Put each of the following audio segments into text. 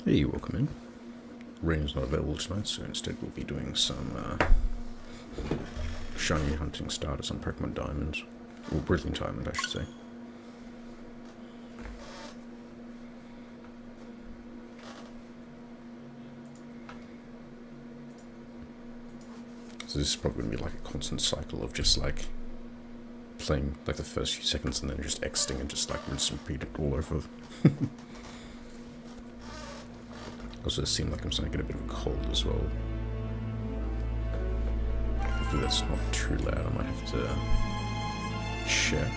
Hey, welcome in. Rain's not available tonight, so instead we'll be doing some shiny hunting starters on Pokemon Diamond. Or Brilliant Diamond, I should say. So this is probably going to be like a constant cycle of just like playing like the first few seconds and then just exiting and just like rinse and repeat it all over. Also, it seems like I'm starting to get a bit of a cold as well. Hopefully that's not too loud. I might have to check.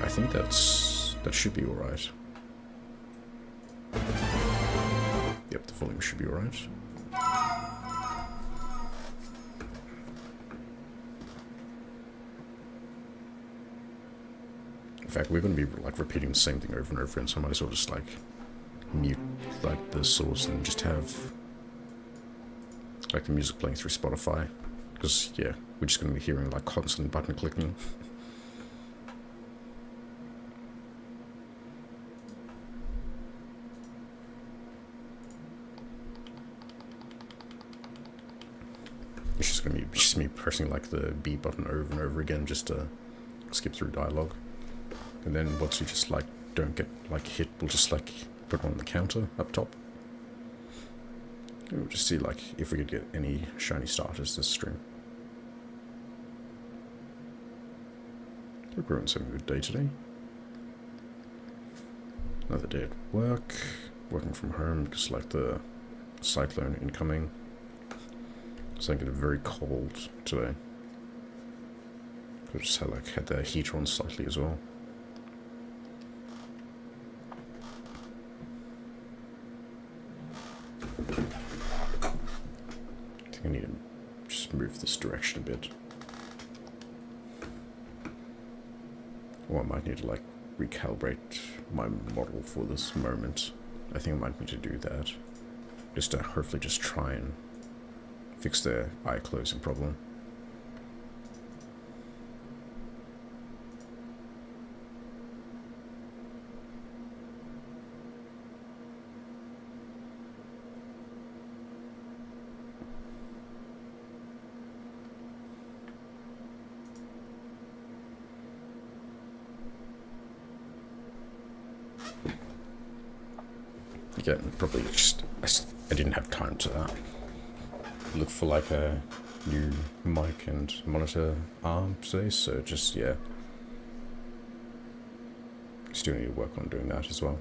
I think that should be alright. Yep, the volume should be alright. In fact, we're going to be like repeating the same thing over and over again, so I might as well just like mute like the source and just have like the music playing through Spotify, because yeah, we're just going to be hearing like constant button clicking. It's just going to be just me pressing like the B button over and over again just to skip through dialogue. And then once we just like don't get like hit, we'll just like put on the counter up top. And we'll just see like if we could get any shiny starters this stream. Hope everyone's having a good day today. Another day at work, working from home because like the cyclone incoming. So I get very cold today. I just had the heater on slightly as well. I think I need to just move this direction a bit. Or I might need to like recalibrate my model for this moment. I think I might need to do that. Just to hopefully just try and fix the eye closing problem. Again, probably just I didn't have time to look for like a new mic and monitor arm today, so just yeah, still need to work on doing that as well.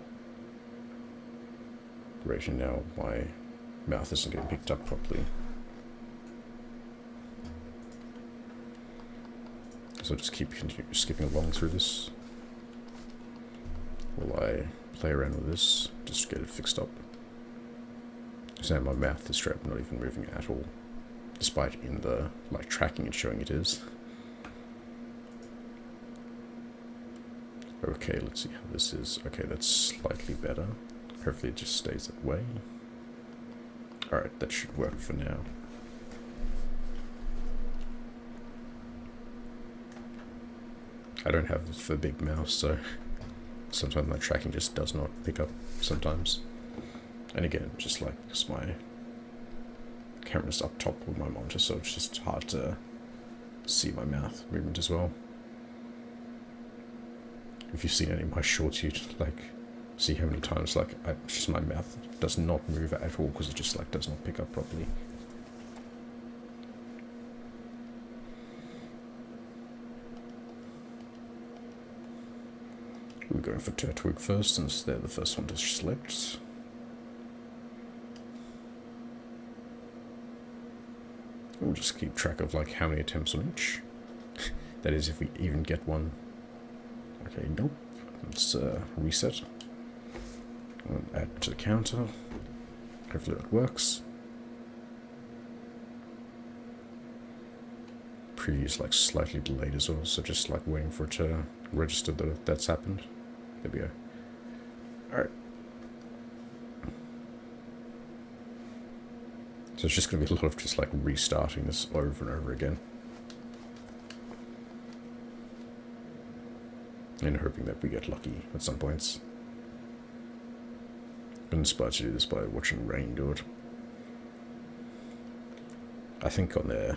Right now my mouth isn't getting picked up properly, so I'll just keep skipping along through this while I play around with this, just to get it fixed up. So now my mouth is straight up not even moving at all, despite in the like tracking it's showing it is. Okay, let's see how this is. Okay, that's slightly better. Hopefully it just stays that way. Alright, that should work for now. I don't have the big mouse, so sometimes my tracking just does not pick up sometimes. And again, just like because my camera's up top with my monitor, so it's just hard to see my mouth movement as well. If you've seen any of my shorts, you'd like see how many times like just my mouth does not move at all because it just like does not pick up properly. We're going for Turtwig first, since they're the first one to select. We'll just keep track of like how many attempts on each. That is, if we even get one. Okay, nope. Let's reset. Add to the counter. Hopefully that works. Preview's like slightly delayed as well, so just like waiting for it to register that that's happened. There we go. Alright. So it's just going to be a lot of just like restarting this over and over again. And hoping that we get lucky at some points. I'm inspired to do this by watching Rain do it. I think on their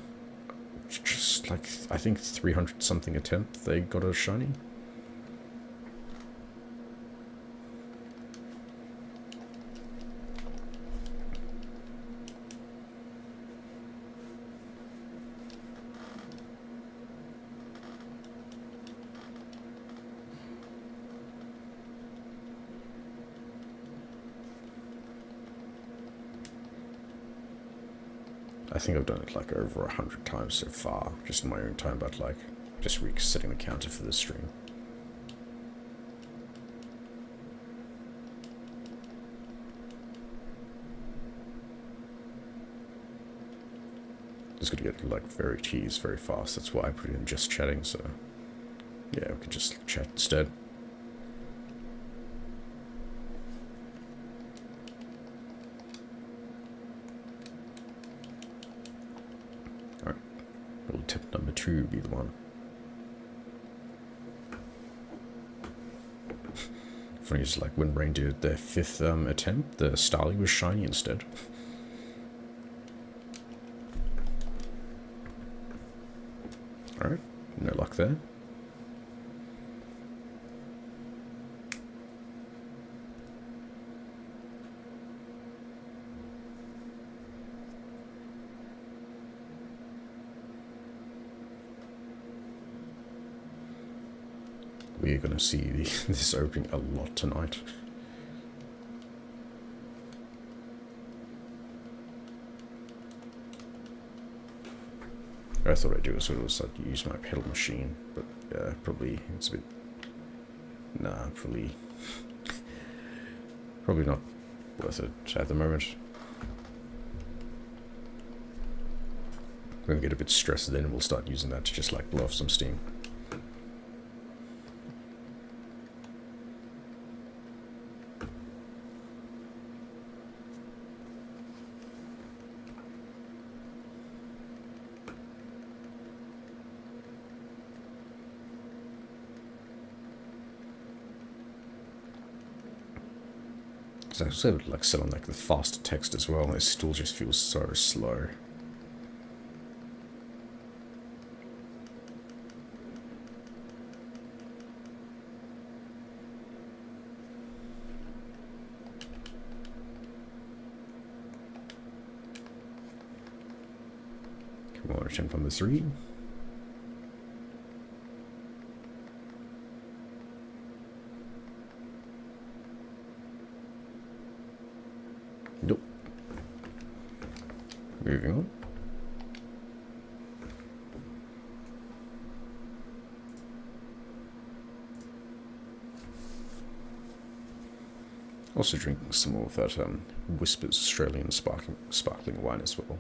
just like, I think 300 something attempt they got a shiny. I think I've done it like over 100 times so far, just in my own time, but like just resetting the counter for this stream. Just gonna get like very teased very fast. That's why I put in just chatting. So yeah, we could just chat instead. Tip number 2 be the one. Funny is like when Rain did their 5th attempt, the Starly was shiny instead. Alright, no luck there. We're going to see this opening a lot tonight. I thought I'd do a sort of like use my pedal machine, but probably it's a bit... Nah, probably not worth it at the moment. When we get a bit stressed, then we'll start using that to just like blow off some steam. So I also like set on like the faster text as well. It still just feels so slow. Come on, attempt number 3. Nope. Moving on. Also drinking some more of that Whispers Australian sparkling wine as well.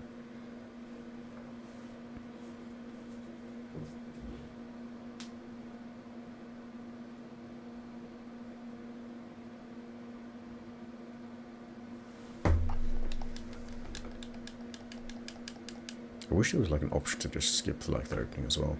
I wish there was like an option to just skip like the opening as well.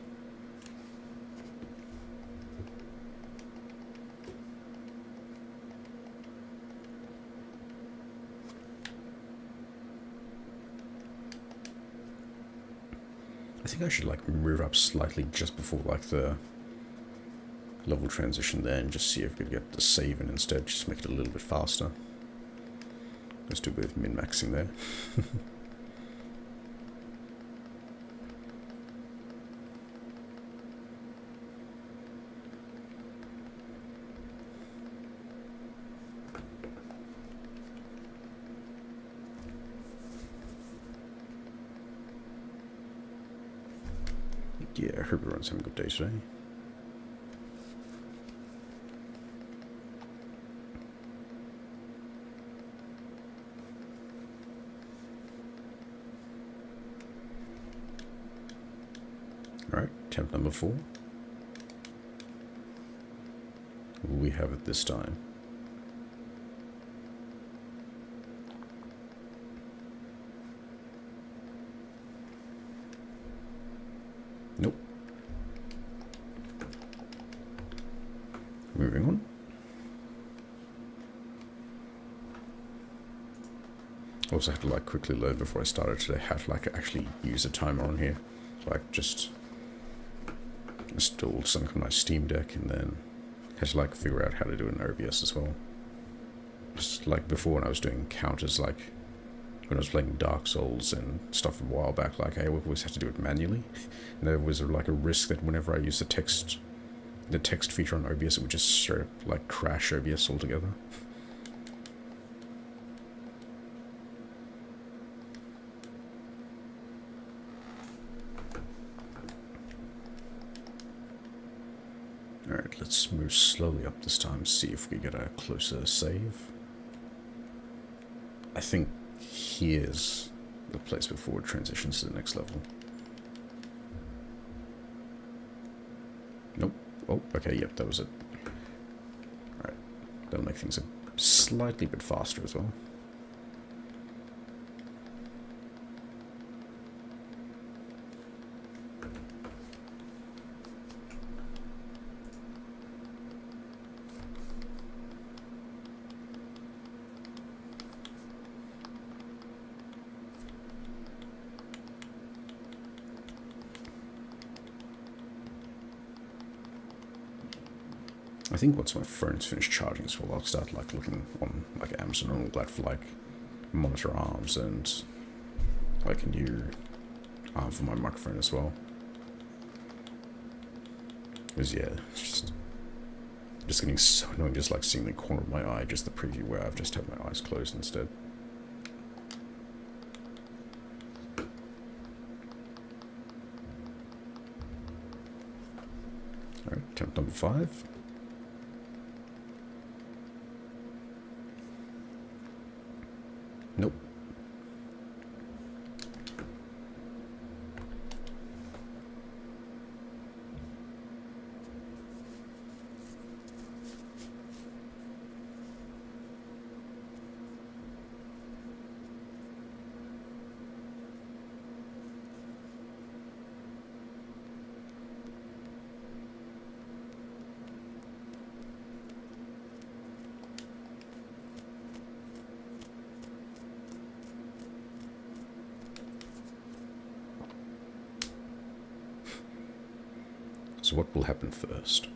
I think I should like move up slightly just before like the level transition there and just see if we could get the save in instead, just make it a little bit faster. Let's do a bit of min-maxing there. Yeah, I hope everyone's having a good day today. Alright, attempt number 4. Will we have it this time? Nope. Also had to like quickly learn before I started today how to like actually use a timer on here. Like just installed something on my Steam Deck and then had to like figure out how to do it in OBS as well. Just like before when I was doing counters, like when I was playing Dark Souls and stuff a while back, like I always had to do it manually. And there was like a risk that whenever I used the text feature on OBS, it would just straight up like crash OBS altogether. Alright, let's move slowly up this time, see if we get a closer save. I think here's the place before it transitions to the next level. Nope. Oh, okay, yep, that was it. Alright, that'll make things a slightly bit faster as well. I think once my phone's finished charging as well, I'll start like looking on like Amazon and all that for like monitor arms and like a new arm for my microphone as well. Because yeah, it's just getting so annoying just like seeing the corner of my eye, just the preview where I've just had my eyes closed instead. Alright, attempt number 5. Nope. So what will happen first?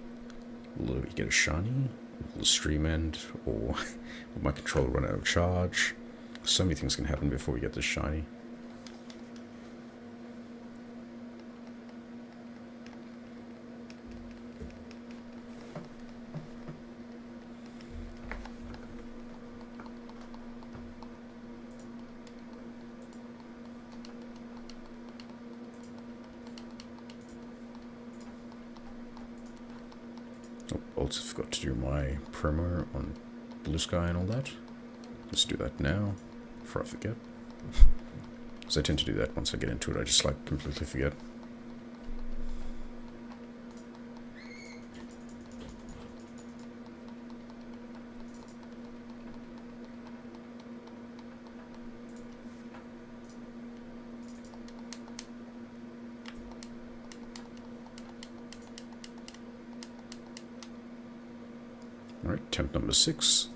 Will we get a shiny? Will the stream end? Or will my controller run out of charge? So many things can happen before we get this shiny. Also forgot to do my promo on Blue Sky and all that. Let's do that now, before I forget. Because I tend to do that once I get into it, I just like completely forget. Alright, attempt number 6.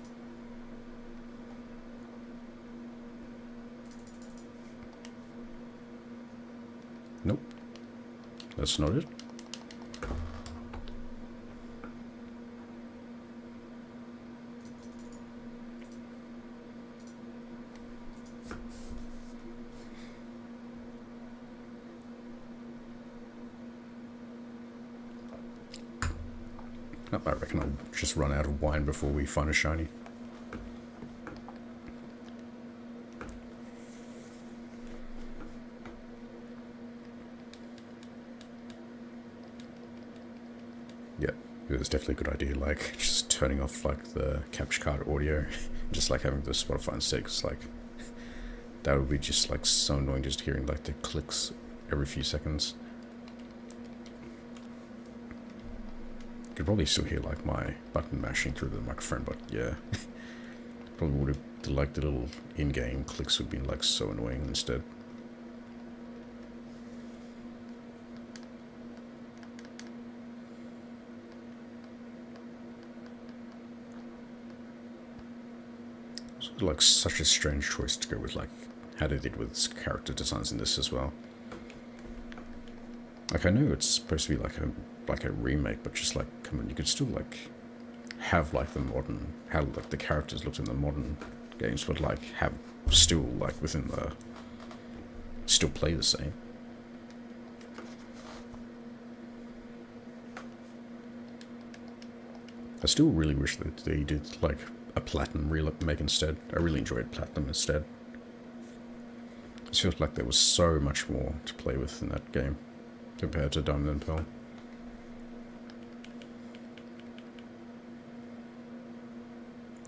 Nope. That's not it. I reckon I'll just run out of wine before we find a shiny. Yeah, it was definitely a good idea, like, just turning off, like, the capture card audio, just, like, having the Spotify instead, because, like, that would be just, like, so annoying just hearing, like, the clicks every few seconds. You could probably still hear, like, my button mashing through the microphone, but, yeah. Probably would have, like, the little in-game clicks would be, like, so annoying instead. So like such a strange choice to go with like how they did with character designs in this as well. Like I know it's supposed to be like a remake, but just like come on, you could still like have like the modern how like the characters looked in the modern games, but like have still like within the still play the same. I still really wish that they did like a Platinum remake instead. I really enjoyed Platinum instead. It feels like there was so much more to play with in that game compared to Diamond and Pearl.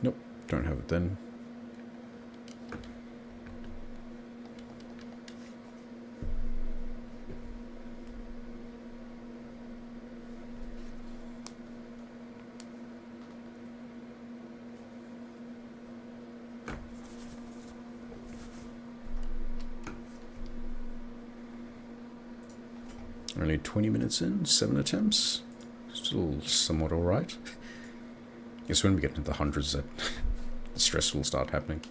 Nope, don't have it then. Only 20 minutes in, 7 attempts. Still somewhat alright. Guess when we get into the hundreds that the stress will start happening.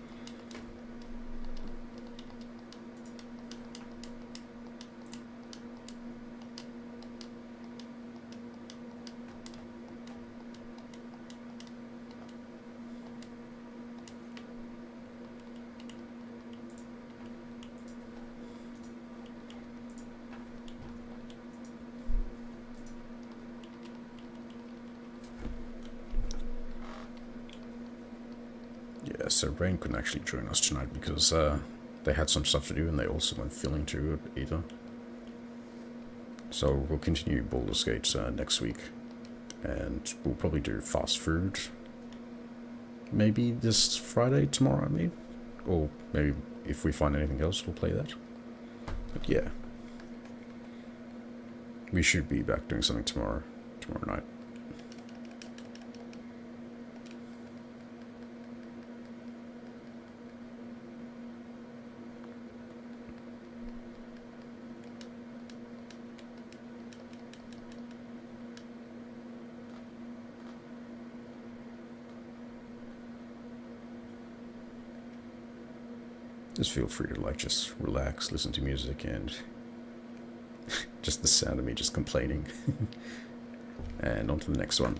Yeah, so Rain couldn't actually join us tonight because they had some stuff to do and they also weren't feeling too good either. So we'll continue Baldur's Gate next week, and we'll probably do fast food maybe this Friday, tomorrow, I mean, or maybe if we find anything else, we'll play that. But yeah, we should be back doing something tomorrow night. Just feel free to like just relax, listen to music, and just the sound of me just complaining. And on to the next one.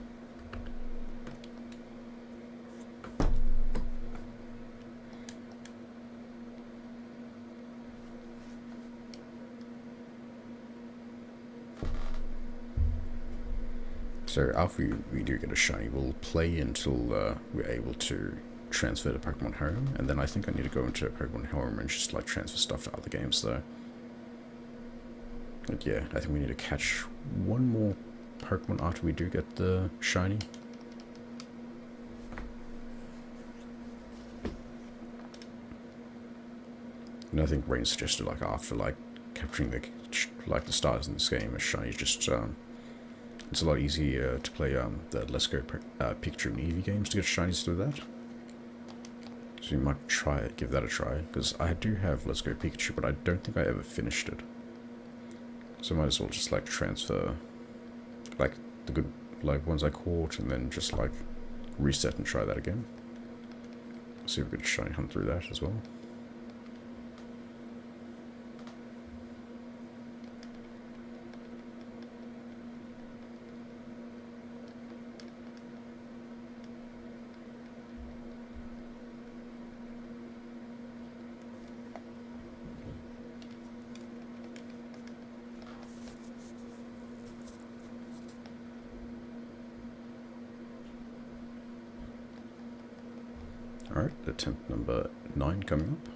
So after we do get a shiny, we'll play until we're able to transfer to Pokemon Home, and then I think I need to go into Pokemon Home and just like transfer stuff to other games though. But yeah, I think we need to catch one more Pokemon after we do get the shiny. And I think Rain suggested like after like capturing the stars in this game, a shiny is just it's a lot easier to play the Let's Go Pikachu and Eevee games to get shinies through that. So you might give that a try, because I do have Let's Go Pikachu, but I don't think I ever finished it. So I might as well just like transfer like the good like ones I caught, and then just like reset and try that again. See if we can shiny hunt through that as well. Alright, attempt number 9 coming up.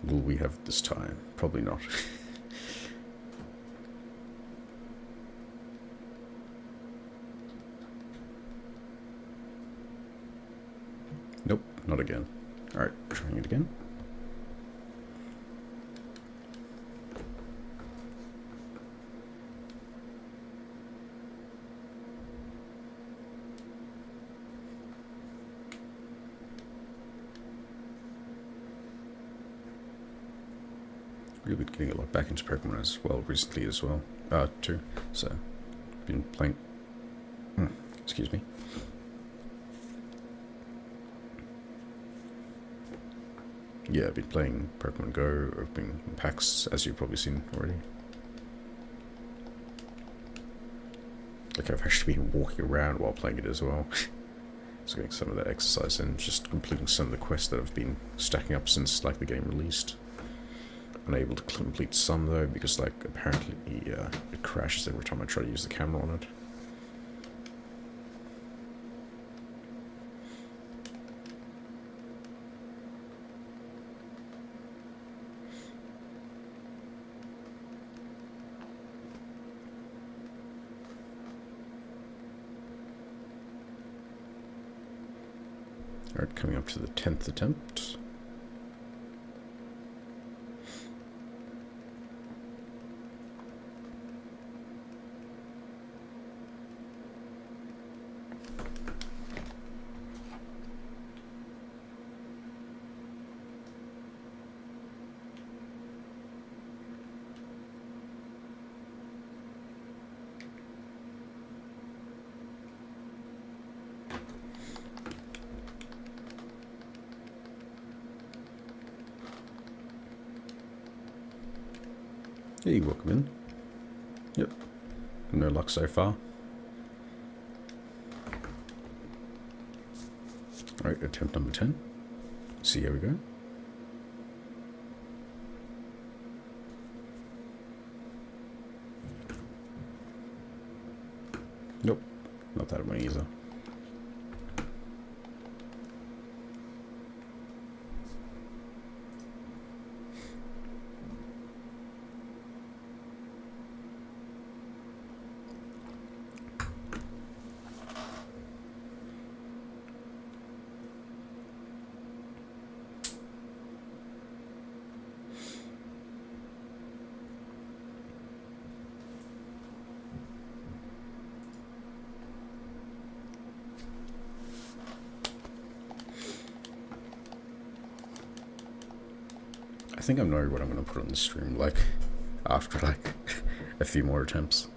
Will we have it this time? Probably not. Nope, not again. Alright, trying it again. Really been getting a lot back into Pokemon as well recently as well. Too. So, been playing. Excuse me. Yeah, I've been playing Pokemon Go, opening packs, as you've probably seen already. Like, I've actually been walking around while playing it as well. So getting some of that exercise and just completing some of the quests that have been stacking up since, like, the game released. Unable to complete some, though, because, like, apparently it crashes every time I try to use the camera on it. Alright, coming up to the 10th attempt. Hey, welcome in. Yep. No luck so far. Alright, attempt number 10. See how we go. Nope, not that one either. I think I know what I'm going to put on the stream, like, after, like, a few more attempts.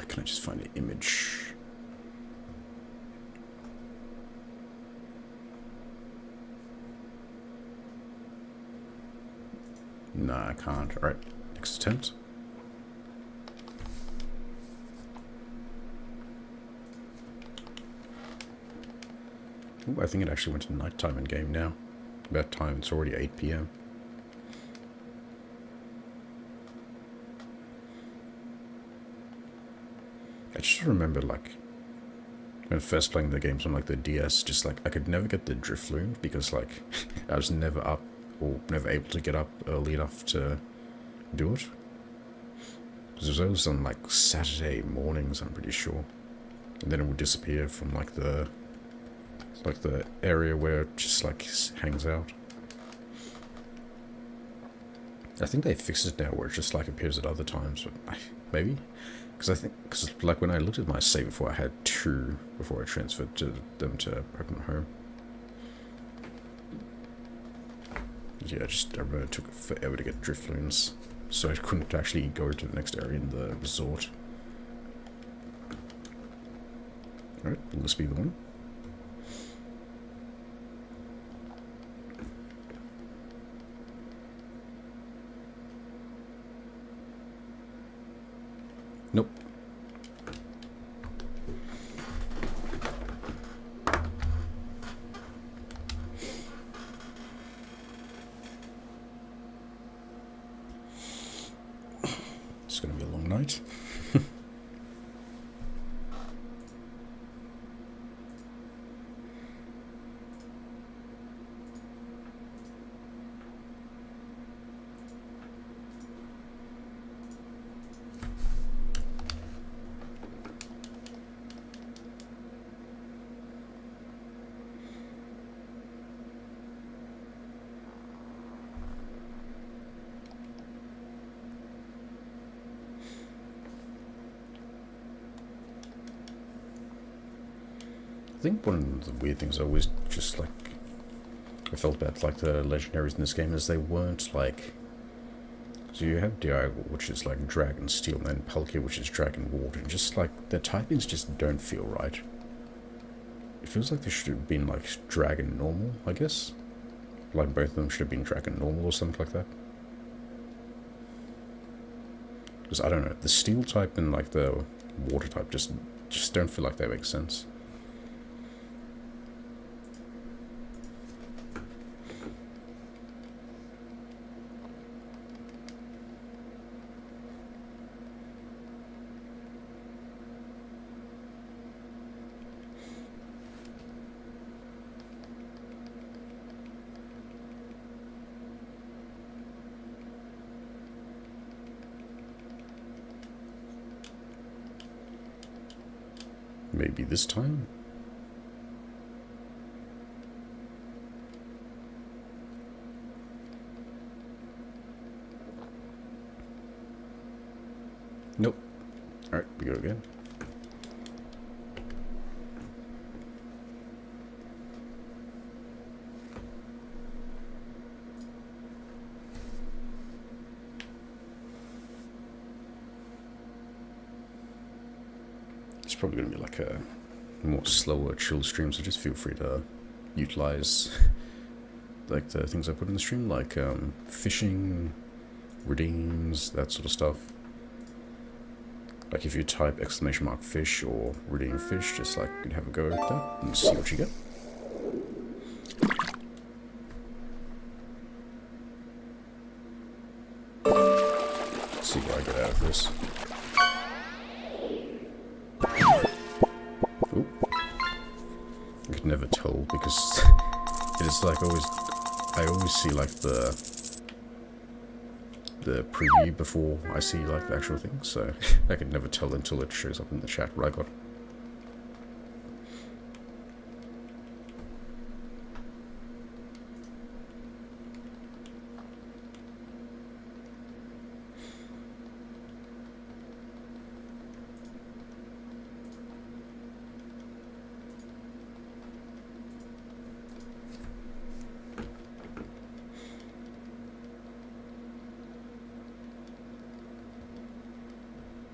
Can I just find an image? No, I can't. Alright, next attempt. Ooh, I think it actually went to nighttime in game now. About time, it's already 8 PM. I just remember, like, when first playing the games on, like, the DS, just, like, I could never get the Drifloon because, like, I was never up or never able to get up early enough to do it. Because it was always on, like, Saturday mornings, I'm pretty sure. And then it would disappear from, like, the area where it just, like, hangs out. I think they fixed it now where it just, like, appears at other times, but maybe? Because like, when I looked at my save before, I had 2 before I transferred them to Pokemon Home. Yeah, I remember it took forever to get Drifloons, so I couldn't actually go to the next area in the resort. Alright, will this be the one? Nope. It's going to be a long night. think one of the weird things I always just like I felt about like the legendaries in this game is they weren't like. So you have Diagonal, which is like Dragon Steel, and then Palkia, which is Dragon Water, and just like the typings just don't feel right. It feels like they should have been like Dragon Normal, I guess. Like both of them should have been Dragon Normal or something like that. Because I don't know, the Steel type and like the Water type just don't feel like they make sense. Maybe this time? Nope. Alright, we go again. It's probably going to be like a more slower, chill stream, so just feel free to utilize like the things I put in the stream, like fishing, redeems, that sort of stuff. Like if you type !fish or redeem fish, just like you can have a go at that and see what you get. See what I get out of this. Ooh. I could never tell because it is like I always see like the preview before I see like the actual thing, so I could never tell until it shows up in the chat what I got.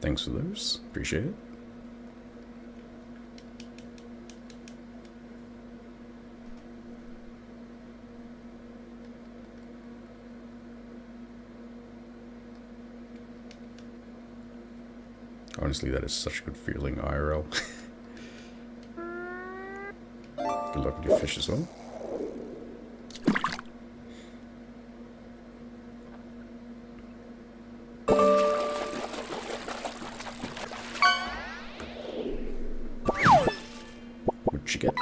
Thanks for those. Appreciate it. Honestly, that is such a good feeling, IRL. Good luck with your fish as well. What'd you get?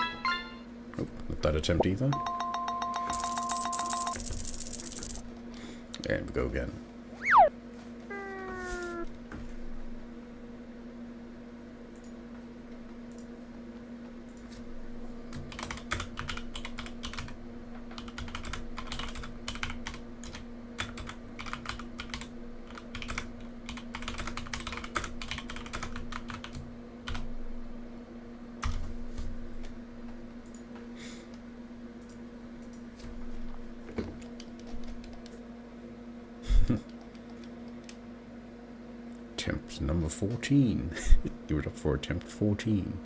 Oh, not that attempt either. And we go again. Attempt number 14. Give it up for attempt 14.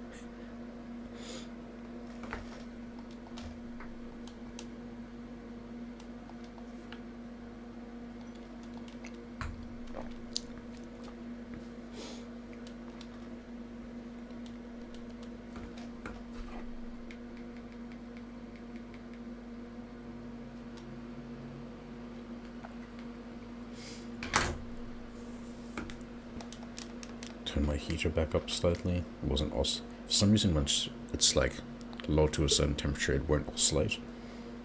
Turn my heater back up slightly. It wasn't for some reason once it's like low to a certain temperature, it won't oscillate.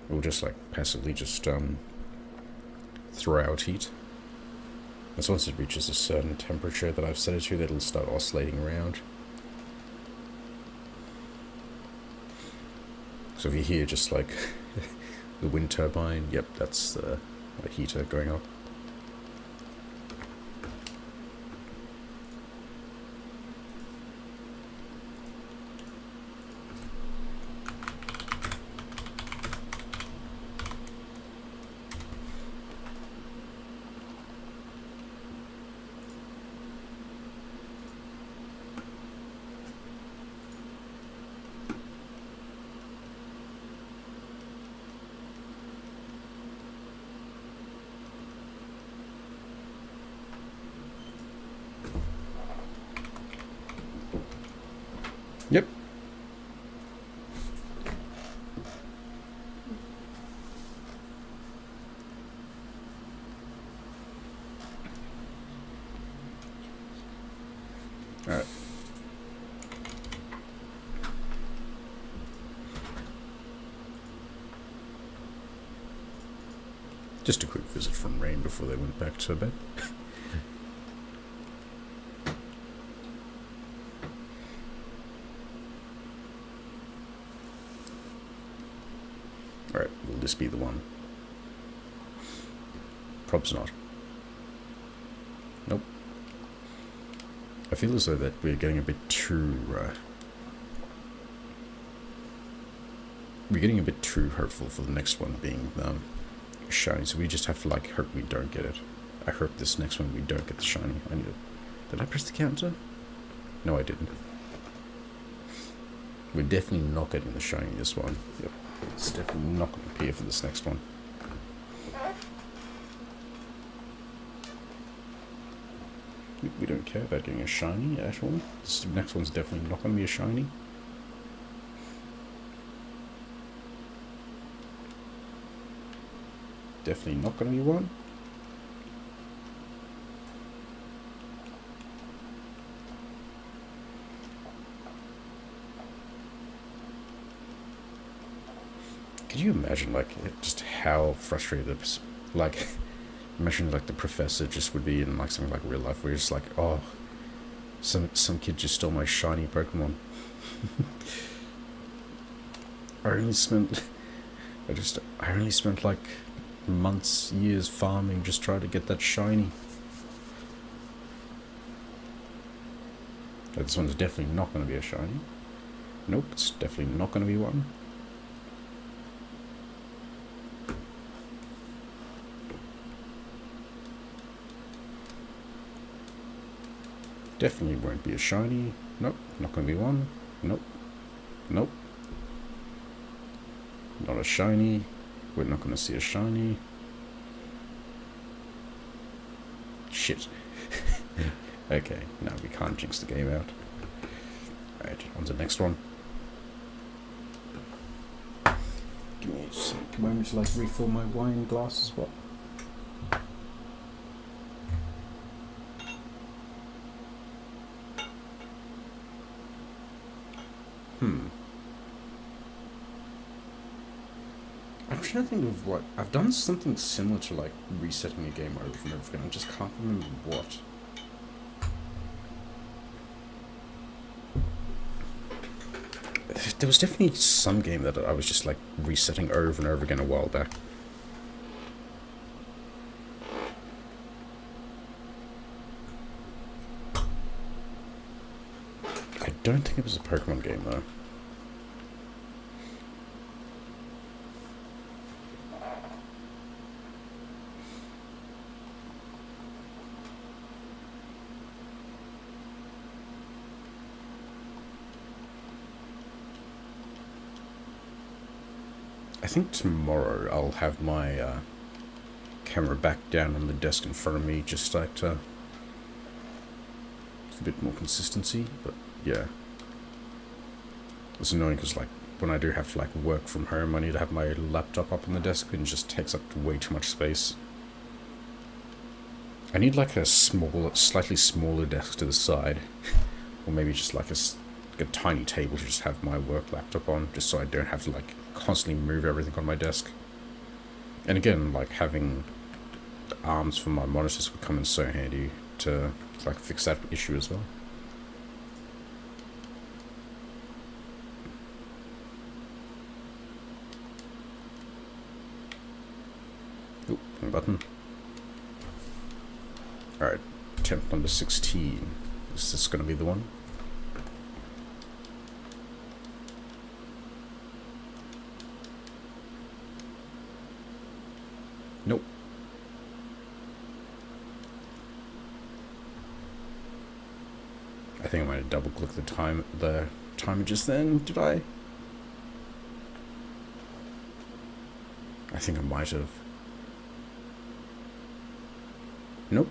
It will just like passively just throw out heat. And so once it reaches a certain temperature that I've set it to, it'll start oscillating around. So if you hear just like the wind turbine, yep, that's the heater going up. Yep. Alright. Just a quick visit from Rain before they went back to bed. Alright, will this be the one? Probs not. Nope. I feel as though that we're getting a bit too... we're getting a bit too hopeful for the next one being shiny, so we just have to like hope we don't get it. I hope this next one we don't get the shiny. I need it. Did I press the counter? No, I didn't. We're definitely not getting the shiny this one. Yep. It's definitely not going to appear for this next one. We don't care about getting a shiny at all. This next one's definitely not going to be a shiny. Definitely not going to be one. Could you imagine, like, just how frustrated, like, imagine, like, the professor just would be in, like, something like real life, where you're just like, oh, some kid just stole my shiny Pokemon. I only spent, like, months, years farming just trying to get that shiny. But this one's definitely not going to be a shiny. Nope, it's definitely not going to be one. Definitely won't be a shiny. Nope, not going to be one. Nope. Nope. Not a shiny. We're not going to see a shiny. Shit. Okay, no, we can't jinx the game out. Alright, on to the next one. Give me just a moment to like refill my wine glass as well. I'm trying to think of what... I've done something similar to like resetting a game over and over again. I just can't remember what. There was definitely some game that I was just like resetting over and over again a while back. I don't think it was a Pokemon game though. I think tomorrow I'll have my camera back down on the desk in front of me, just like to a bit more consistency. But yeah, it's annoying because like when I do have to like work from home, I need to have my laptop up on the desk, and it just takes up way too much space. I need like a slightly smaller desk to the side, or maybe just like a tiny table to just have my work laptop on, just so I don't have to like constantly move everything on my desk. And again, like having the arms for my monitors would come in so handy to like fix that issue as well. Oop, wrong button. Alright, attempt number 16. Is this going to be the one? Nope. I think I might have double clicked the timer just then, did I? I think I might have. Nope.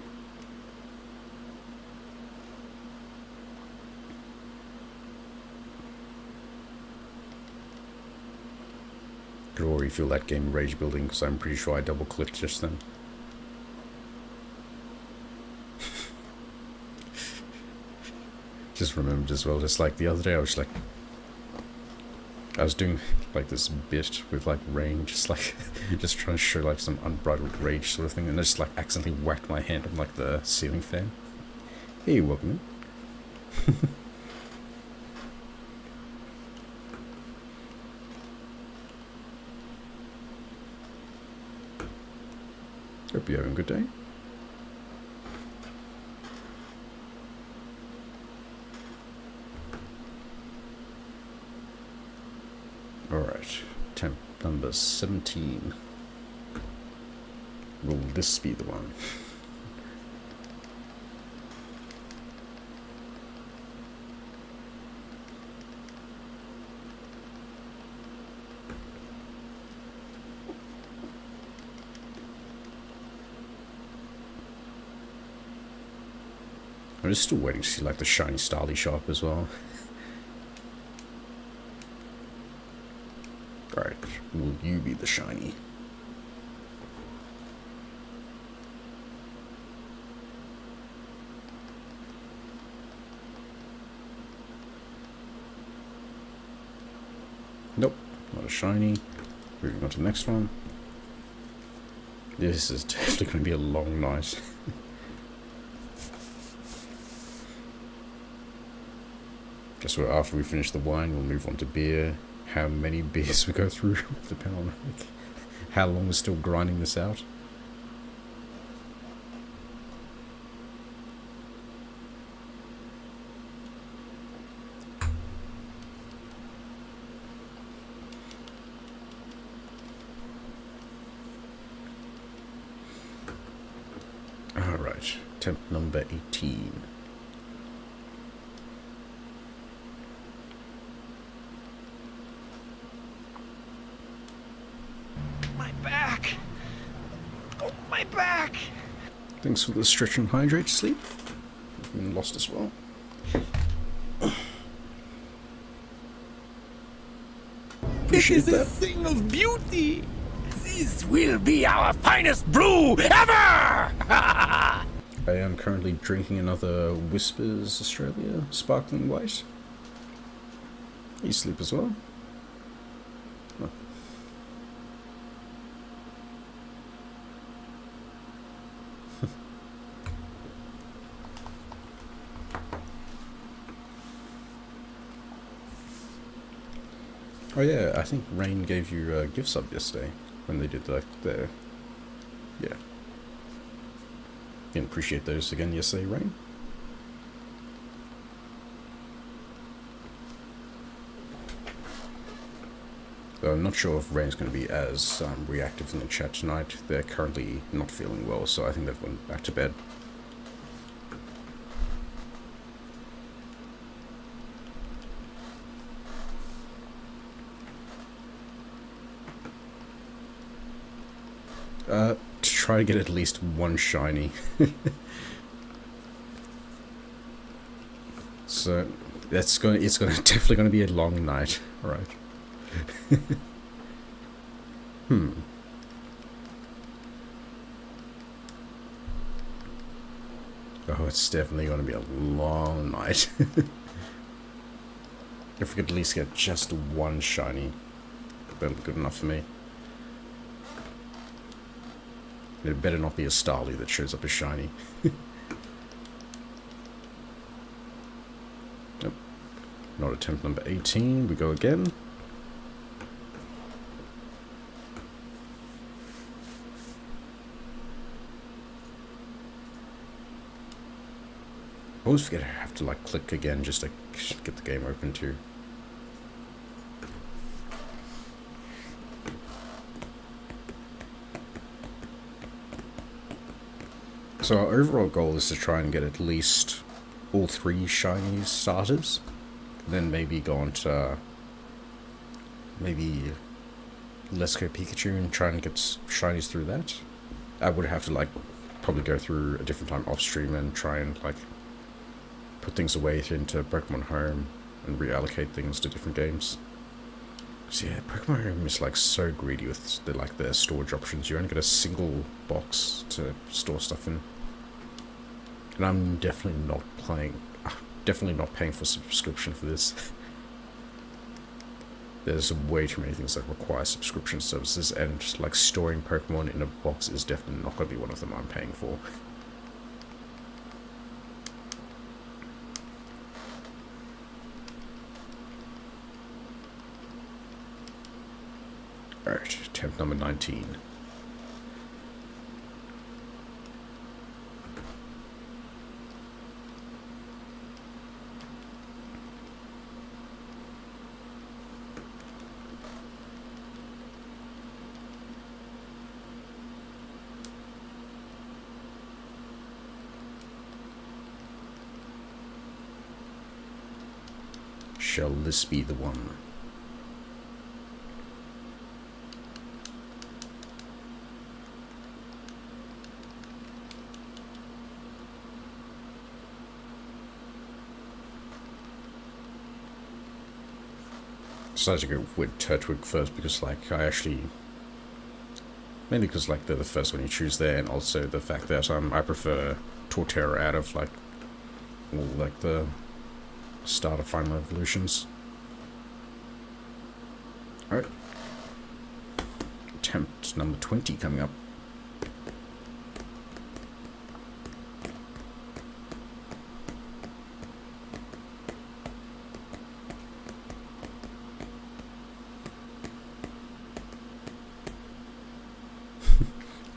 sure you feel that game rage building, because I'm pretty sure I double clicked just then. Just remembered as well, just like the other day I was doing like this bit with like rain, just like just trying to show like some unbridled rage sort of thing, and I just like accidentally whacked my hand on like the ceiling fan. Hey, welcome in. Hope you're having a good day. Alright, temp number 17. Will this be the one? I'm just still waiting to see like the shiny Starly shop as well. Alright, will you be the shiny? Nope, not a shiny. Moving on to the next one. This is definitely going to be a long night. Guess what, after we finish the wine, we'll move on to beer. How many beers we go through will depend on like, how long we're still grinding this out. Alright, temp number 18. Thanks for the stretch and hydrate sleep. I've been lost as well. This is a thing of beauty. This will be our finest brew ever! I am currently drinking another Whispers Australia sparkling white. You sleep as well? Oh. Oh yeah, I think Rain gave you a gift sub yesterday when they did their yeah. Didn't appreciate those again yesterday, Rain. Though I'm not sure if Rain's going to be as reactive in the chat tonight. They're currently not feeling well, so I think they've gone back to bed. To try to get at least one shiny. So it's definitely gonna be a long night. Alright. Oh, it's definitely gonna be a long night. If we could at least get just one shiny, that'll be good enough for me. It better not be a Starly that shows up as shiny. Nope. Not attempt number 18. We go again. I always forget I have to like click again just to get the game open too. So our overall goal is to try and get at least all 3 shiny starters. Then maybe go on to maybe Let's Go Pikachu and try and get shinies through that. I would have to like probably go through a different time off stream and try and like put things away into Pokemon Home and reallocate things to different games. So yeah, Pokemon Home is like so greedy with their storage options. You only get a single box to store stuff in, and I'm definitely not paying for subscription for this. There's way too many things that require subscription services, and just like storing Pokemon in a box is definitely not going to be one of them I'm paying for. Alright, attempt number 19. Shall this be the one? Decided to go with Turtwig first because, like, mainly because, like, they're the first one you choose there, and also the fact that I prefer Torterra out of, like, all, like, the start of Final Evolutions. Alright. Attempt number 20 coming up.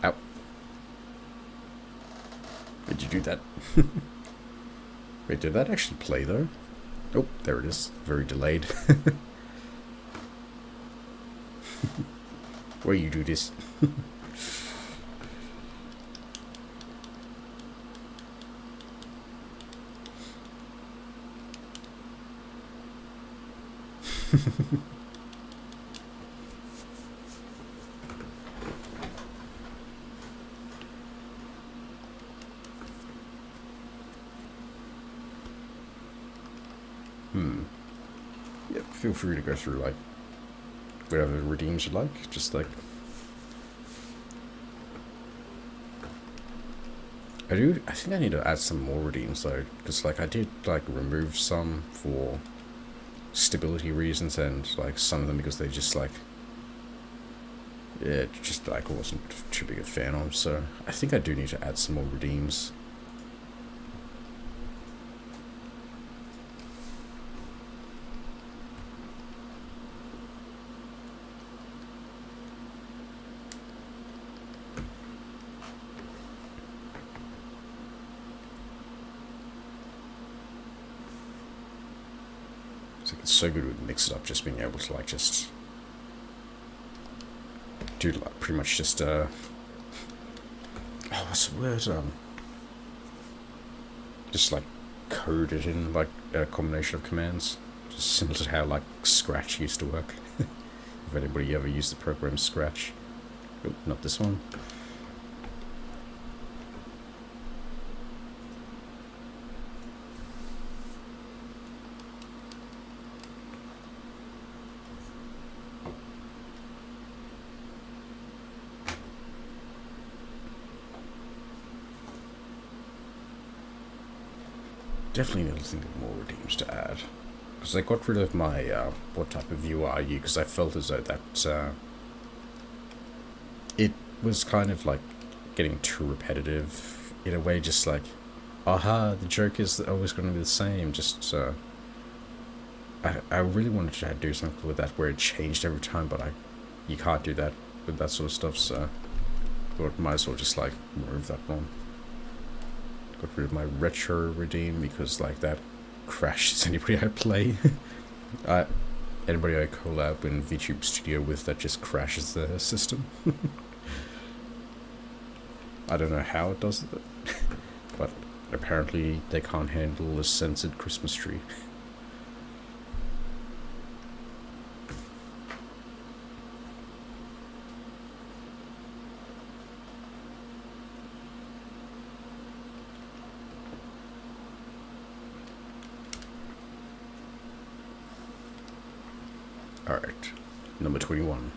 Ow. Did you do that? Wait, did that actually play though? Oh, there it is. Very delayed. Where you do this? Yep, feel free to go through, like, whatever redeems you like. Just, like... I think I need to add some more redeems, though. Because, like, I did, like, remove some for stability reasons, and, like, some of them because they just, like... Yeah, just, like, wasn't too big a fan of. So, I think I do need to add some more redeems. It's so good with mix it up, just being able to, like, just do, like, pretty much just oh, what's the word, just, like, code it in, like, a combination of commands, just similar to how, like, Scratch used to work. If anybody ever used the program Scratch. Oh, not this one. Definitely need to think of more redeems to add. Because I got rid of my, what type of view are you? Because I felt as though that, it was kind of, like, getting too repetitive. In a way, just like, aha, the joke is always going to be the same. Just, I really wanted to do something with that where it changed every time, but you can't do that with that sort of stuff, so I thought might as well just, like, remove that one. Got rid of my retro redeem because, like, that crashes anybody I play. Anybody I collab in VTube Studio with, that just crashes the system. I don't know how it does it, but apparently they can't handle a censored Christmas tree. Alright, Number 21.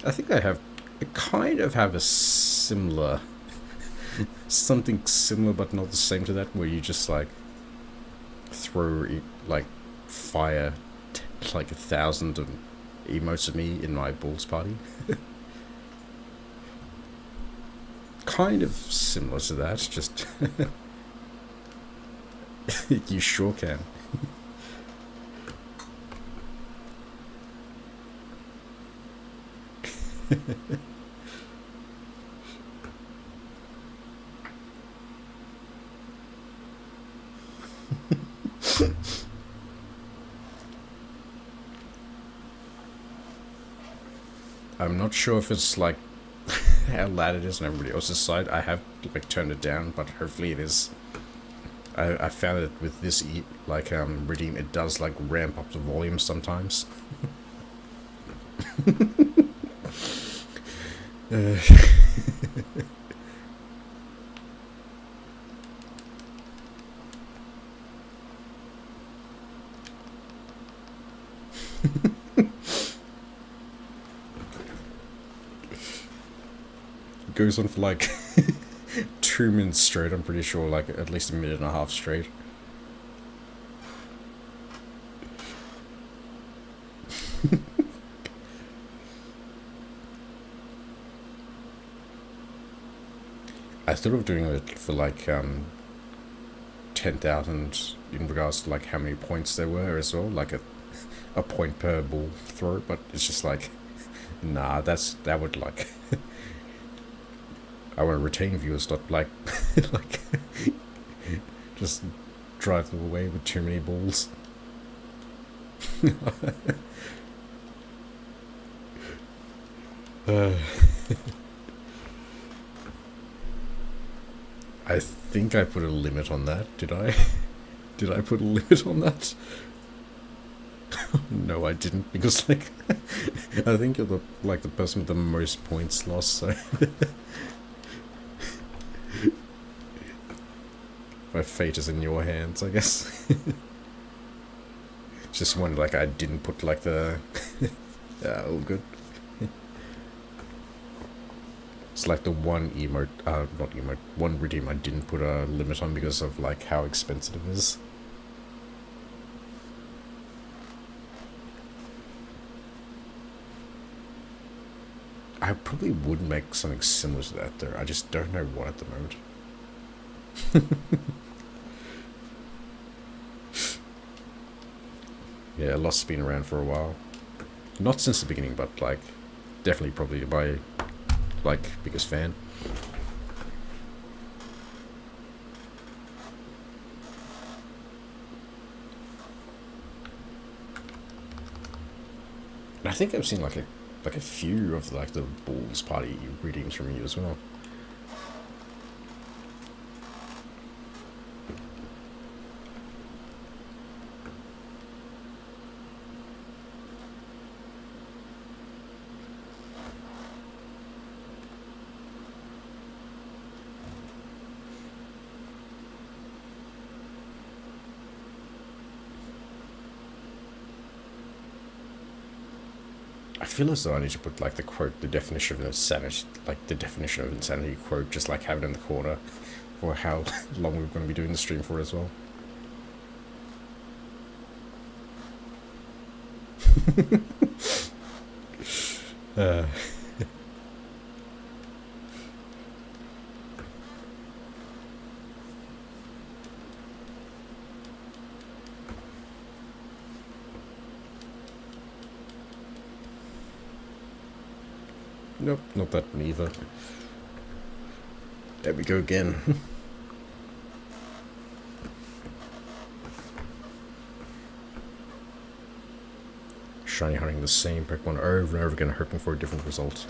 I think I kind of have a similar, something similar but not the same to that, where you just like throw like fire like 1,000 emotes at me in my balls party. Kind of similar to that, just you sure can. I'm not sure if it's like how loud it is on everybody else's side. I have like turned it down, but hopefully it is. I found that with this redeem, it does like ramp up the volume sometimes. It goes on for like 2 minutes straight, I'm pretty sure, like at least a minute and a half straight. I thought of doing it for like 10,000 in regards to like how many points there were as well, like a point per ball throw, but it's just like, nah, that would like I want to retain viewers, not like like just drive them away with too many balls. I think I put a limit on that, did I? Did I put a limit on that? No, I didn't, because like I think you're the person with the most points lost, so my fate is in your hands, I guess. Just one like I didn't put like the yeah, all good. It's like the one emote, not emote, one redeem I didn't put a limit on because of like how expensive it is. I probably would make something similar to that though, I just don't know what at the moment. Yeah, Lost's been around for a while. Not since the beginning, but like definitely probably my like biggest fan. And I think I've seen like a few of like the Balls Party redeems from you as well. I feel as though I need to put like the quote, the definition of insanity, like the definition of insanity quote, just like have it in the corner for how long we're going to be doing the stream for as well. Nope, not that one either. There we go again. Shiny hunting the same Pokemon over and over again, hoping for a different result.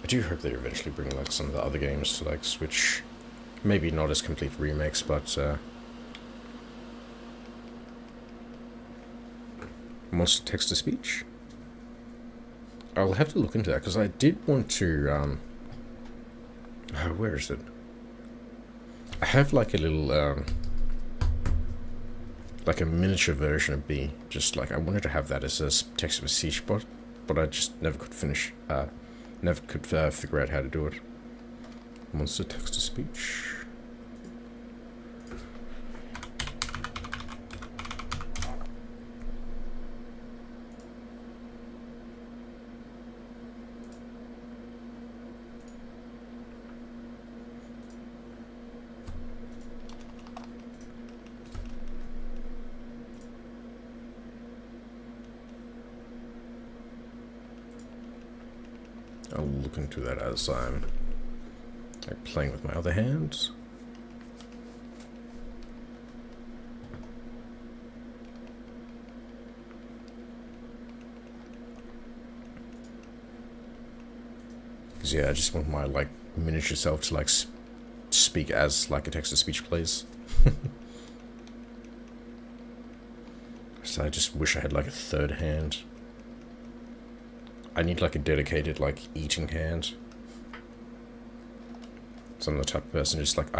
I do hope they eventually bring like some of the other games to like Switch. Maybe not as complete remakes, but monster text to speech. I'll have to look into that because I did want to. Where is it? I have like a little like a miniature version of B. Just like I wanted to have that as a text to speech bot, but I just never could finish. Never could figure out how to do it. Monster text to speech. I'll look into that as I'm like playing with my other hands. Because yeah, I just want my like miniature self to like speak as like a text-to-speech plays. So I just wish I had like a third hand. I need like a dedicated like eating hand. So I'm the type of person just like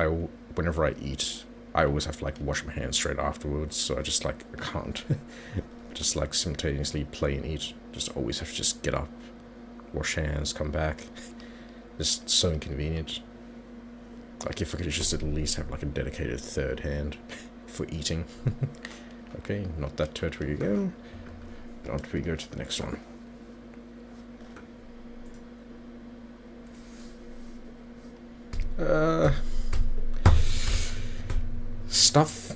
whenever I eat, I always have to like wash my hands straight afterwards. So I just like I can't just like simultaneously play and eat. Just always have to just get up, wash hands, come back. Just so inconvenient. Like if I could just at least have like a dedicated third hand for eating. Okay, not that turret we go. Not we go to the next one. Stuff.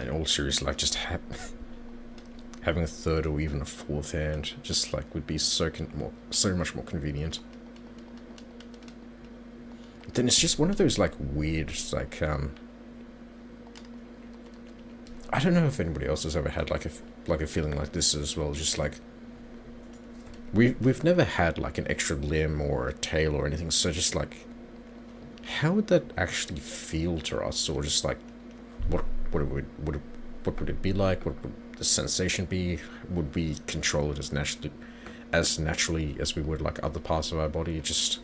In all seriousness, like just having a third or even a fourth hand, just like would be so much more convenient. But then it's just one of those like weird like I don't know if anybody else has ever had like a feeling like this as well. Just like we've never had like an extra limb or a tail or anything. So just like, how would that actually feel to us? Or just like, what would it be like? What would the sensation be? Would we control it as naturally as we would like other parts of our body? Just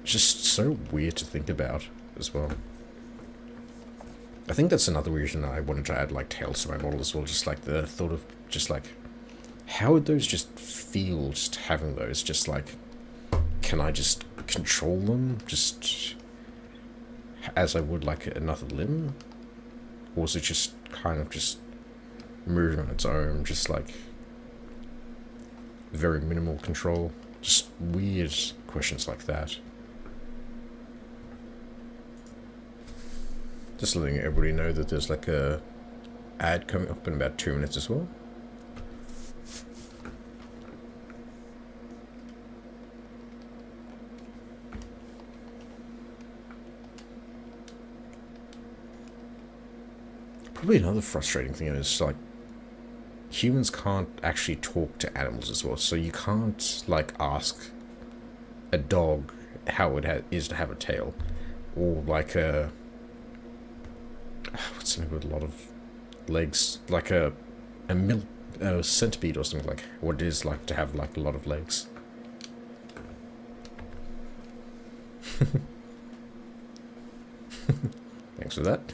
so weird to think about as well. I think that's another reason I wanted to add like tails to my model as well. Just like the thought of just like, how would those just feel, just having those? Just like, can I just control them just as I would like another limb? Or is it just kind of just moving on its own, just like very minimal control? Just weird questions like that. Just letting everybody know that there's like a ad coming up in about 2 minutes as well. Probably another frustrating thing is like humans can't actually talk to animals as well, so you can't like ask a dog how it is to have a tail, or like a what's something with a lot of legs, like a centipede or something, like what it is like to have like a lot of legs. Thanks for that.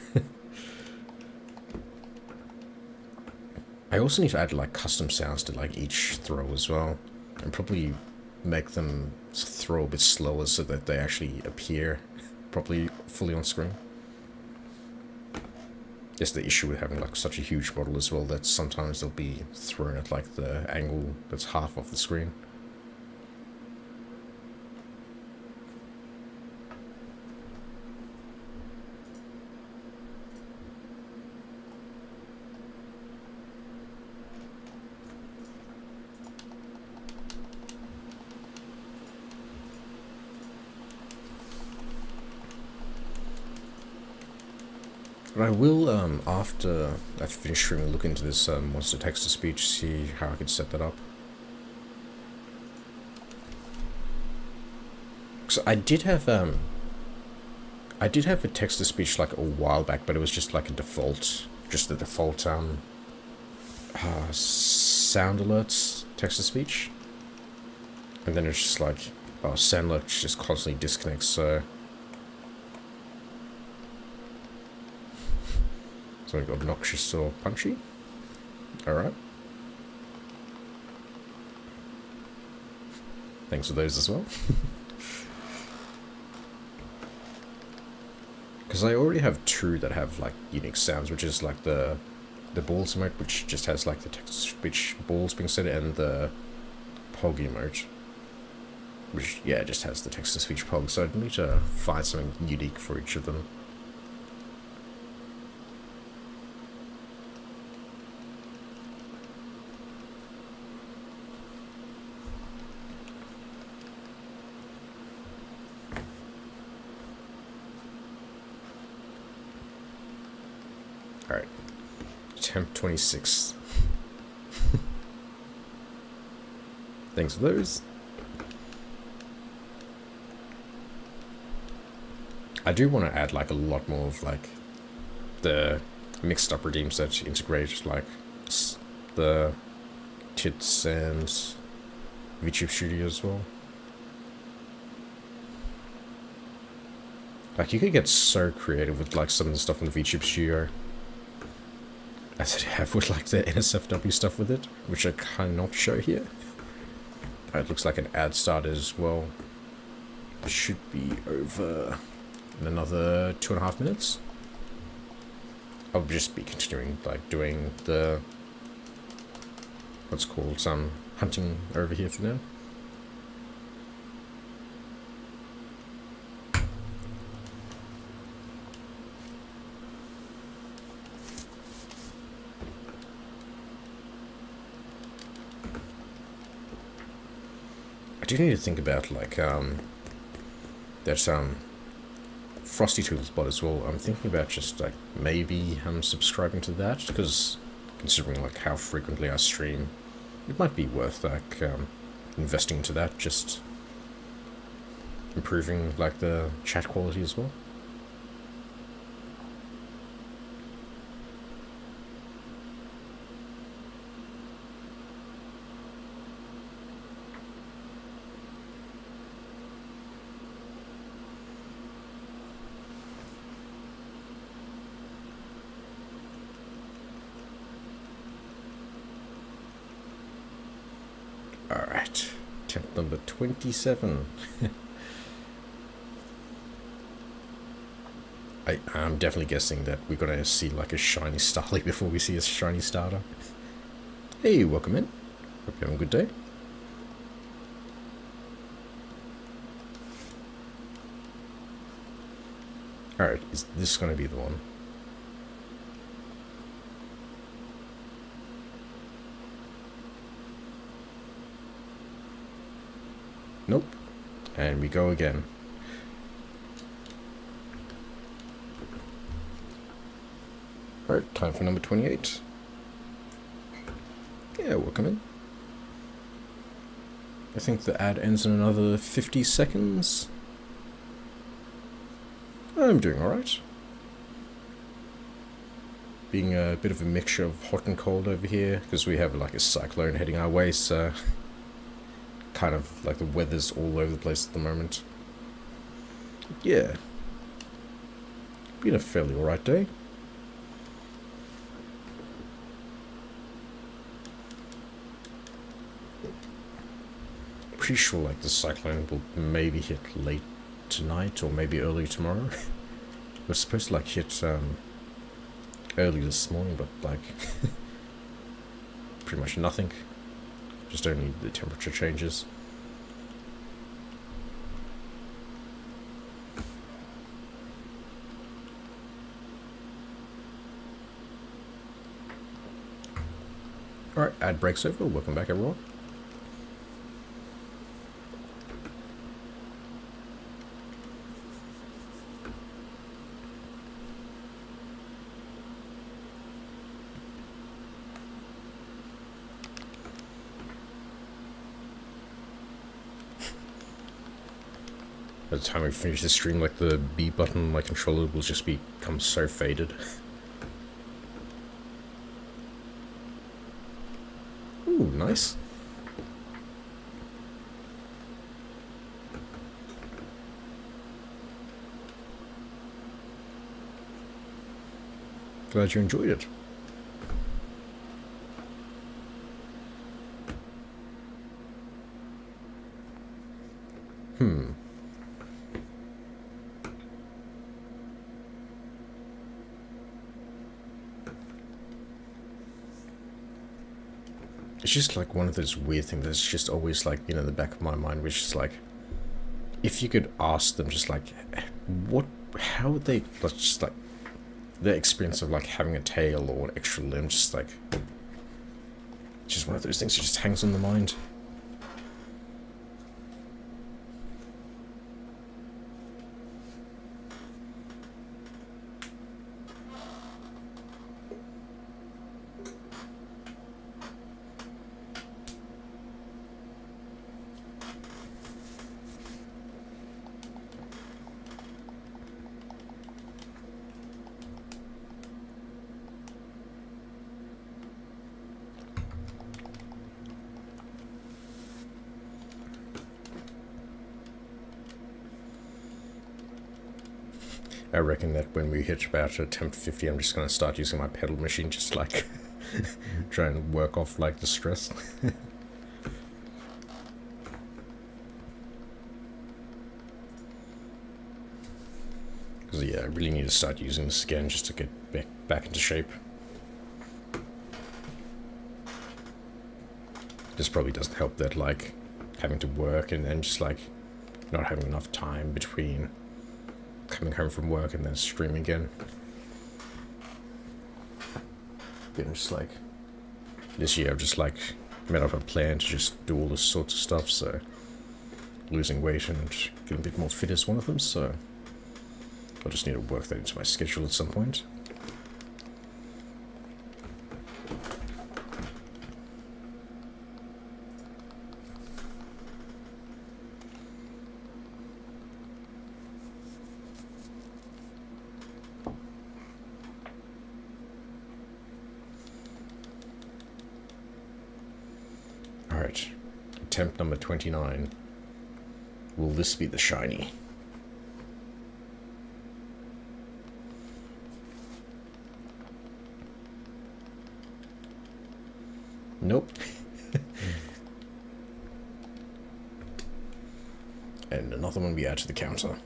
I also need to add like custom sounds to like each throw as well, and probably make them throw a bit slower so that they actually appear properly fully on screen. Just the issue with having like such a huge model as well, that sometimes they'll be thrown at like the angle that's half off the screen. But I will, after I finish streaming, look into this monster text-to-speech, see how I could set that up. So I did have a text-to-speech like a while back, but it was just like a default, just the default sound alerts text-to-speach. And then it's just like, sound alerts just constantly disconnects, so... Something obnoxious or punchy. Alright. Thanks for those as well. Because I already have two that have like unique sounds, which is like the balls emote, which just has like the text-to-speech balls being said, and the pog emote, which yeah just has the text-to-speech pog. So I'd need to find something unique for each of them. Alright. Temp 26. Thanks for those. I do want to add like a lot more of like the mixed up redeems that integrate like the tits and VTube Studio as well. Like you could get so creative with like some of the stuff in the VTube Studio, as I have with like the NSFW stuff with it, which I cannot show here. It looks like an ad started as well. It should be over in another 2.5 minutes. I'll just be continuing like doing the what's called some hunting over here for now. I do need to think about like there's Frosty Tools bot as well. I'm thinking about just like maybe subscribing to that, because considering like how frequently I stream, it might be worth like investing into that, just improving like the chat quality as well. Alright, attempt number 27. I'm definitely guessing that we're gonna see like a shiny Starly before we see a shiny starter. Hey, welcome in. Hope you're having a good day. Alright, is this gonna be the one? Nope. And we go again. Alright, time for number 28. Yeah, welcome in. I think the ad ends in another 50 seconds. I'm doing alright. Being a bit of a mixture of hot and cold over here, because we have like a cyclone heading our way, so kind of like the weather's all over the place at the moment. Yeah. Been a fairly alright day. Pretty sure like the cyclone will maybe hit late tonight or maybe early tomorrow. We're supposed to like hit early this morning, but like pretty much nothing. Just only the temperature changes. Alright, ad breaks over. Welcome back, everyone. By the time we finish the stream, like the B button on my controller will just become so faded. Ooh, nice. Glad you enjoyed it. It's just like one of those weird things that's just always like, you know, in the back of my mind, which is like, if you could ask them just like, how would they, just like, their experience of like having a tail or an extra limb, just like, just one of those things that just hangs on the mind. I reckon that when we hit about attempt 50, I'm just going to start using my pedal machine, just like try and work off like the stress. Because yeah, I really need to start using this again just to get back into shape. This probably doesn't help that like having to work and then just like not having enough time between coming home from work and then streaming again. Then just like this year I've just like made up a plan to just do all this sorts of stuff, so losing weight and getting a bit more fit is one of them, so I'll just need to work that into my schedule at some point. Alright, attempt number 29. Will this be the shiny? Nope. And another one we add to the counter.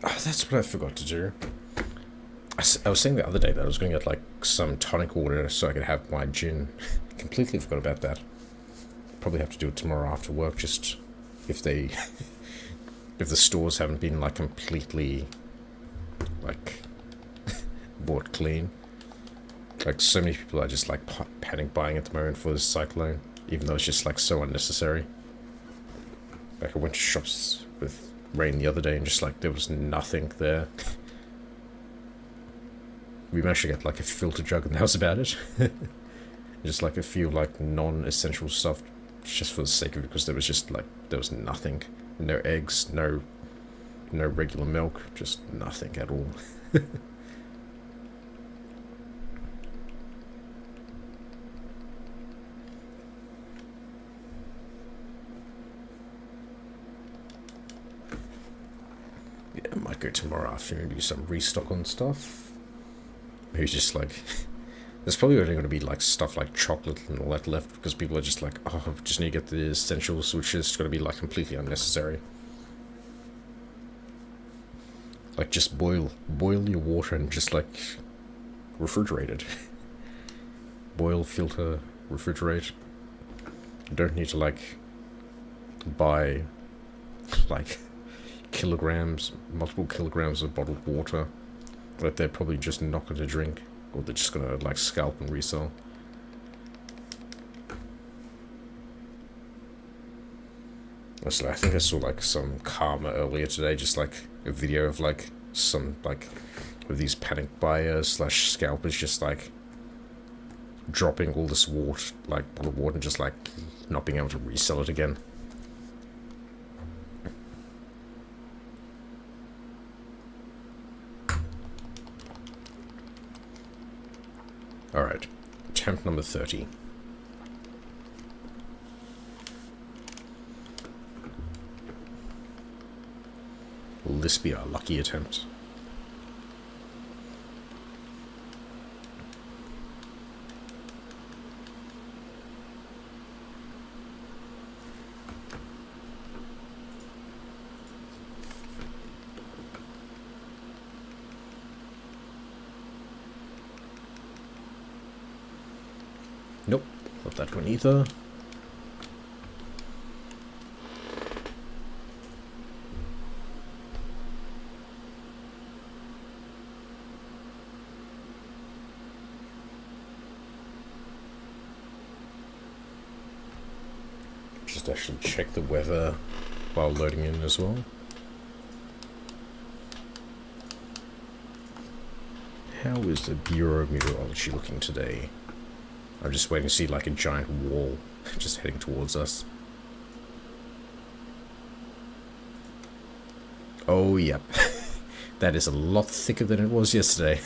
Oh, that's what I forgot to do. I was saying the other day that I was going to get like some tonic water so I could have my gin. Completely forgot about that. Probably have to do it tomorrow after work, just if they if the stores haven't been like completely like bought clean. Like so many people are just like panic buying at the moment for this cyclone, even though it's just like so unnecessary. Like I went to shops with rain the other day and just like there was nothing there. We managed to get like a filter jug and that was about it. Just like a few like non-essential stuff just for the sake of it, because there was just like there was nothing. No eggs, no regular milk, just nothing at all. Yeah, I might go tomorrow afternoon and do some restock on stuff. Maybe just like there's probably only going to be like stuff like chocolate and all that left, because people are just like, oh, I just need to get the essentials, which is going to be like completely unnecessary. Like just boil your water and just like refrigerate it. Boil, filter, refrigerate. You don't need to like buy like multiple kilograms of bottled water that they're probably just not going to drink, or they're just going to like scalp and resell. Honestly, I think I saw like some karma earlier today, just like a video of like some like of these panic buyers slash scalpers just like dropping all this wart, like all the wart, and just like not being able to resell it again. Alright, attempt number 30. Will this be our lucky attempt? Nope, not that one either. Just actually check the weather while loading in as well. How is the Bureau of Meteorology looking today? I'm just waiting to see like a giant wall just heading towards us. Oh, yep. That is a lot thicker than it was yesterday.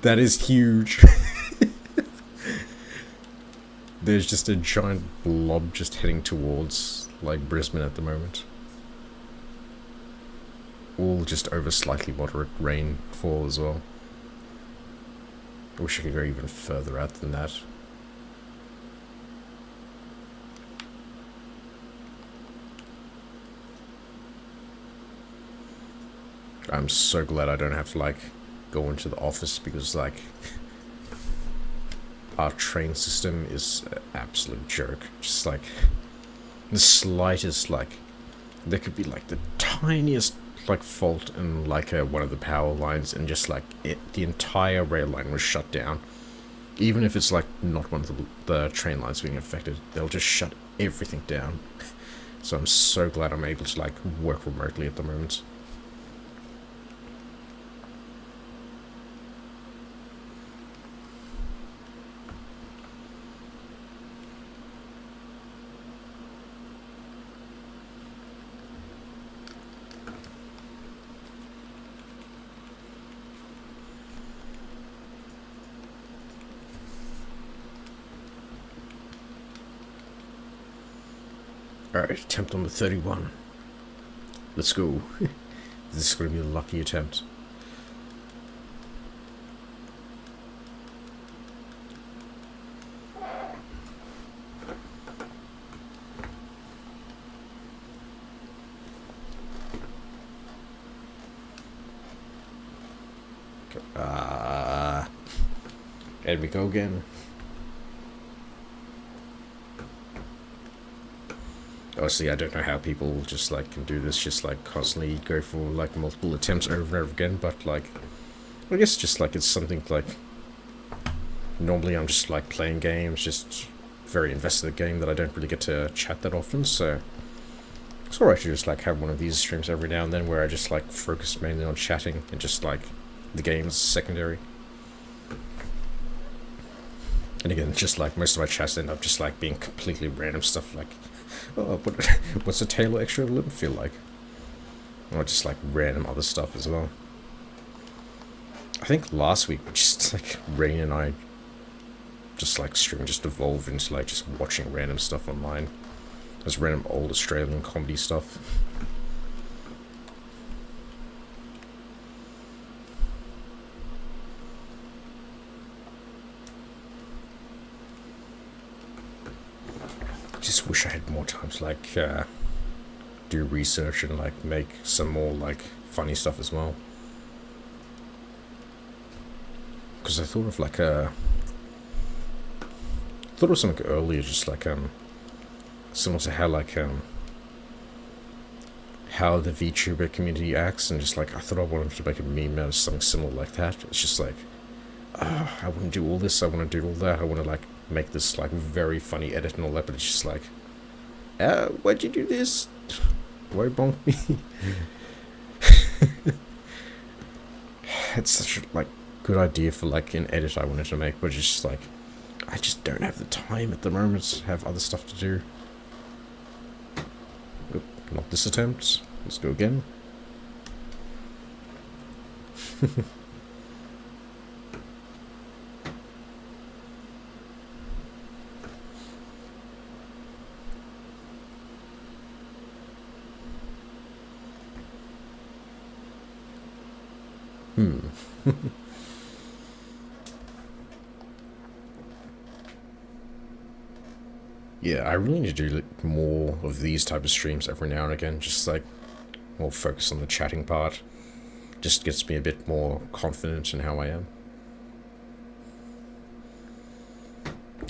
That is huge. There's just a giant blob just heading towards like Brisbane at the moment. All just over slightly moderate rainfall as well. I wish I could go even further out than that. I'm so glad I don't have to like go into the office, because like our train system is an absolute joke. Just like the slightest like, there could be like the tiniest like fault in like one of the power lines, and just like the entire rail line was shut down. Even if it's like not one of the train lines being affected, they'll just shut everything down. So I'm so glad I'm able to like work remotely at the moment. Alright, attempt number 31. Let's go. This is going to be a lucky attempt. And we go again. Honestly, I don't know how people just like can do this, just like constantly go for like multiple attempts over and over again, but like, I guess just like it's something like, normally I'm just like playing games, just very invested in the game that I don't really get to chat that often, so it's alright to just like have one of these streams every now and then where I just like focus mainly on chatting and just like the game's secondary. And again, just like most of my chats end up just like being completely random stuff like, oh, what's a tailor extra limb feel like? Or just like random other stuff as well. I think last week, just like Rain and I just like stream just evolved into like just watching random stuff online. There's random old Australian comedy stuff. Just wish I had more time to like do research and like make some more like funny stuff as well. Because I thought of like thought of something earlier, just like similar to how like how the VTuber community acts, and just like I thought I wanted to make a meme out of something similar like that. It's just like, I want to do all this, I want to do all that, I want to like make this like very funny edit and all that, but it's just like, Why'd you do this? Why bonk me? It's such a, like, good idea for, like, an edit I wanted to make, but it's just, like, I just don't have the time at the moment. I have other stuff to do. Oop, not this attempt. Let's go again. Yeah, I really need to do like, more of these type of streams every now and again. Just like more focus on the chatting part. Just gets me a bit more confident in how I am.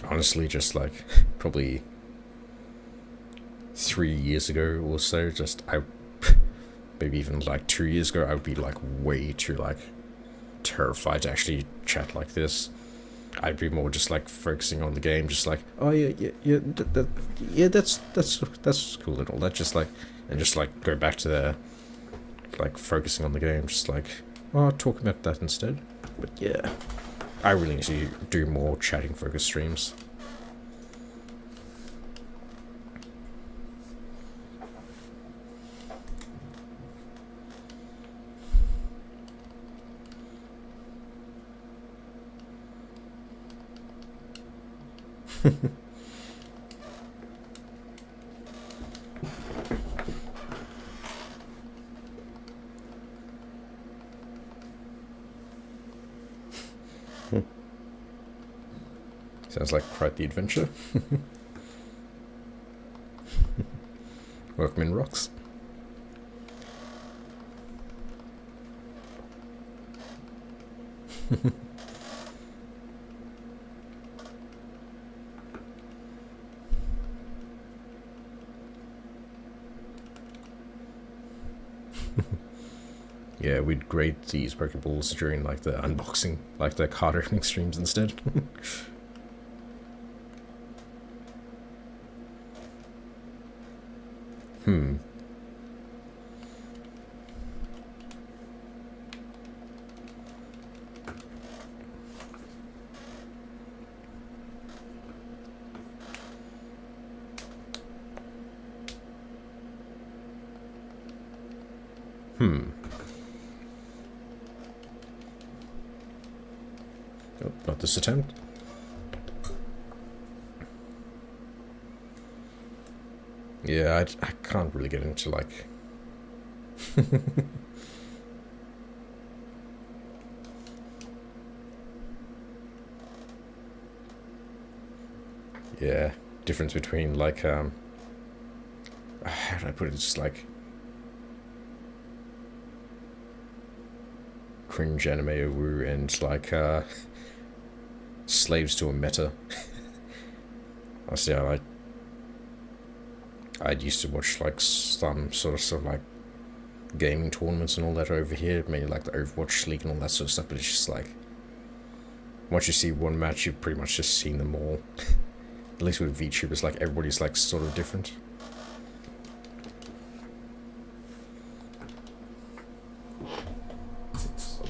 Honestly, just like probably 3 years ago or so, maybe even like 2 years ago, I would be like way too like terrified to actually chat like this. I'd be more just like focusing on the game, just like, oh yeah, that's cool and all that, just like, and just like go back to the like focusing on the game, just like, oh, talk about that instead. But yeah, I really need to do more chatting focused streams. Sounds like quite the adventure. Workman rocks. Yeah, we'd grade these Pokeballs during like the unboxing, like the card opening streams instead. Hmm. Oh, not this attempt. Yeah, I can't really get into like... yeah, difference between like, how do I put it, just like... cringe anime woo and like, slaves to a meta. Honestly, I'd used to watch like some sort of like gaming tournaments and all that over here, mainly like the Overwatch League and all that sort of stuff, but it's just like, once you see one match, you've pretty much just seen them all. At least with VTubers, like everybody's like sort of different.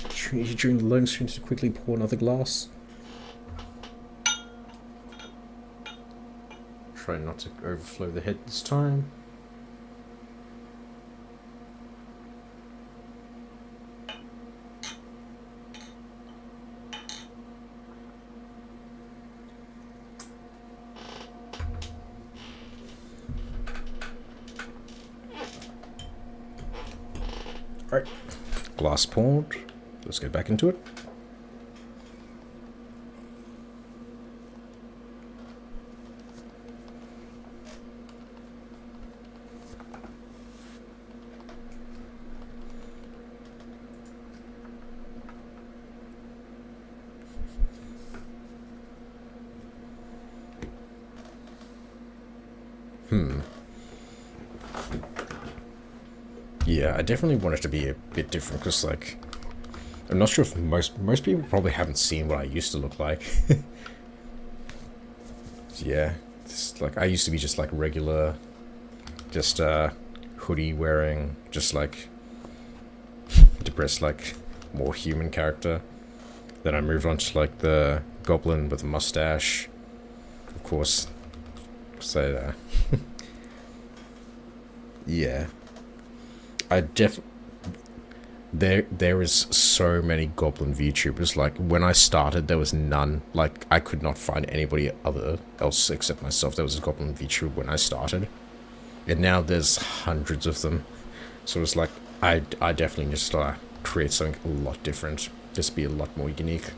Opportunity during the loan stream to quickly pour another glass. Try not to overflow the head this time. Alright, glass poured. Let's get back into it. Yeah, I definitely want it to be a bit different, because, like, I'm not sure if most people probably haven't seen what I used to look like. Yeah, like, I used to be just, like, regular, just hoodie wearing, just like depressed, like more human character. Then I moved on to like the goblin with a mustache, of course. So yeah, there is so many goblin VTubers. Like when I started, there was none. Like I could not find anybody else except myself. There was a goblin VTuber when I started, and now there's hundreds of them. So it's like I definitely need to start create something a lot different. Just be a lot more unique.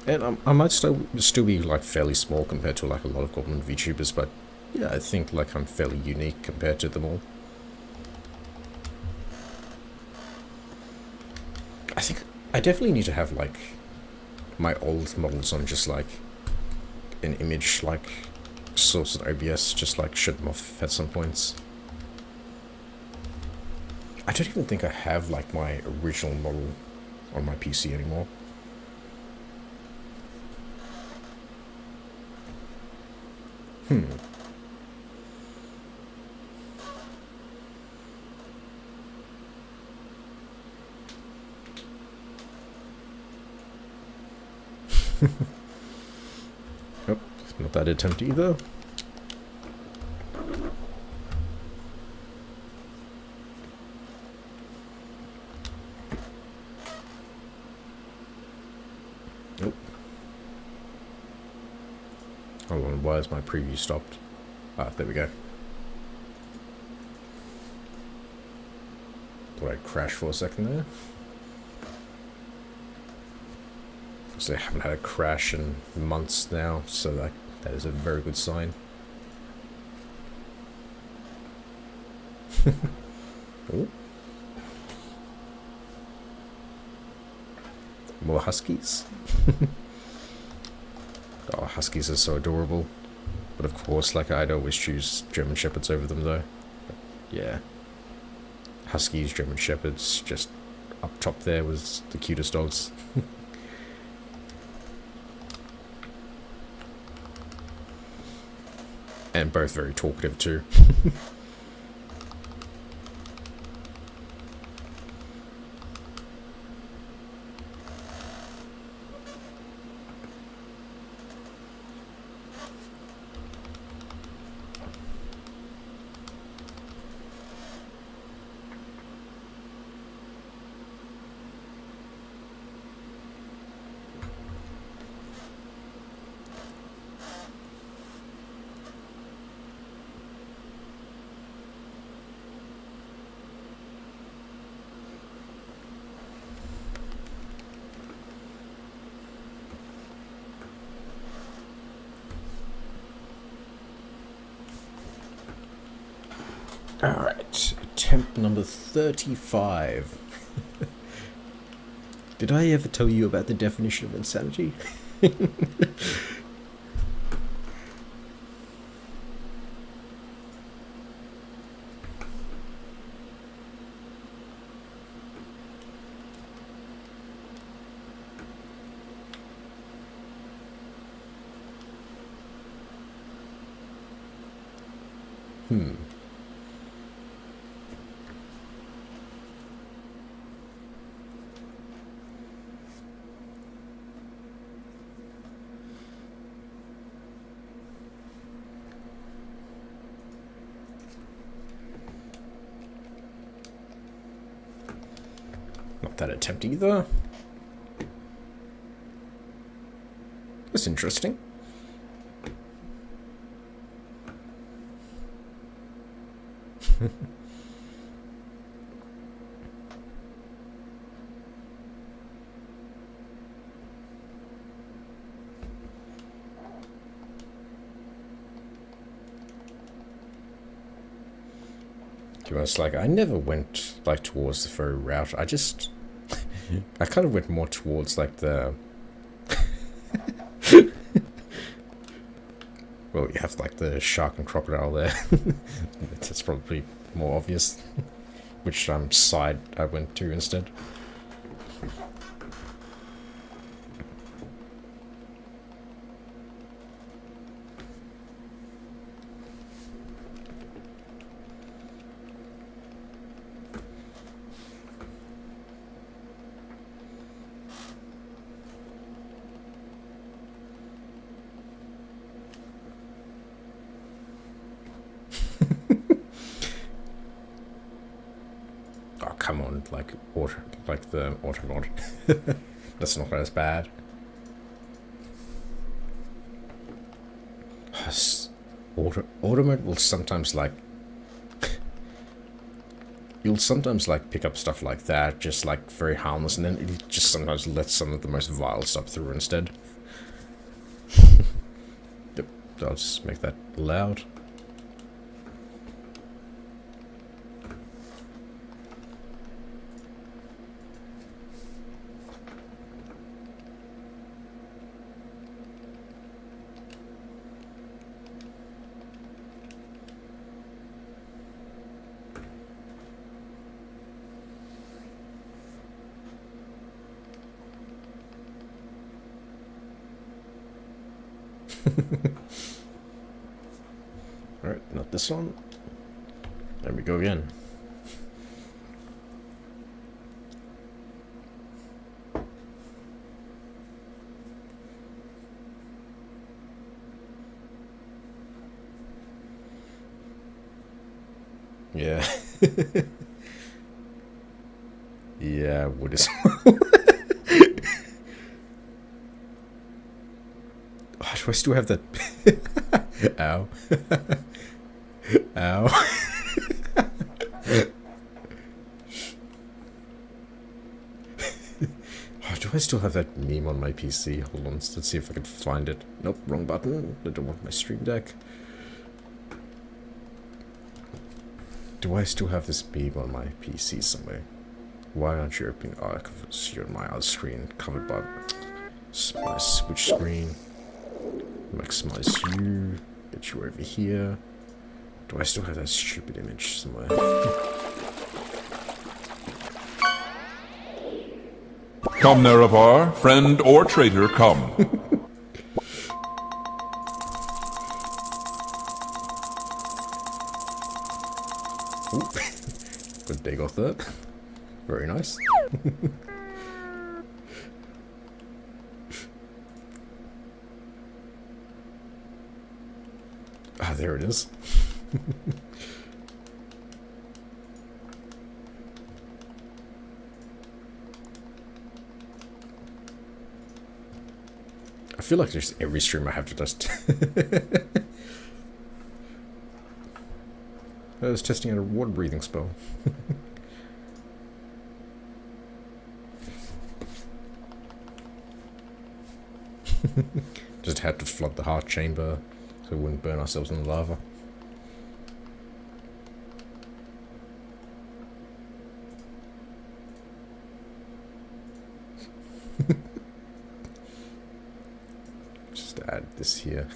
And I might still be like fairly small compared to like a lot of goblin VTubers, but yeah, I think like I'm fairly unique compared to them all. I think I definitely need to have like my old models on just like an image like source of OBS, just like shut them off at some points. I don't even think I have like my original model on my PC anymore. Oh, not that attempt either. Nope. Hold on, why is my preview stopped? Ah, there we go. Thought I'd crash for a second there. Because I haven't had a crash in months now, so that is a very good sign. Oh. More huskies. Oh, huskies are so adorable. But of course, like, I'd always choose German Shepherds over them, though. But yeah. Huskies, German Shepherds, just up top there was the cutest dogs. And both very talkative, too. Alright, attempt number 35. Did I ever tell you about the definition of insanity? Not that attempt either. That's interesting. To be honest, like, I never went, like, towards the furry route. I just... I kind of went more towards, like, the... Well, you have, like, the shark and crocodile there. That's probably more obvious. Which side I went to instead. come on, like the auto mod. That's not as bad. Auto mode will sometimes like you'll sometimes like pick up stuff like that, just like very harmless, and then it just sometimes lets some of the most vile stuff through instead. Yep, I'll just make that loud. Alright, not this one. There we go again. Yeah. Yeah, wood as well. Oh, do I still have that? Ow. Ow. Oh, do I still have that meme on my PC? Hold on, let's see if I can find it. Nope, wrong button. I don't want my stream deck. Do I still have this meme on my PC somewhere? Why aren't you opening archives? You're on my other screen, covered by my switch screen. Maximize you. Get you over here. Do I still have that stupid image somewhere? Come, Nerevar, friend or traitor, come. Good dig off that. Very nice. Ah, there it is. I feel like just every stream I have to just... I was testing out a water breathing spell. Just had to flood the heart chamber so we wouldn't burn ourselves in the lava. Just add this here.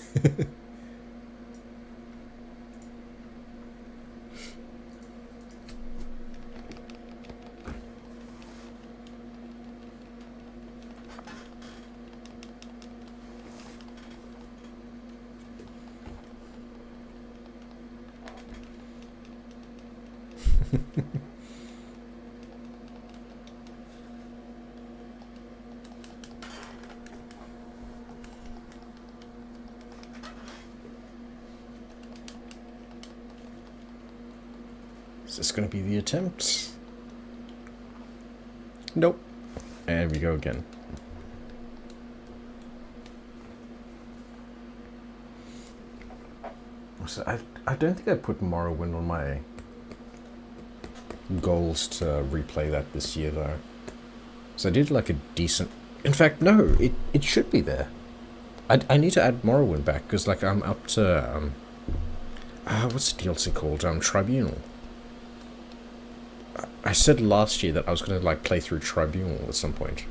Is this going to be the attempt? Nope. And we go again. So I don't think I put Morrowind on my goals to replay that this year though. So I did like a decent... In fact, no, it should be there. I need to add Morrowind back because like I'm up to... what's the DLC called? Tribunal. I said last year that I was going to like play through Tribunal at some point.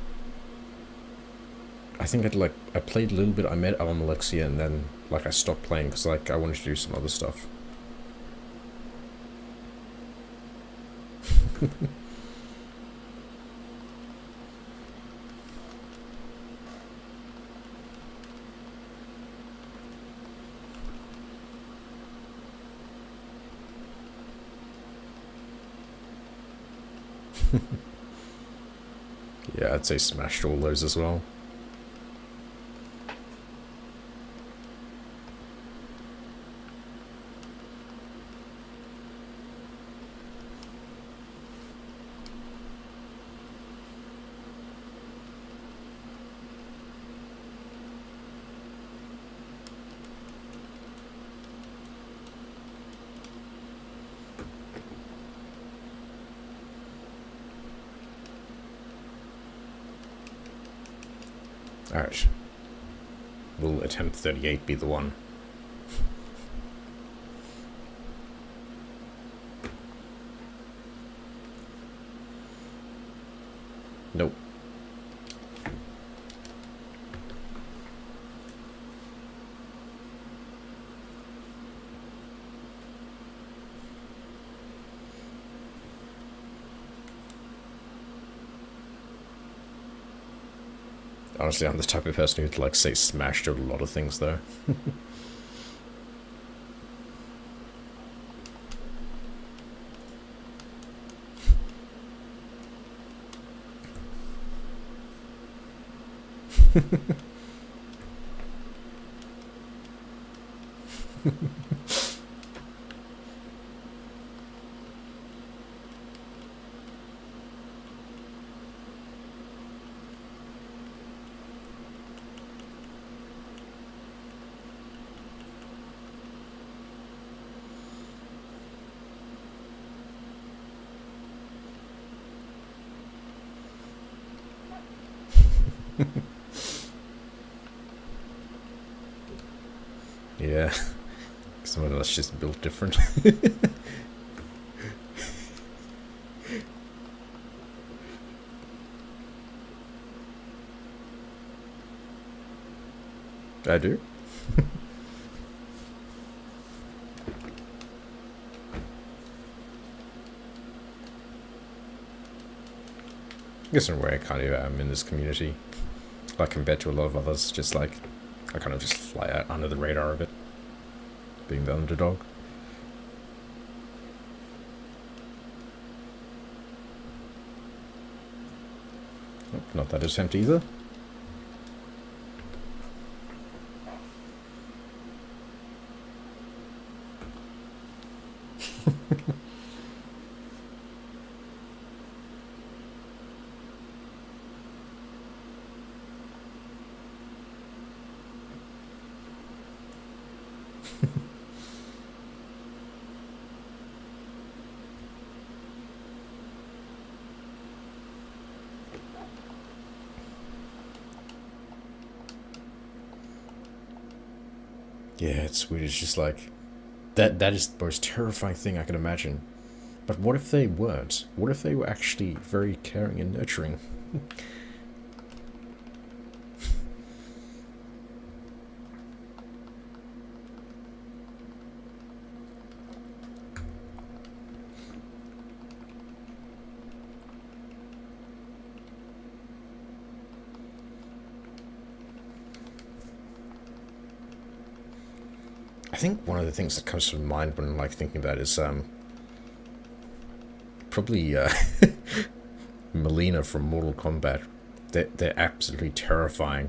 I think I played a little bit, I met Alexia, and then like I stopped playing because like I wanted to do some other stuff. Yeah, I'd say smashed all those as well. Alright. Will attempt 38 be the one? Nope. Honestly, I'm the type of person who'd like say smashed out a lot of things though. Yeah. Some of us just built different. I do. I guess in a way I kind of am in this community. Like compared to a lot of others, just like I kind of just fly out under the radar a bit. Being the underdog. Nope, not that attempt either. Yeah, it's weird. It's just like that is the most terrifying thing I can imagine. But what if they weren't? What if they were actually very caring and nurturing? I think one of the things that comes to mind when like thinking about it is probably Melina from Mortal Kombat. They're absolutely terrifying.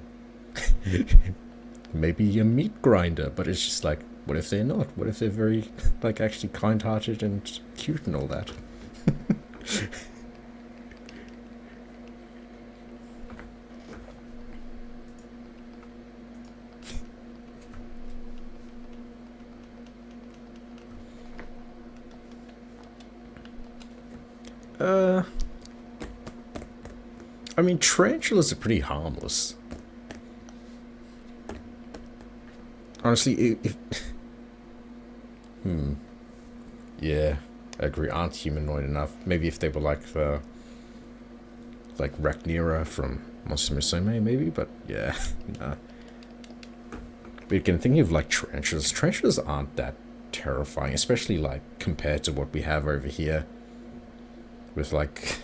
Maybe a meat grinder, but it's just like, what if they're not? What if they're very like actually kind-hearted and cute and all that? I mean, tarantulas are pretty harmless. Honestly, if yeah, I agree. Aren't humanoid enough? Maybe if they were like the Rhaenyra from Monster Musume, maybe. But yeah, nah. But again, thinking of like tarantulas, tarantulas aren't that terrifying, especially like compared to what we have over here. With like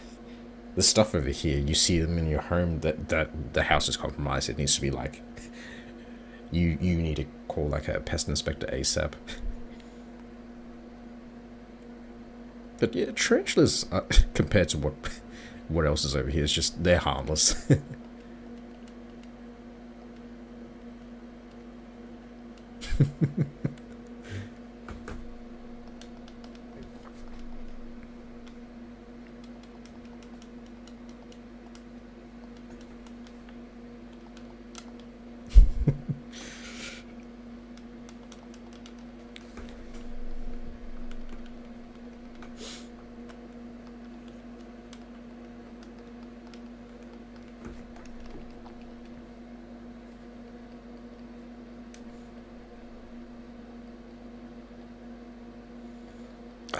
the stuff over here, you see them in your home. That the house is compromised. It needs to be like you need to call like a pest inspector ASAP. But yeah, tarantulas compared to what else is over here is just they're harmless.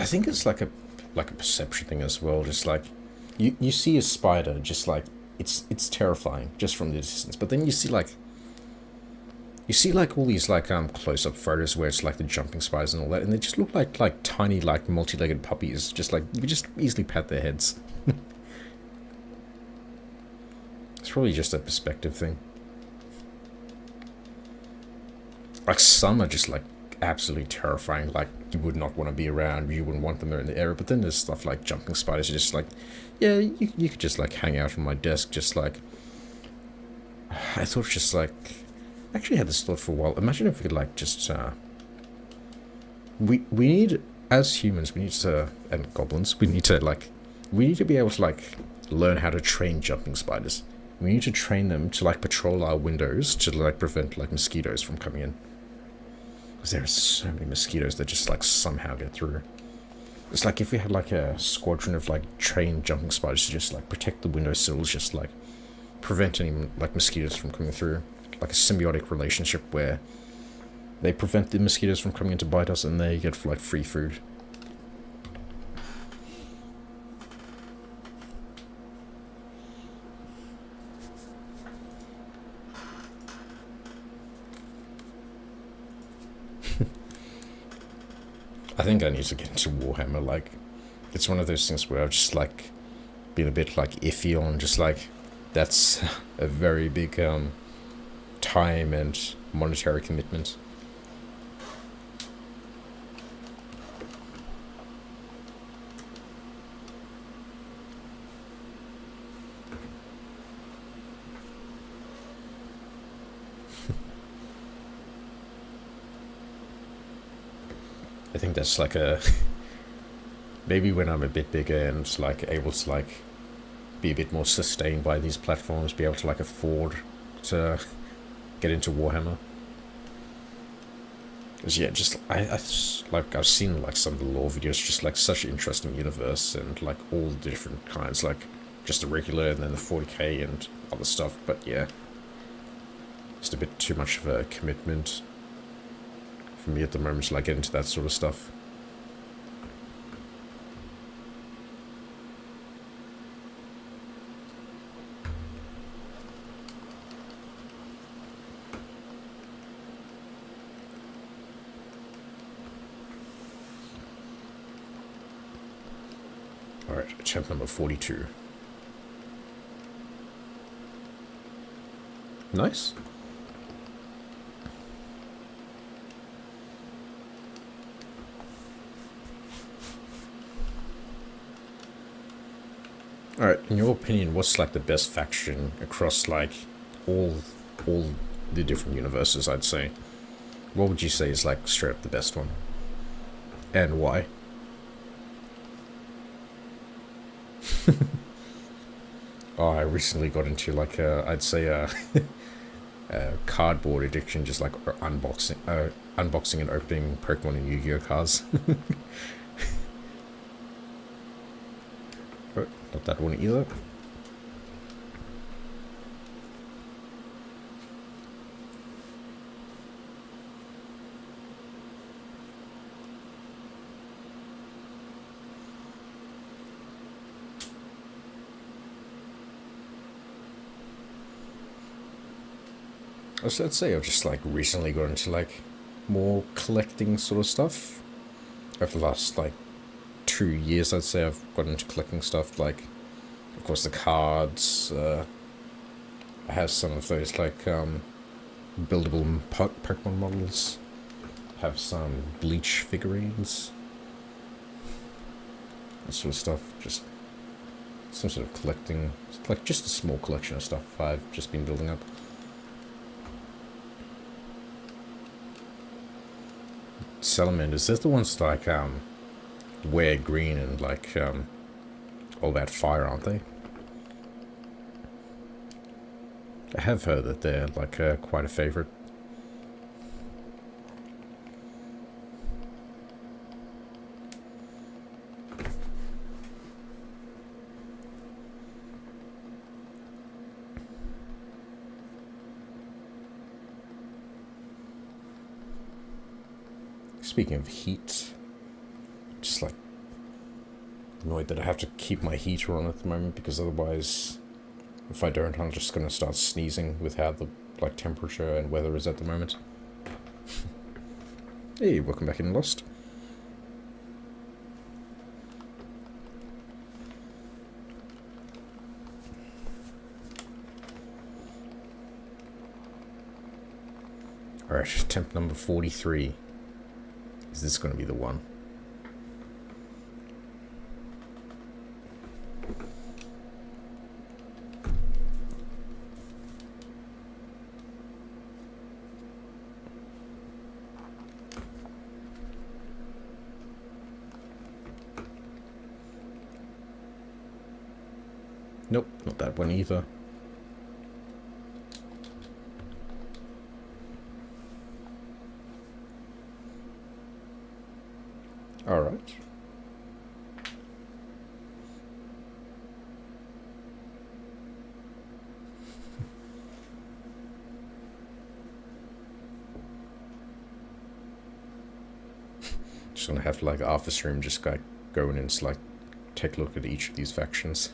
I think it's like a perception thing as well. Just like you see a spider, just like it's terrifying just from the distance. But then you see like all these like close up photos where it's like the jumping spiders and all that, and they just look like tiny like multi-legged puppies. Just like you could just easily pat their heads. It's probably just a perspective thing. Like some are just like absolutely terrifying, like you would not want to be around, you wouldn't want them there in the area. But then there's stuff like jumping spiders, are just like, yeah, you could just like hang out on my desk, just like, I thought just like, I actually had this thought for a while. Imagine if we could like just, we need, as humans, we need to, and goblins, we need to be able to like learn how to train jumping spiders. We need to train them to like patrol our windows to like prevent like mosquitoes from coming in. Because there are so many mosquitoes that just like somehow get through. It's like if we had like a squadron of like trained jumping spiders to just like protect the windowsills, just like prevent any like mosquitoes from coming through. Like a symbiotic relationship where they prevent the mosquitoes from coming in to bite us and they get like free food. I think I need to get into Warhammer. Like, it's one of those things where I've just like been a bit like iffy on. Just like, that's a very big time and monetary commitment. I think that's like a maybe when I'm a bit bigger and like able to like be a bit more sustained by these platforms, be able to like afford to get into Warhammer. Because yeah, just I like I've seen like some of the lore videos, just like such an interesting universe and like all the different kinds, like just the regular and then the 40k and other stuff. But yeah, just a bit too much of a commitment for me at the moment to like get into that sort of stuff. Alright, attempt number 42. Nice. Alright, in your opinion, what's like the best faction across like all the different universes, I'd say? What would you say is like straight up the best one? And why? Oh, I recently got into like I'd say a cardboard addiction, just like unboxing and opening Pokemon and Yu-Gi-Oh cards. Oh, not that one either. I'd say I've just like recently got into like more collecting sort of stuff. Over the last like 2 years, I'd say I've got into collecting stuff, like of course the cards. I have some of those like buildable Pokemon models. Have some Bleach figurines. That sort of stuff. Just some sort of collecting, like just a small collection of stuff I've just been building up. Salamanders, they're the ones like wear green and like all that fire, aren't they? I have heard that they're like quite a favorite. Speaking of heat, just like Annoyed that I have to keep my heater on at the moment, because otherwise, if I don't, I'm just gonna start sneezing with how the like temperature and weather is at the moment. Hey, welcome back in Lost. Alright, attempt number 43. Is this going to be the one? Nope, not that one either. Alright. Just gonna have to, like, after stream, just like go in and like take a look at each of these factions.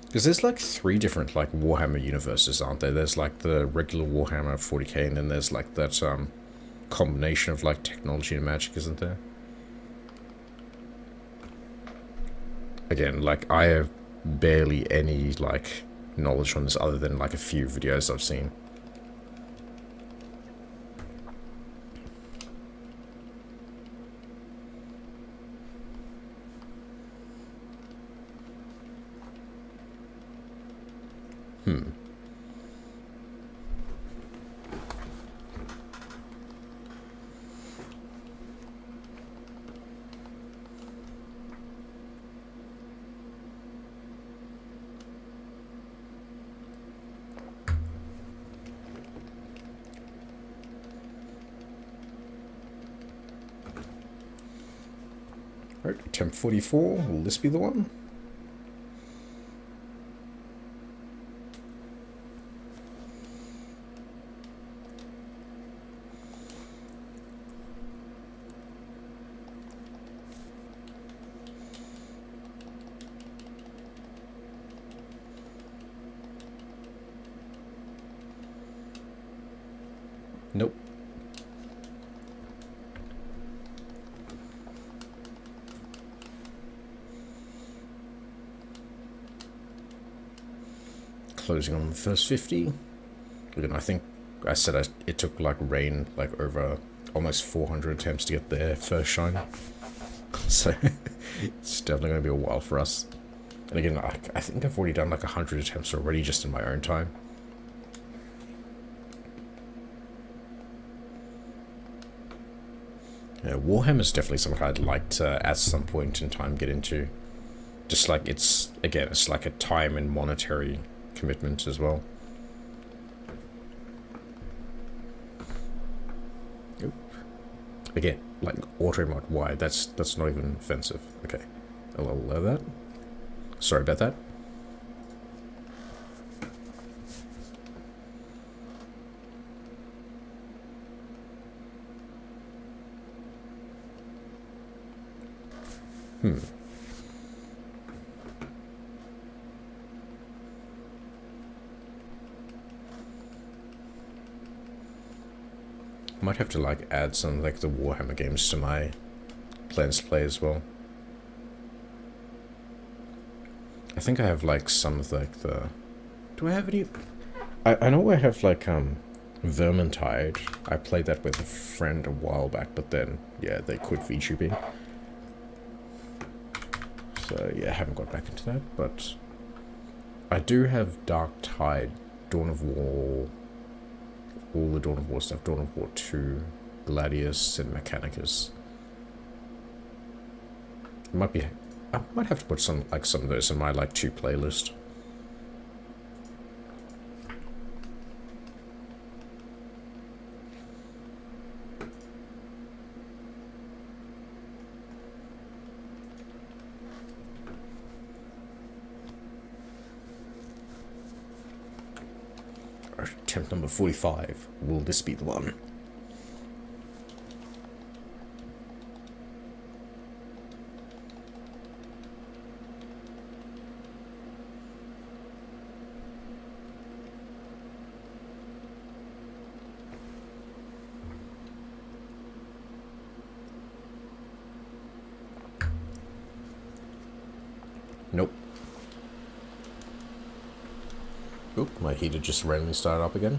Because there's like 3 different like Warhammer universes, aren't there? There's like the regular Warhammer 40k, and then there's like that combination of like technology and magic, isn't there? Again, like I have barely any like knowledge on this other than like a few videos I've seen. Alright, attempt 44. Will this be the one? Nope. Closing on the first 50. Again, I think I said it took like rain like over almost 400 attempts to get their first shine. So it's definitely going to be a while for us. And again, I think I've already done like 100 attempts already just in my own time. Yeah, Warhammer is definitely something I'd like to, at some point in time, get into. Just like it's, again, it's like a time and monetary commitment as well. Oop. Again, like auto mod, why? That's not even offensive. Okay, I'll allow that. Sorry about that. Might have to like add some like the Warhammer games to my plans to play as well. I think I have like some of like the... Do I have any? I know I have like Vermintide. I played that with a friend a while back, but then yeah, they quit VTubing. So yeah, I haven't got back into that, but I do have Dark Tide, Dawn of War, all the Dawn of War stuff, Dawn of War 2, Gladius, and Mechanicus. I might have to put some of those in my like 2 playlist. attempt number 45. Will this be the one? Nope. Oop, my heater just randomly started up again.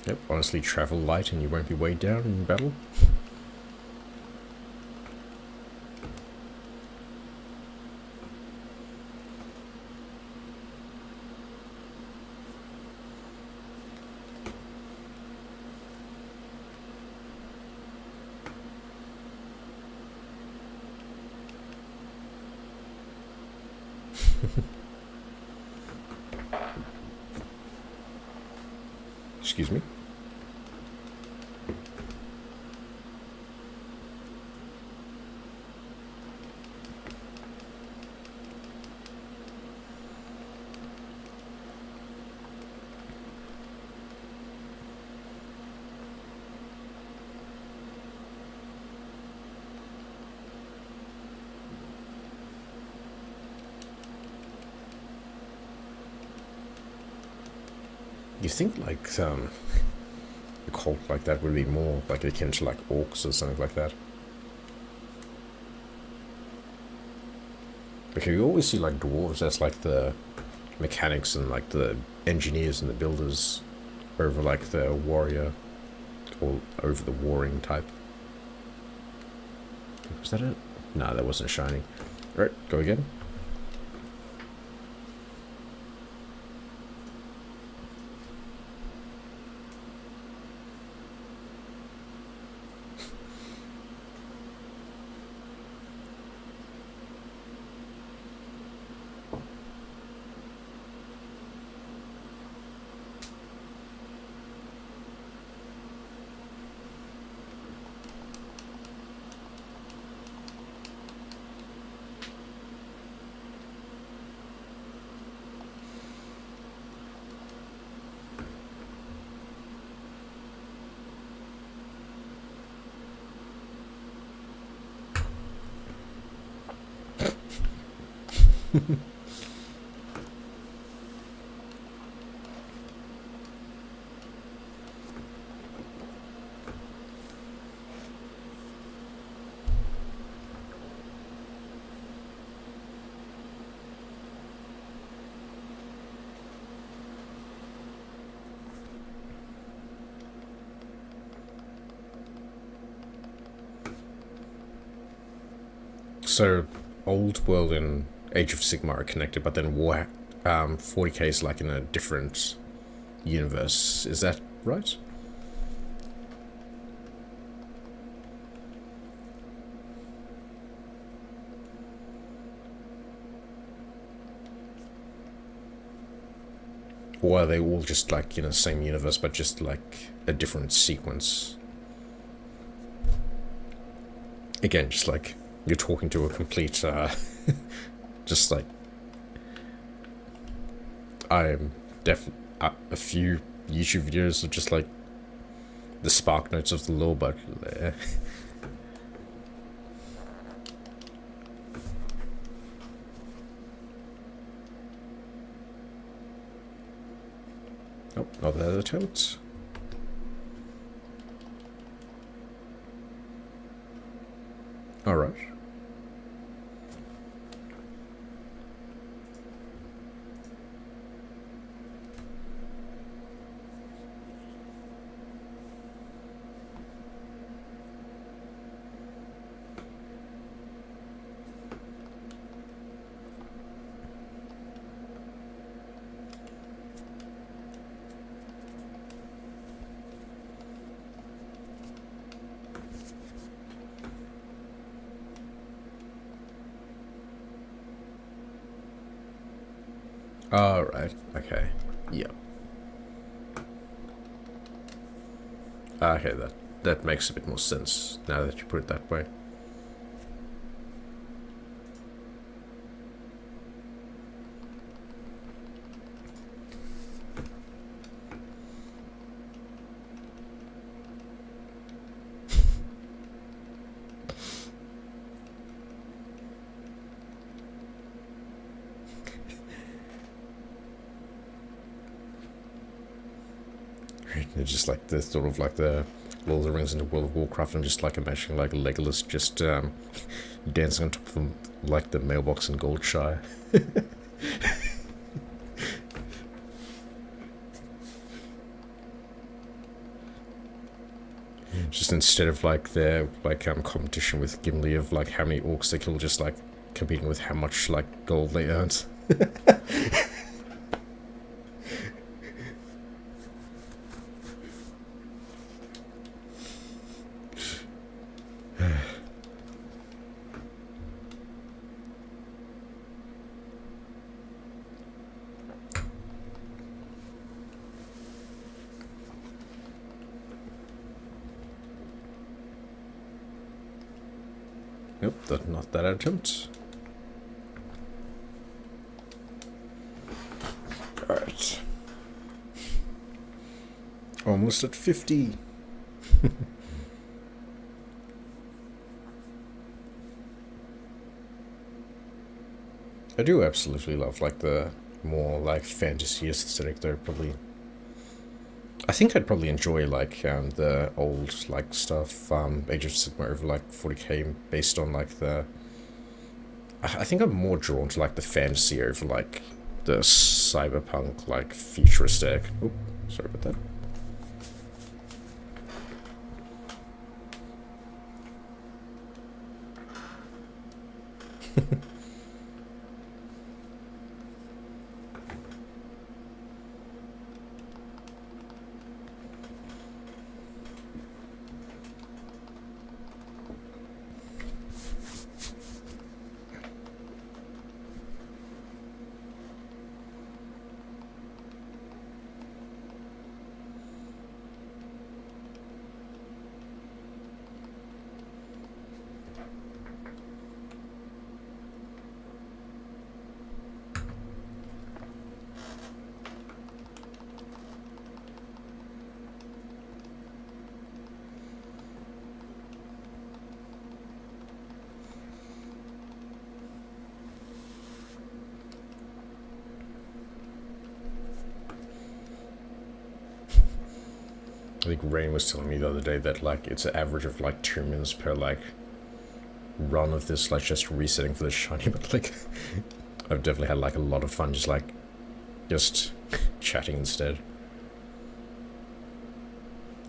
Yep, honestly, travel light and you won't be weighed down in battle. Excuse me. You think like a cult like that would be more like akin to like orcs or something like that? Because you always see like dwarves as like the mechanics and like the engineers and the builders over like the warrior or over the warring type. Was that it? No, that wasn't shining. Alright, go again. So, Old World and Age of Sigmar are connected, but then 40k is like in a different universe. Is that right? Or are they all just like in the same universe, but just like a different sequence? Again, just like you're talking to a complete, just like, I'm a few YouTube videos of just like the spark notes of the lore, but there. Oh, not that attempt. Alright. Alright, okay. Yep. Okay, that makes a bit more sense now that you put it that way. It's just like the sort of like the Lord of the Rings into World of Warcraft. I'm just like imagining like Legolas just dancing on top of them, like the mailbox in Goldshire. Just instead of like their like competition with Gimli of like how many orcs they kill, just like competing with how much like gold they earned. Nope, that's not that attempt. Alright. Almost at 50. I do absolutely love like the more like fantasy aesthetic though, probably. I think I'd probably enjoy like the old like stuff, Age of Sigmar over like 40k based on like the. I think I'm more drawn to like the fantasy over like the cyberpunk like futuristic. Oh, sorry about that. I think Rain was telling me the other day that like it's an average of like 2 minutes per like run of this, like just resetting for the shiny, but like I've definitely had like a lot of fun just chatting instead.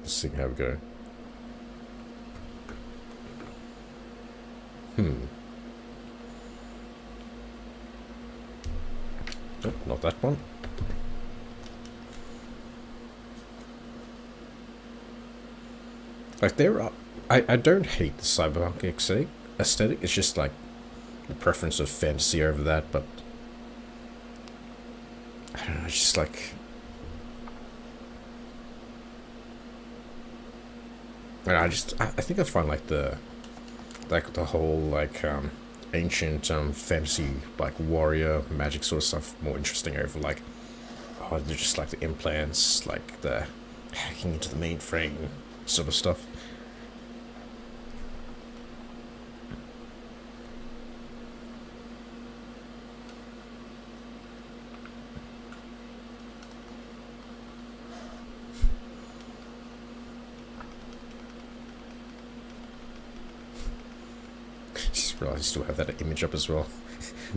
Let's see how we go. Nope, not that one. Like there are, I don't hate the cyberpunk aesthetic. It's just like the preference of fantasy over that. But I don't know. It's just like I think I find like the whole like ancient fantasy like warrior magic sort of stuff more interesting over like they're just like the implants, like the hacking into the mainframe sort of stuff. Just realized I still have that image up as well.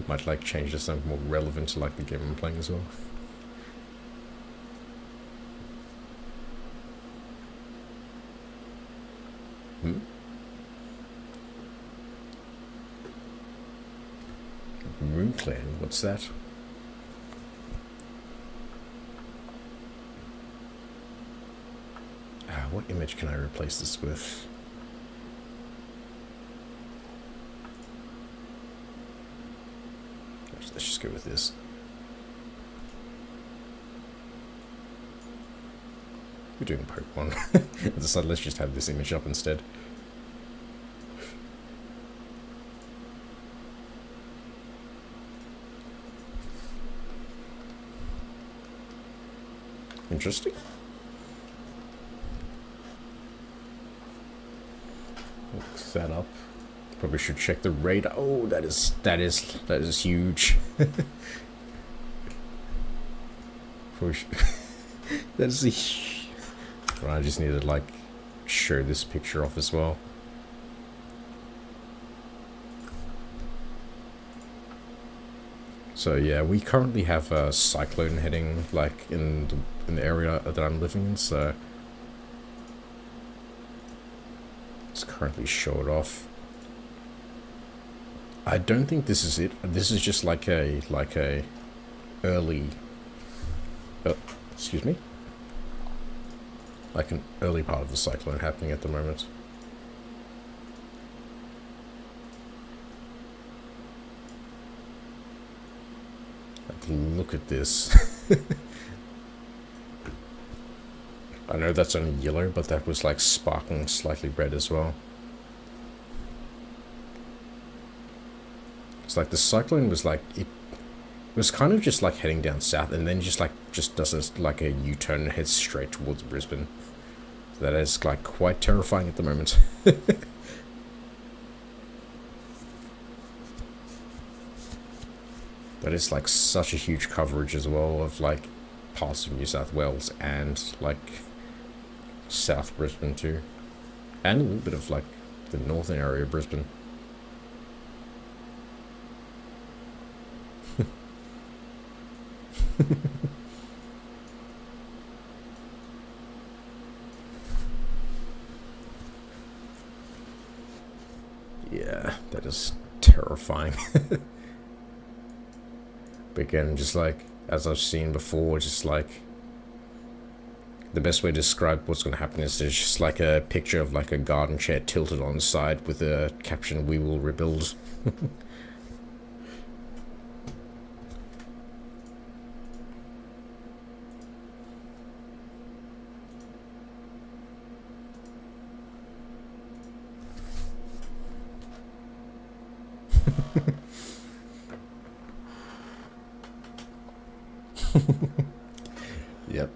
Might like change to something more relevant to like the game I'm playing as well. Moon Clan, what's that? What image can I replace this with? Let's just go with this. We're doing Pokemon. I decided let's just have this image up instead. Interesting. Look that up. Probably should check the radar. Oh, that is huge. Probably should. That is a. Right, I just need to like show this picture off as well. So yeah, we currently have a cyclone heading like in the area that I'm living in. So let's currently show it off. I don't think this is it. This is just like a early. Excuse me. Like an early part of the cyclone happening at the moment. Like, look at this. I know that's only yellow, but that was like sparkling slightly red as well. It's like the cyclone was like it was kind of just like heading down south, and then just does a U-turn and heads straight towards Brisbane. So that is like quite terrifying at the moment. That is like such a huge coverage as well of like parts of New South Wales and like South Brisbane too, and a little bit of like the northern area of Brisbane. Yeah, that is terrifying. But again, just like as I've seen before, just like the best way to describe what's going to happen is there's just like a picture of like a garden chair tilted on the side with a caption, "We will rebuild." Yep.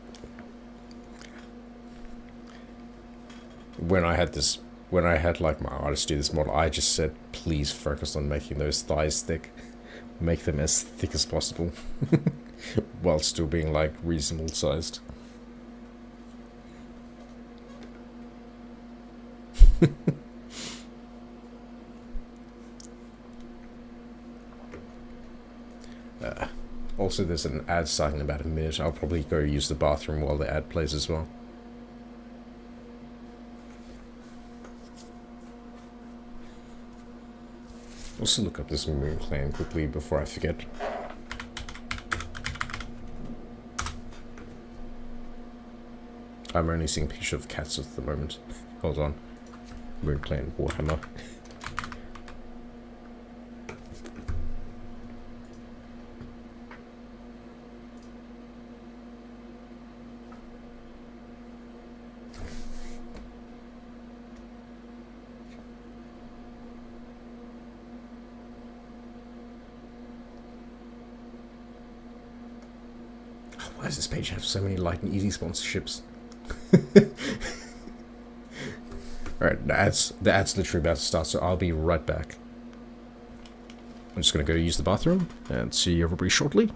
When I had like my artist do this model, I just said, please focus on making those thighs thick. Make them as thick as possible. While still being like reasonable sized. Also, there's an ad starting in about a minute. I'll probably go use the bathroom while the ad plays as well. Also look up this moon clan quickly before I forget. I'm only seeing pictures of cats at the moment. Hold on. Moon clan Warhammer. Why does this page have so many light and easy sponsorships? Alright, the ad's literally about to start, so I'll be right back. I'm just going to go use the bathroom and see everybody shortly.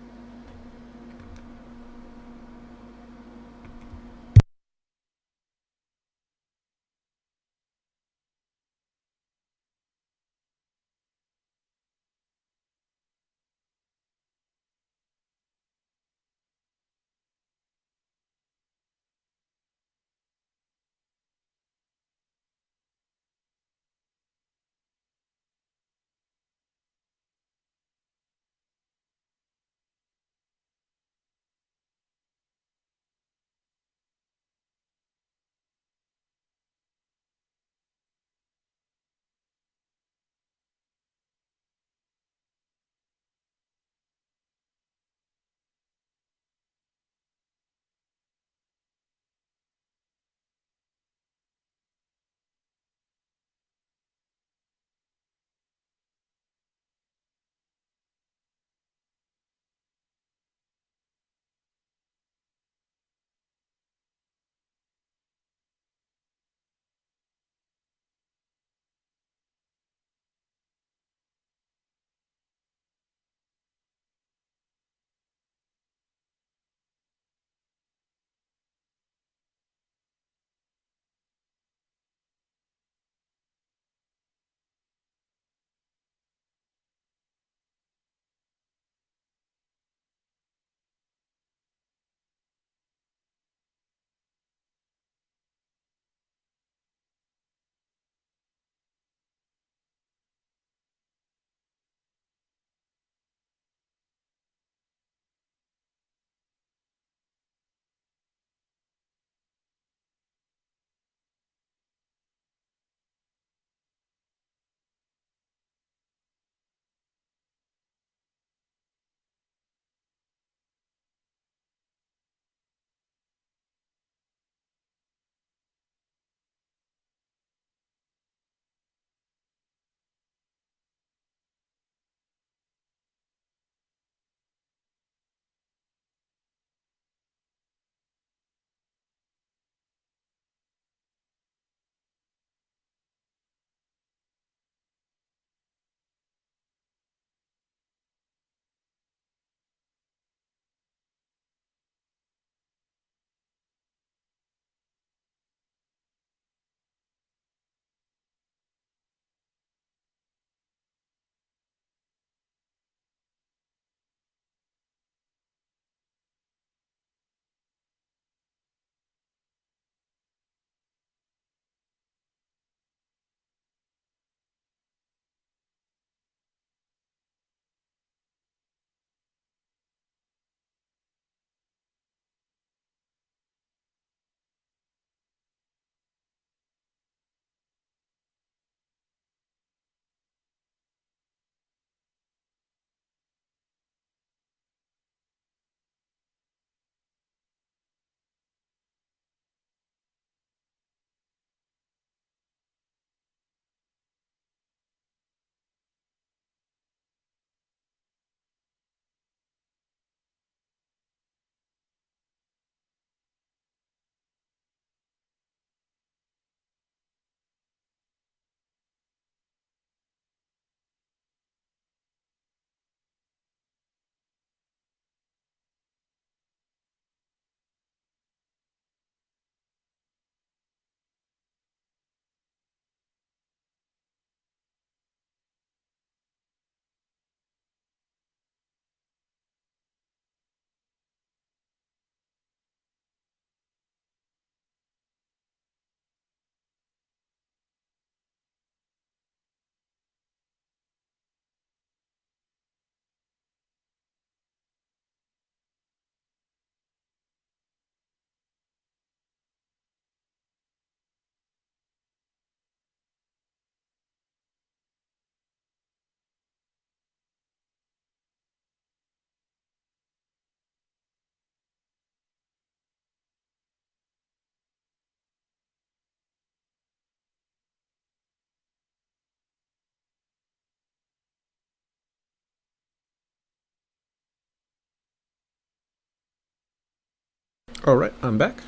Alright, I'm back.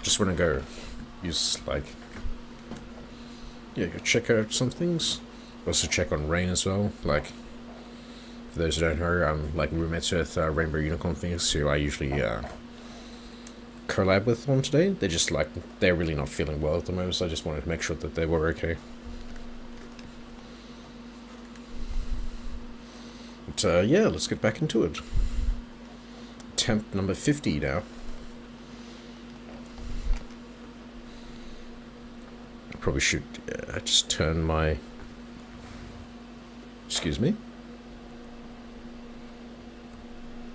Just want to go use, like... Yeah, go check out some things. Also check on Rain as well. Like, for those who don't know, I'm like roommates with Rainbow Unicorn Phoenix, who I usually collab with on today. They're just like, they're really not feeling well at the moment, so I just wanted to make sure that they were okay. But yeah, let's get back into it. Attempt number 50 now. Probably should just turn my... Excuse me.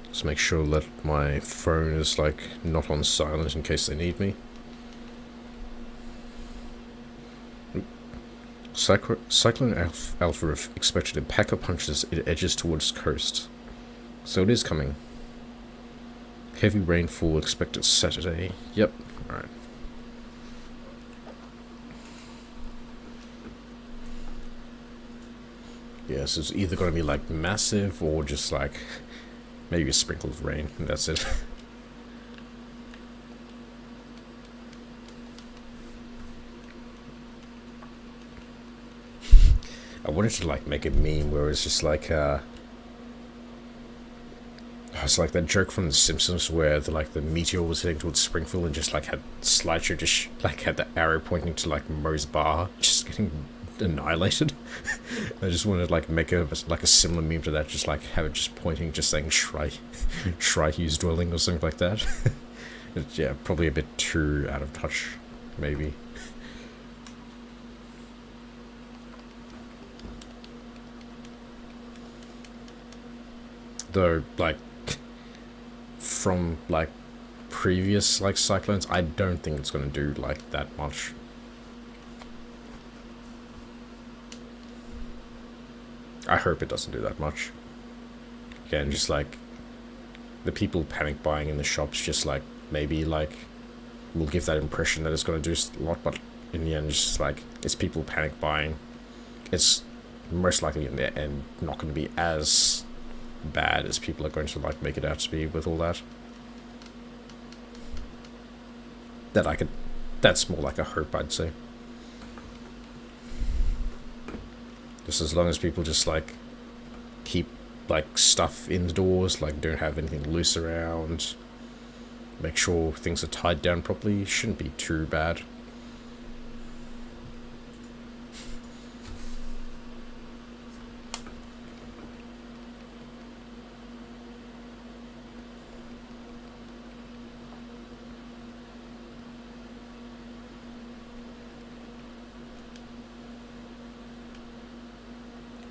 Just make sure that my phone is like not on silent in case they need me. Cyclone Alpha expected in pack of punches, it edges towards coast. So it is coming. Heavy rainfall expected Saturday. Yep, alright. Yeah, so it's either going to be like massive or just like maybe a sprinkle of rain, and that's it. I wanted to like make a meme where it's just like it's like that joke from The Simpsons where the meteor was heading towards Springfield and just like had slideshow just like had the arrow pointing to like Moe's bar just getting annihilated. I just wanted to like make a similar meme to that, just like have it just pointing, just saying Shry Hughes dwelling or something like that. Yeah, probably a bit too out of touch, maybe. Though, like, from like previous like cyclones, I don't think it's gonna do like that much. I hope it doesn't do that much. Again, just like the people panic buying in the shops, just like maybe like will give that impression that it's going to do a lot, but in the end, it's just like it's people panic buying. It's most likely in the end not going to be as bad as people are going to like make it out to be with all that. That's more like a hope, I'd say. Just as long as people just like keep like stuff indoors, like don't have anything loose around, make sure things are tied down properly, shouldn't be too bad.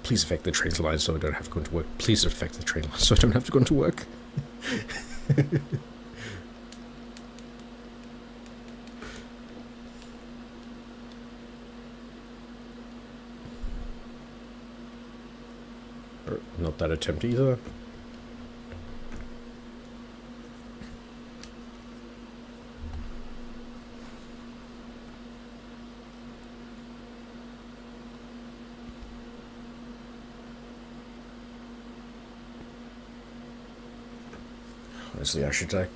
Please affect the train line so I don't have to go into work. Please affect the train line so I don't have to go into work. Not that attempt either. Honestly, I should like...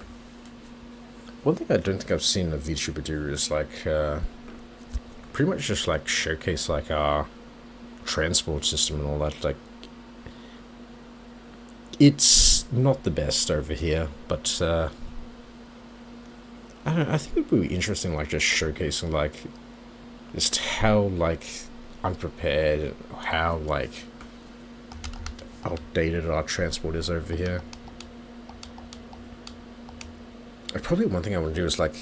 One thing I don't think I've seen the VTuber do is like pretty much just like showcase like our transport system and all that. Like, it's not the best over here, but I don't know, I think it would be interesting like just showcasing like just how like unprepared, how like outdated our transport is over here. Probably one thing I want to do is like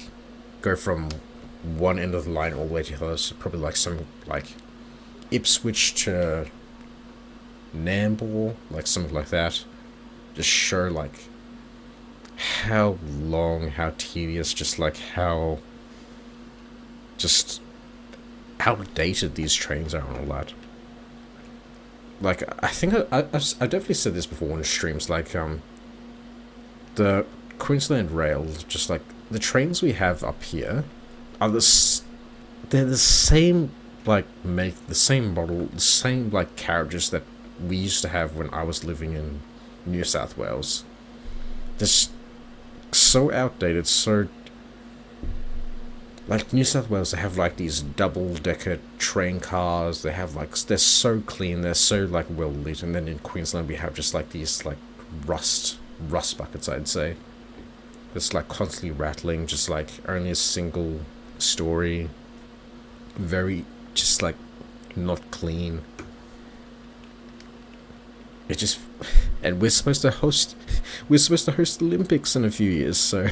go from one end of the line all the way to the other, so probably like something like Ipswich to Nambour, like something like that. Just show like how long, how tedious, just like how just outdated these trains are and all that. Like, I think I've definitely said this before on streams, like the Queensland Rail, just like the trains we have up here are they're the same like make, the same model, the same like carriages that we used to have when I was living in New South Wales. Just so outdated, so... Like, New South Wales, they have, like, these double-decker train cars, they have, like, they're so clean, they're so, like, well-lit, and then in Queensland we have just, like, these, like, rust buckets, I'd say. It's, like, constantly rattling, just, like, only a single story, very, just, like, not clean. It just... And we're supposed to host the Olympics in a few years, so...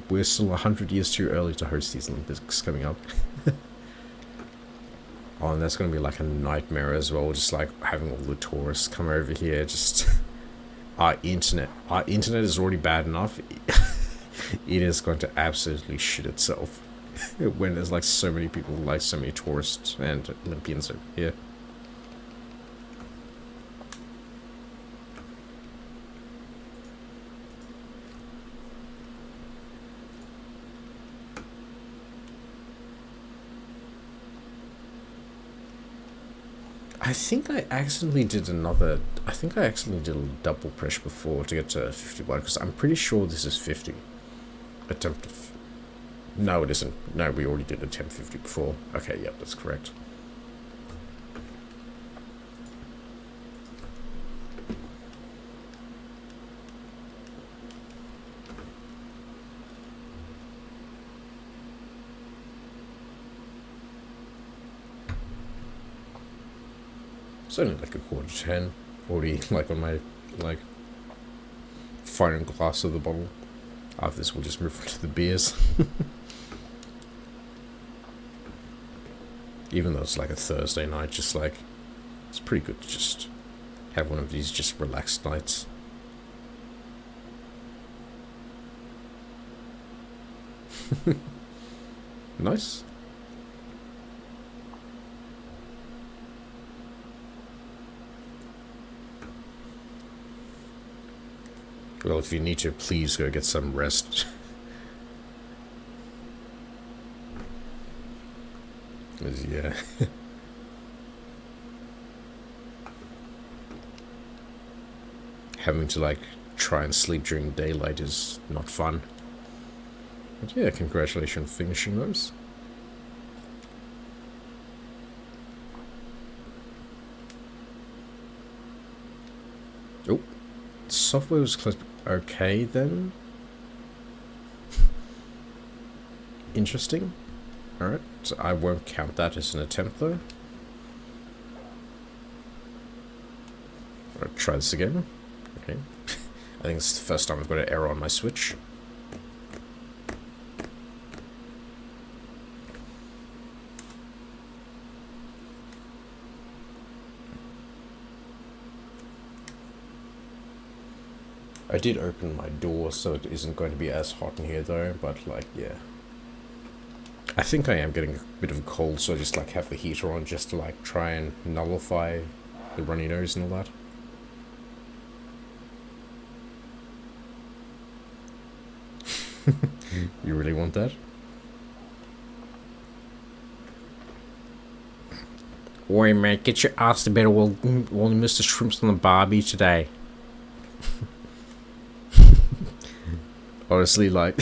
We're still 100 years too early to host these Olympics coming up. Oh, and that's going to be like a nightmare as well, just like having all the tourists come over here, just... Our internet is already bad enough. It is going to absolutely shit itself when there's like so many people, like so many tourists and Olympians over here. I think I accidentally did a double push before to get to 51, because I'm pretty sure this is 50. No, it isn't. No, we already did attempt 50 before. Okay, yep, that's correct. It's only like a 9:45, already like on my like final glass of the bottle. After this we'll just move on to the beers. Even though it's like a Thursday night, just like it's pretty good to just have one of these just relaxed nights. Nice. Well, if you need to, please go get some rest. Yeah. Having to, like, try and sleep during daylight is not fun. But yeah, congratulations on finishing those. Oh, software was close. Okay, then. Interesting. Alright, so I won't count that as an attempt, though. I'll try this again. Okay. I think it's the first time I've got an error on my Switch. I did open my door, so it isn't going to be as hot in here though, but like, yeah. I think I am getting a bit of a cold, so I just like have the heater on just to like try and nullify the runny nose and all that. You really want that? Oi mate, get your ass to bed or we'll miss the shrimps on the barbie today. Honestly, like,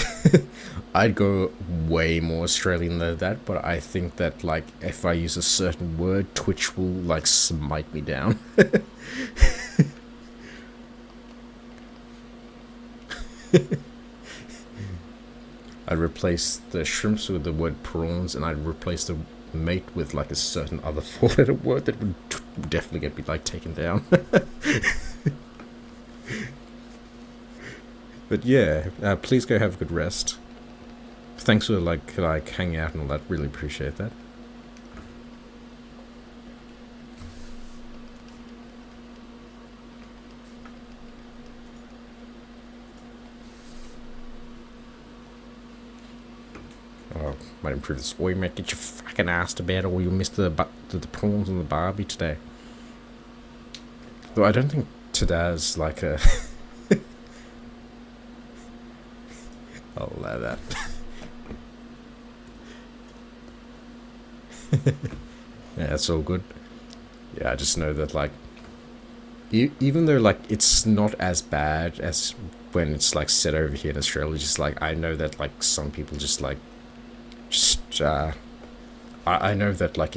I'd go way more Australian than that, but I think that, like, if I use a certain word, Twitch will, like, smite me down. I'd replace the shrimps with the word prawns, and I'd replace the mate with, like, a certain other four-letter word that would definitely get me, like, taken down. But yeah, please go have a good rest. Thanks for like hanging out and all that. Really appreciate that. Oh, might improve this. Oi, mate, get your fucking ass to bed, or you'll miss the prawns on the barbie today. Though I don't think today's like a. I'll allow that. Yeah, that's all good. Yeah, I just know that, like, even though, like, it's not as bad as when it's like set over here in Australia, just like I know that like some people just like I know that like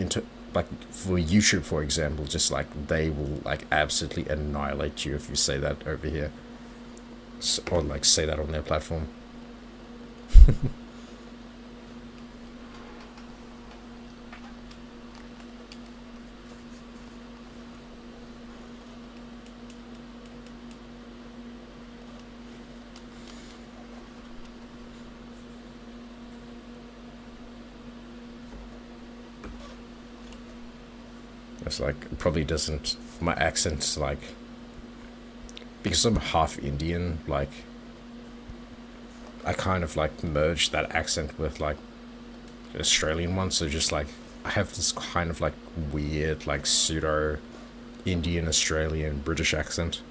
like for YouTube, for example, just like they will like absolutely annihilate you if you say that over here, or like say that on their platform. It's like, it probably doesn't, my accent's like, because I'm half Indian, like, I kind of like merged that accent with like the Australian one, so just like, I have this kind of like weird, like pseudo Indian, Australian, British accent.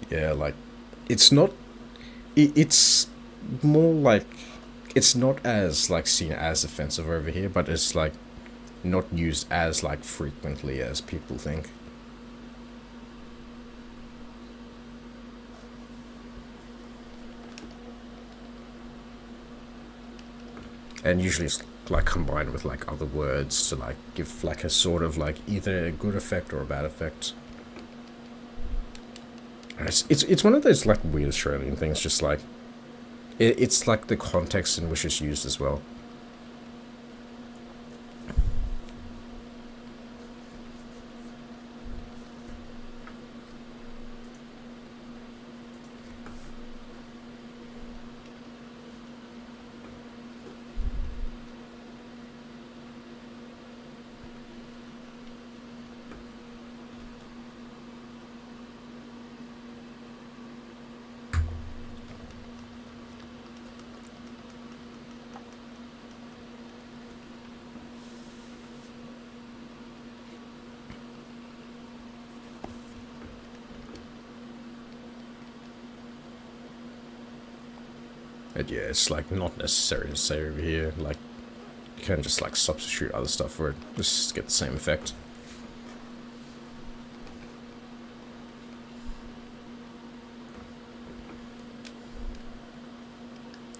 Yeah, like, it's not, it's more like, it's not as, like, seen as offensive over here, but it's, like, not used as, like, frequently as people think. And usually it's, like, combined with, like, other words to, like, give, like, a sort of, like, either a good effect or a bad effect. It's one of those like weird Australian things, just like it's like the context in which it's used as well. But yeah, it's like not necessary to say over here. Like, you can just like substitute other stuff for it, just to get the same effect.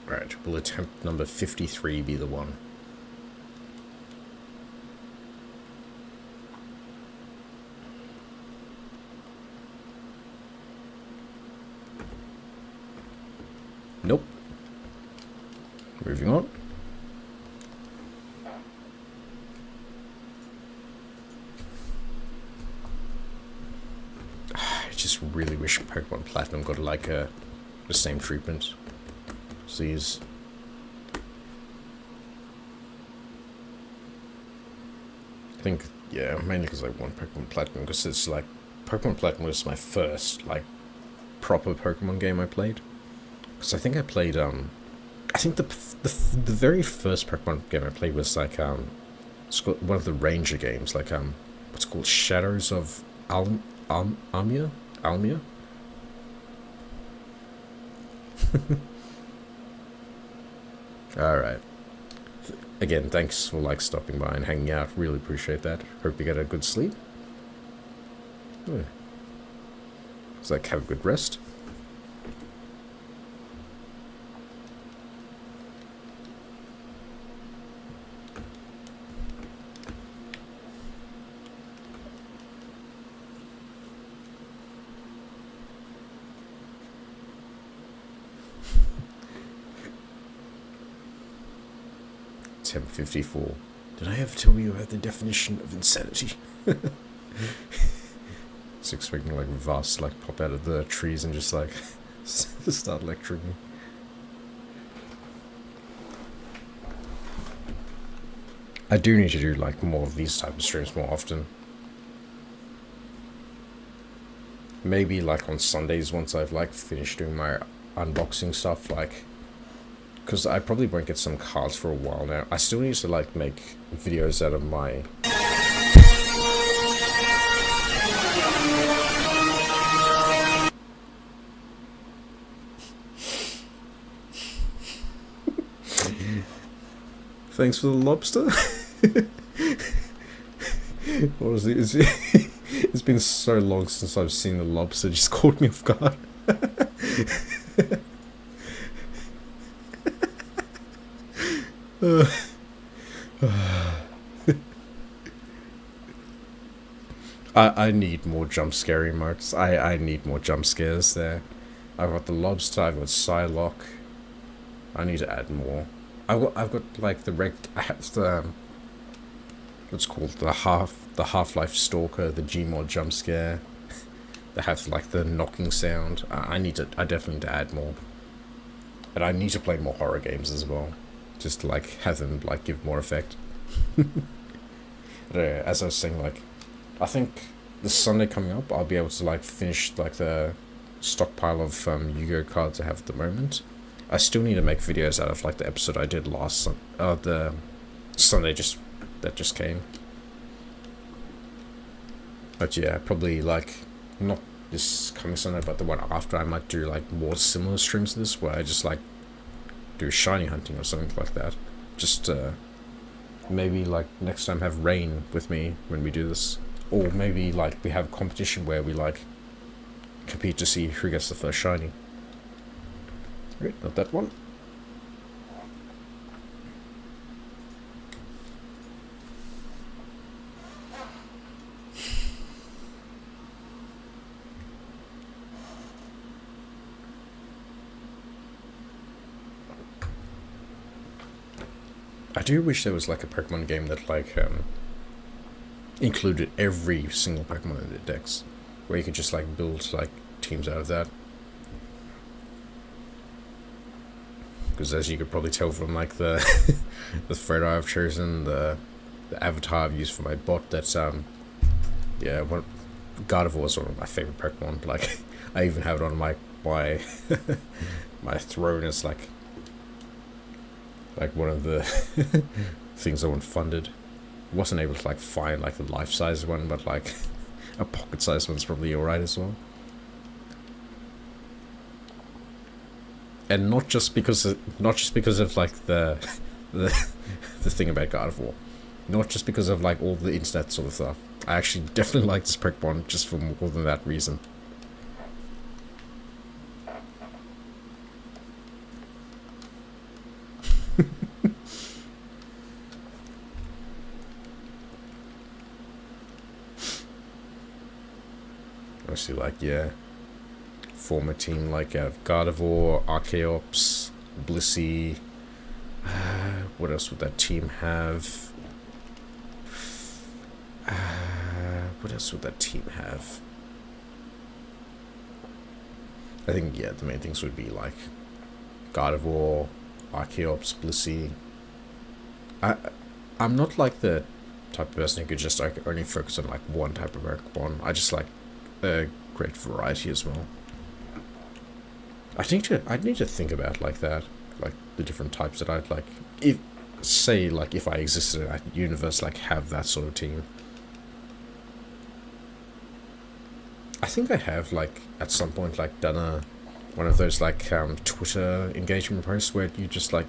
Right, will attempt number 53 be the one? Nope. Moving on. I just really wish Pokemon Platinum got like the same treatment as these. I think, yeah, mainly because I want Pokemon Platinum, because it's like Pokemon Platinum was my first like proper Pokemon game I played. Because I think I played I think the very first Pokemon game I played was like it's called one of the Ranger games, like what's it called, Shadows of Almia. All right. Again, thanks for like stopping by and hanging out. Really appreciate that. Hope you get a good sleep. Yeah. So like have a good rest. Temp 54. Did I ever tell you about the definition of insanity? It's expecting like Vast like pop out of the trees and just like start lecturing me. I do need to do like more of these type of streams more often. Maybe like on Sundays once I've like finished doing my unboxing stuff, like, because I probably won't get some cards for a while now. I still need to like make videos out of my Thanks for the lobster. What was it? It's been so long since I've seen the lobster. Just caught me off guard. I need more jump scare emotes. I need more jump scares there. I've got the lobster, I've got Psylocke. I need to add more. I've got like I have the what's called the Half-Life Stalker, the Gmod jump scare. They have like the knocking sound. I definitely need to add more. And I need to play more horror games as well. Just to like have them like give more effect. As I was saying, like I think this Sunday coming up I'll be able to like finish like the stockpile of Yu-Gi-Oh cards I have at the moment. I still need to make videos out of like the episode I did the Sunday that just came. But yeah, probably like not this coming Sunday, but the one after I might do like more similar streams to this, where I just like do shiny hunting or something like that. Just maybe like next time have Rain with me when we do this, or maybe like we have a competition where we like compete to see who gets the first shiny. Right, not that one. I do wish there was like a Pokemon game that like included every single Pokemon in the decks, where you could just like build like teams out of that. Because as you could probably tell from like the the photo I've chosen, the avatar I've used for my bot, that's yeah, Gardevoir is one of my favorite Pokemon. Like I even have it on my my throne as like one of the things I want funded. Wasn't able to like find like the life-size one, but like a pocket-sized one's probably alright as well. And not just because of like the thing about Gardevoir, not just because of like all the internet sort of stuff. I actually definitely like this Pokemon just for more than that reason. Obviously, like, yeah, form a team like Gardevoir, Archaeops, Blissey. What else would that team have? What else would that team have? I think, yeah, the main things would be like Gardevoir, Archaeops, Blissey. I'm not like the type of person who could just like only focus on like one type of Pokemon. I just like a great variety as well. I'd need to think about like that, like the different types that I'd like. If I existed in that universe, like have that sort of team. I think I have like at some point like done one of those like Twitter engagement posts where you just like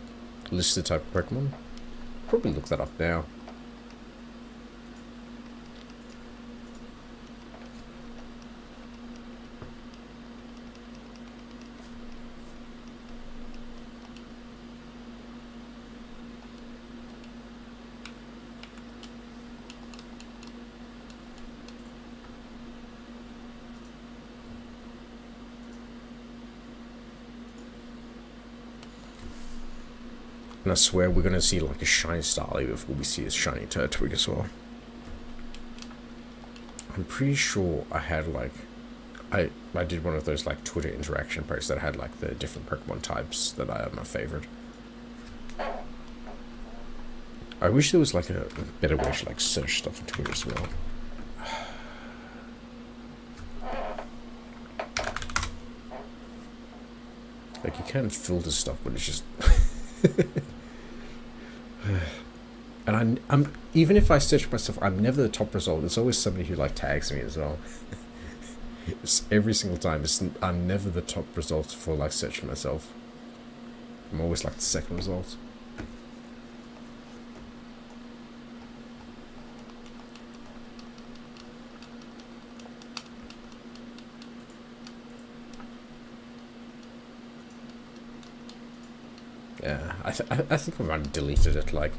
list the type of Pokemon. Probably look that up now. And I swear we're gonna see like a shiny Starly before we see a shiny Turtwig as well. I'm pretty sure I had like I did one of those like Twitter interaction posts that had like the different Pokemon types that are my favorite. I wish there was like a better way to like search stuff on Twitter as well. Like you can filter stuff, but it's just and I'm even if I search myself, I'm never the top result. There's always somebody who like tags me as well. It's every single time. I'm never the top result for like searching myself. I'm always like the second result. Yeah, I think I might have deleted it, like,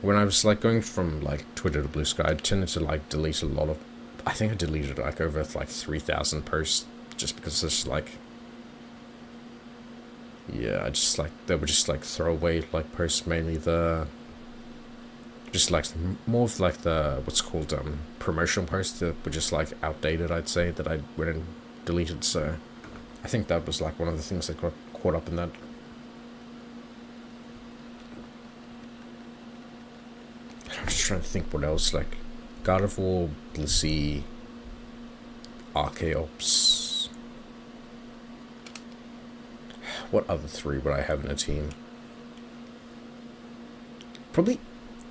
when I was, like, going from, like, Twitter to Blue Sky, I tended to, like, delete a lot of, I think I deleted, like, over, like, 3,000 posts, just because it's, like, yeah, I just, like, they were just, like, throwaway, like, posts, mainly the, just, like, more of, like, the, what's called, promotional posts that were just, like, outdated, I'd say, that I went and deleted, so I think that was, like, one of the things that got caught up in that. I'm just trying to think what else, like, God of War, Blissey, Archaeops. What other three would I have in a team? Probably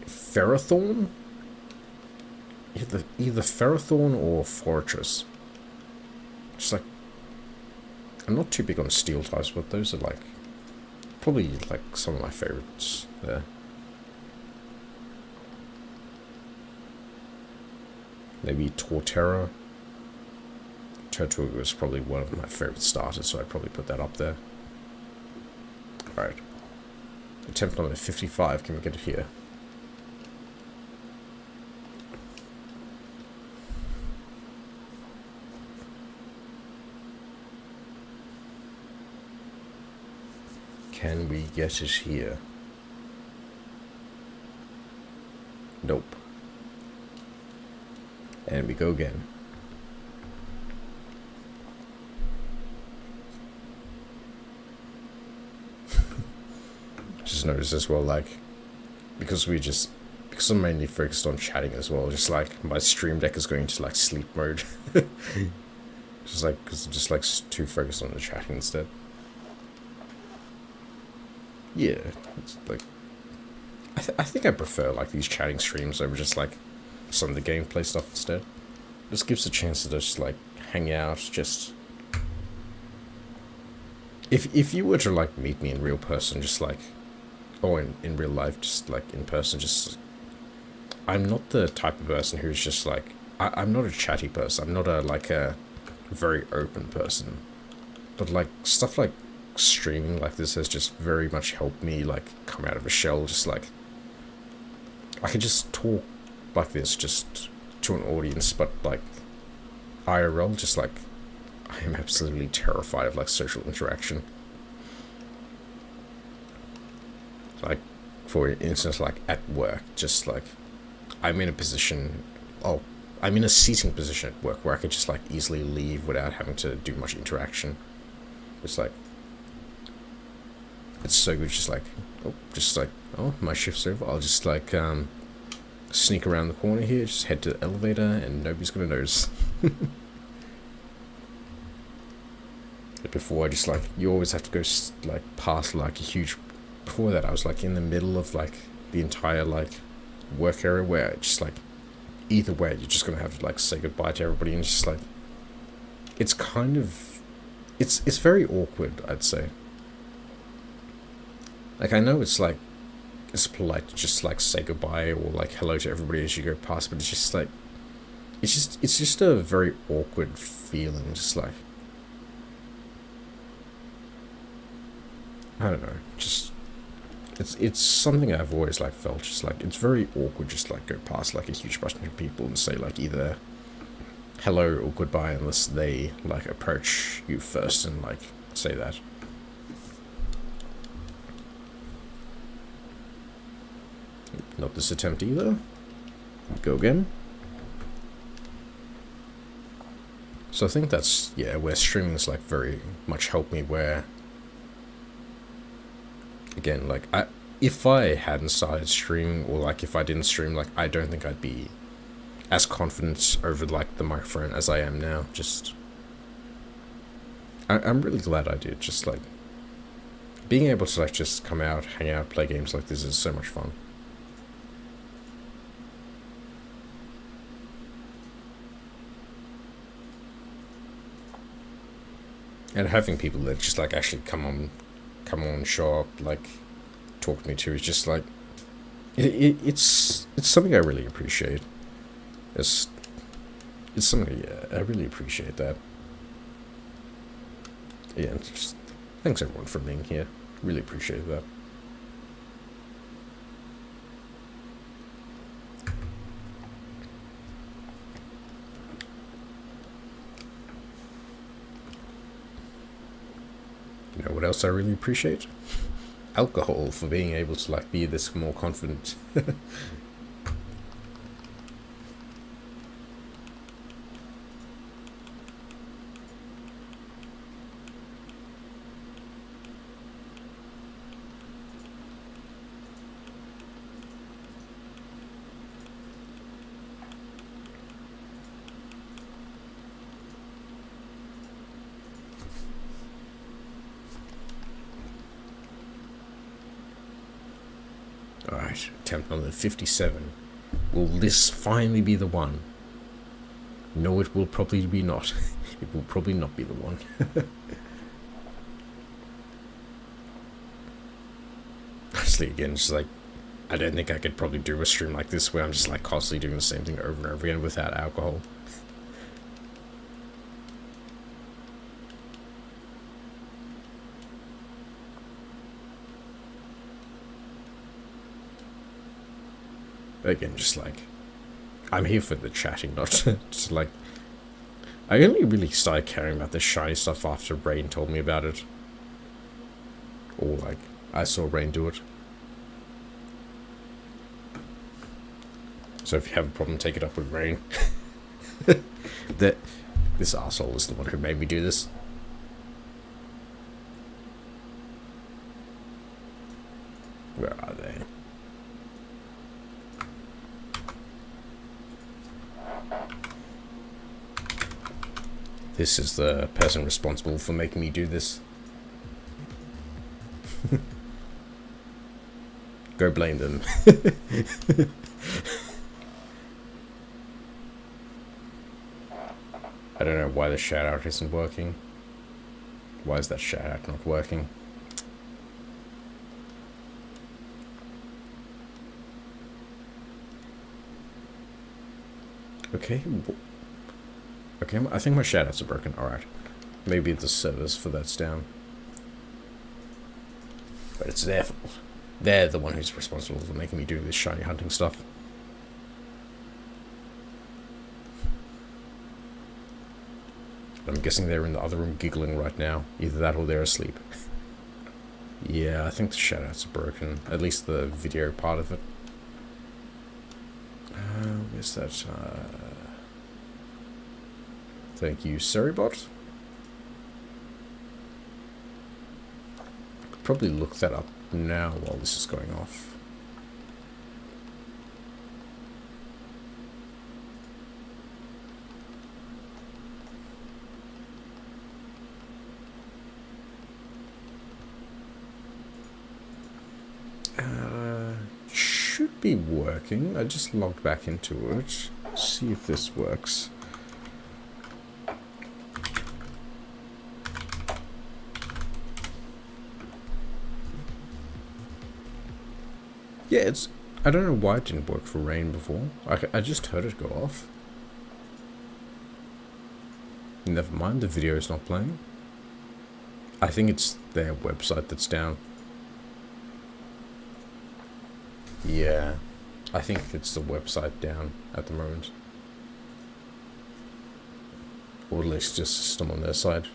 Ferrothorn? Either Ferrothorn or Fortress. Just like, I'm not too big on steel types, but those are like, probably like some of my favorites there. Maybe Torterra. Tortuga is probably one of my favorite starters, so I'd probably put that up there. Alright. Attempt number 55, can we get it here? Can we get it here? Nope. And we go again. Just noticed as well, like, because I'm mainly focused on chatting as well, just like my stream deck is going to like sleep mode. Just like, because I'm just like too focused on the chatting instead. Yeah, it's like, I think I prefer like these chatting streams over just like some of the gameplay stuff instead. Just gives a chance to just like hang out, just if you were to like meet me in real person, just like, or in real life, just like in person, just, I'm not the type of person who's just like, I'm not a chatty person, I'm not a very open person, but like stuff like streaming like this has just very much helped me like come out of a shell. Just like I could just talk like this just to an audience, but like IRL, just like I am absolutely terrified of like social interaction. Like for instance, like at work, just like I'm in a position, I'm in a seating position at work where I could just like easily leave without having to do much interaction. It's like, it's so good, just like, oh, my shift's over, I'll just like, sneak around the corner here, just head to the elevator, and nobody's gonna notice. Before, I just like, you always have to go, like, past, like, a huge, before that, I was, like, in the middle of, like, the entire, like, work area, where, just, like, either way, you're just gonna have to, like, say goodbye to everybody, and just, like, it's kind of, it's very awkward, I'd say. Like, I know it's, like, it's polite to just, like, say goodbye or, like, hello to everybody as you go past, but it's just, like, it's just a very awkward feeling, just, like, I don't know, just, it's something I've always, like, felt, just, like, it's very awkward just, like, go past, like, a huge bunch of people and say, like, either hello or goodbye unless they, like, approach you first and, like, say that. Not this attempt either. Go again. So I think that's, yeah, where streaming's like very much helped me, where, again, like, if I hadn't started streaming, or like if I didn't stream, like, I don't think I'd be as confident over like the microphone as I am now. Just, I'm really glad I did. Just like, being able to like just come out, hang out, play games like this is so much fun. And having people that just like actually come on, show up, like talk to me too, is just like, it's something I really appreciate. It's something, yeah, I really appreciate that. Yeah, just thanks everyone for being here. Really appreciate that. You know what else I really appreciate? Alcohol, for being able to like be this more confident. Alright, attempt number 57. Will this finally be the one? No, it will probably be not. It will probably not be the one. Honestly, again, just like, I don't think I could probably do a stream like this where I'm just like constantly doing the same thing over and over again without alcohol. Again, just like, I'm here for the chatting, not to like, I only really started caring about this shiny stuff after Rain told me about it. Or like, I saw Rain do it. So if you have a problem, take it up with Rain. This asshole is the one who made me do this. Where are they? This is the person responsible for making me do this. Go blame them. I don't know why the shout out isn't working. Why is that shout out not working? Okay. Okay, I think my shoutouts are broken. Alright. Maybe the servers for that's down. But it's their fault. They're the one who's responsible for making me do this shiny hunting stuff. I'm guessing they're in the other room giggling right now. Either that or they're asleep. Yeah, I think the shoutouts are broken. At least the video part of it. Where's that? Thank you, Seribot. Could probably look that up now while this is going off. Should be working. I just logged back into it. See if this works. Yeah, it's... I don't know why it didn't work for Rain before. I just heard it go off. Never mind, the video is not playing. I think it's their website that's down. Yeah, I think it's the website down at the moment. Or at least just system on their side.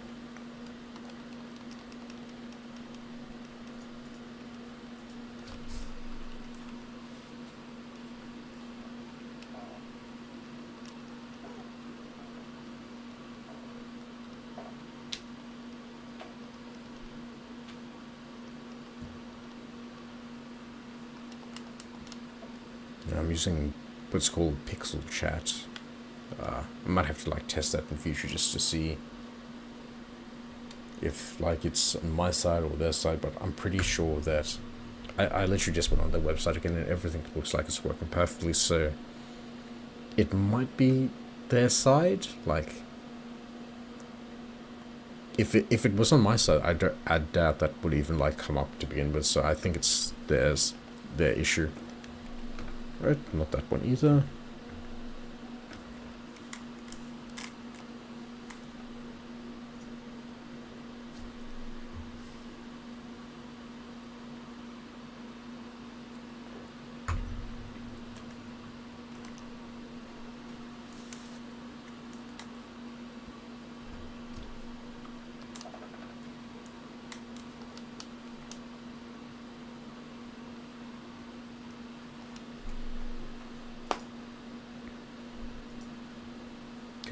I'm using what's called Pixel Chat. I might have to like test that in the future just to see if like it's on my side or their side, but I'm pretty sure that I literally just went on their website again and everything looks like it's working perfectly, so it might be their side. Like if it was on my side, I doubt that would even like come up to begin with, so I think it's their issue. Right, not that one either.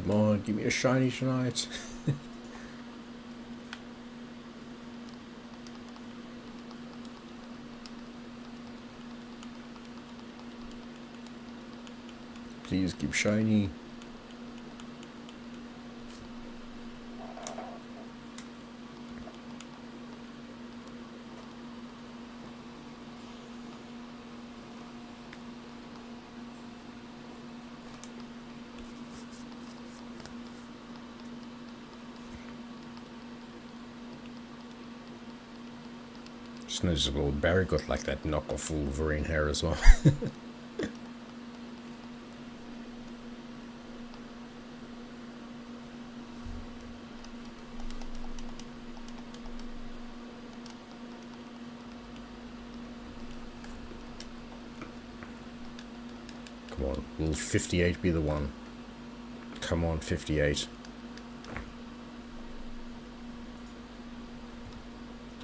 Come on, give me a shiny tonight. Please keep shiny. Just noticeable, Barry got like that knockoff Wolverine hair as well. Come on, will 58 be the one? Come on, 58.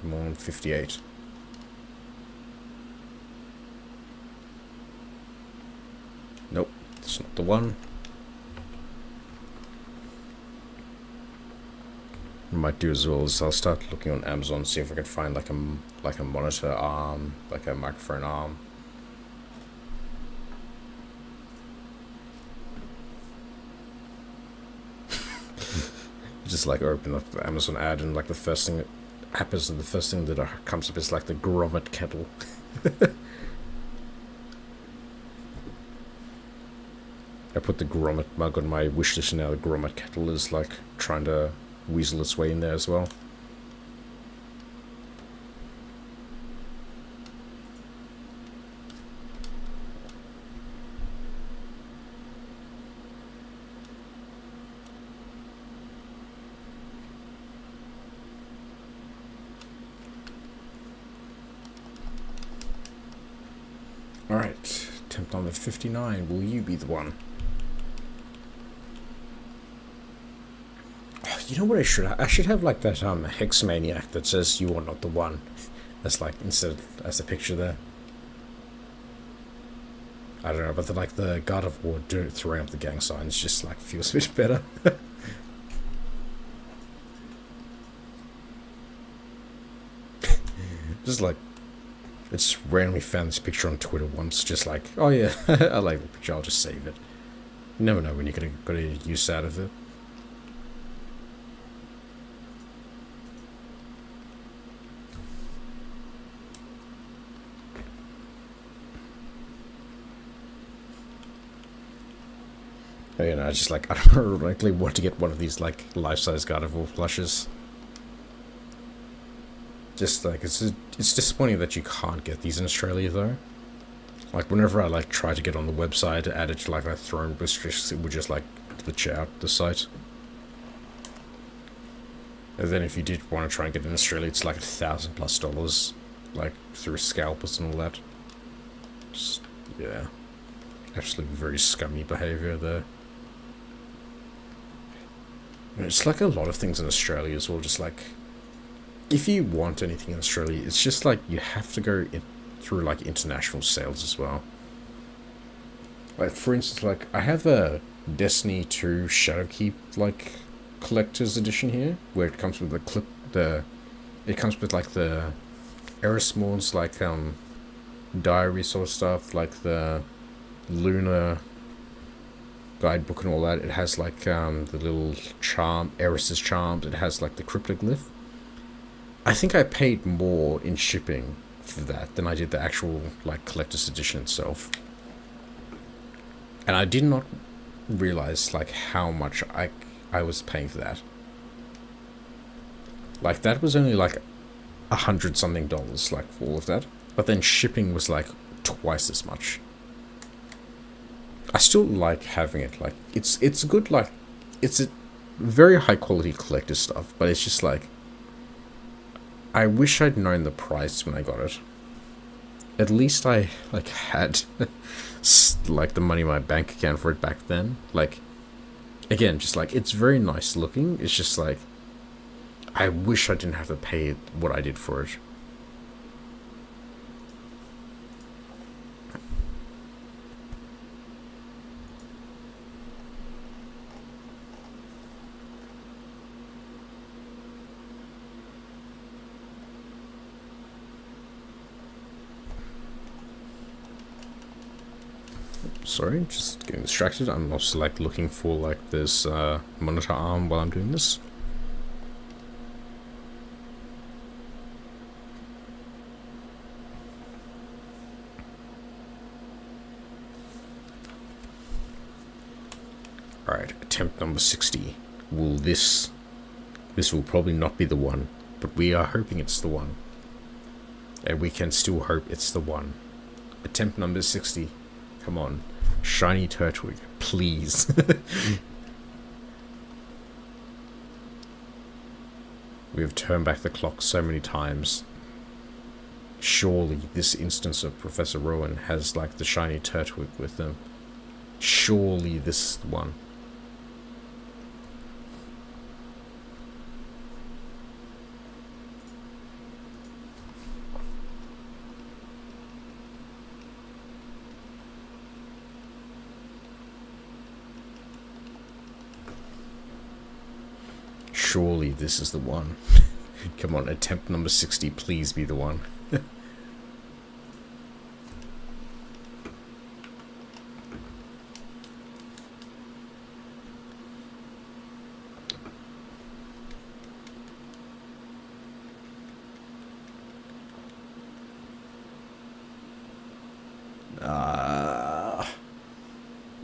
Come on, 58. Nope, that's not the one. What I might do as well is I'll start looking on Amazon, see if I can find like a monitor arm, like a microphone arm. Just like open up the Amazon ad and like the first thing that happens and the first thing that comes up is like the grommet kettle. I put the grommet mug on my wish list and now the grommet kettle is like trying to weasel its way in there as well. Alright, attempt number 59, will you be the one? Oh, you know what I should have? I should have like that Hex Maniac that says you are not the one. That's like, instead of, as a picture there. I don't know, but like the God of War throwing up the gang signs just like feels a bit better. Just like, I just randomly found this picture on Twitter once, just like, oh yeah, I like the picture, I'll just save it. You never know when you're gonna get a use out of it. Oh, you know, I just like, I don't ironically want to get one of these like life-size God of War plushes. Just like, it's disappointing that you can't get these in Australia though. Like whenever I like try to get on the website to add it to like a throne restrictions, it would just like glitch out the site. And then if you did want to try and get it in Australia, it's like $1,000+, like through scalpers and all that. Just, yeah, absolutely very scummy behaviour there. And it's like a lot of things in Australia as well, just like, if you want anything in Australia, it's just like you have to go through like international sales as well. Like for instance, like I have a Destiny 2 Shadowkeep like collector's edition here, where it comes with it comes with like the Erismorn's like diary sort of stuff, like the lunar guidebook and all that. It has like the little charm, Eris's charms. It has like the cryptoglyph. I think I paid more in shipping for that than I did the actual like collector's edition itself. And I did not realize like how much I was paying for that. Like that was only like $100-something like for all of that, but then shipping was like twice as much. I still like having it. Like it's good. Like it's a very high quality collector stuff, but it's just like, I wish I'd known the price when I got it. At least I like had like the money in my bank account for it back then. Like again, just like, it's very nice looking. It's just like, I wish I didn't have to pay what I did for it. Sorry, just getting distracted. I'm also like looking for like this monitor arm while I'm doing this. Alright, attempt number 60. Will this will probably not be the one, but we are hoping it's the one. And we can still hope it's the one. Attempt number 60. Come on. Shiny Turtwig, please. We have turned back the clock so many times. Surely this instance of Professor Rowan has like the shiny Turtwig with them. Surely this is the one. Surely this is the one. Come on, attempt number 60, please be the one.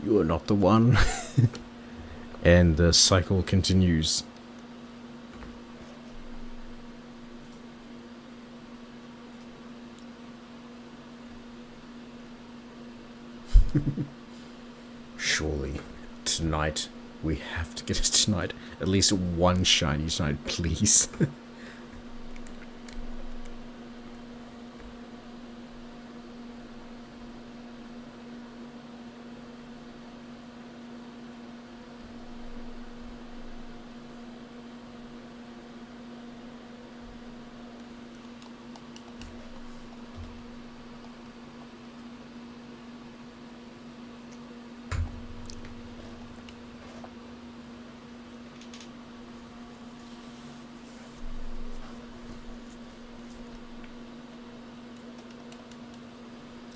You are not the one. And the cycle continues. Surely, tonight, we have to get it tonight. At least one shiny tonight, please.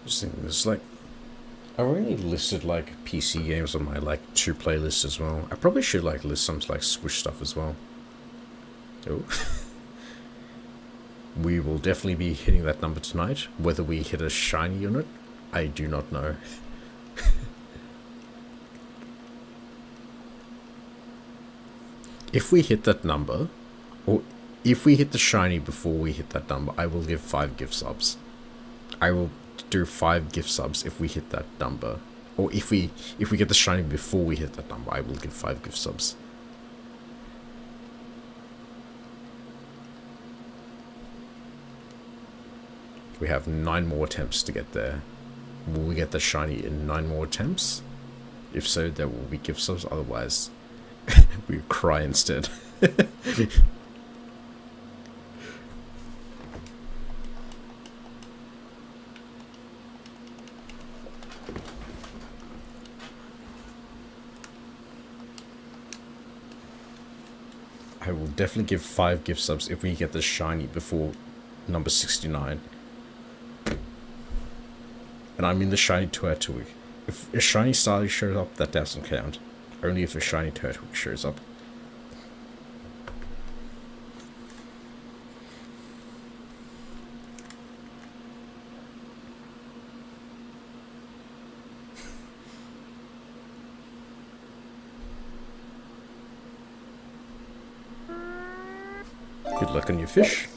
Just thinking, there's like, I already listed like PC games on my like 2 playlists as well. I probably should like list some like Switch stuff as well. Oh. We will definitely be hitting that number tonight. Whether we hit a shiny unit, I do not know. If we hit that number, or if we hit the shiny before we hit that number, I will give 5 gift subs. I will do 5 gift subs if we hit that number. Or if we get the shiny before we hit that number, I will give 5 gift subs. We have 9 more attempts to get there. Will we get the shiny in 9 more attempts? If so, there will be gift subs, otherwise we cry instead. I will definitely give 5 gift subs if we get the shiny before number 69. And I'm in the shiny Turtwig. If a shiny Starly shows up, that doesn't count. Only if a shiny Turtwig shows up. Good luck on your fish.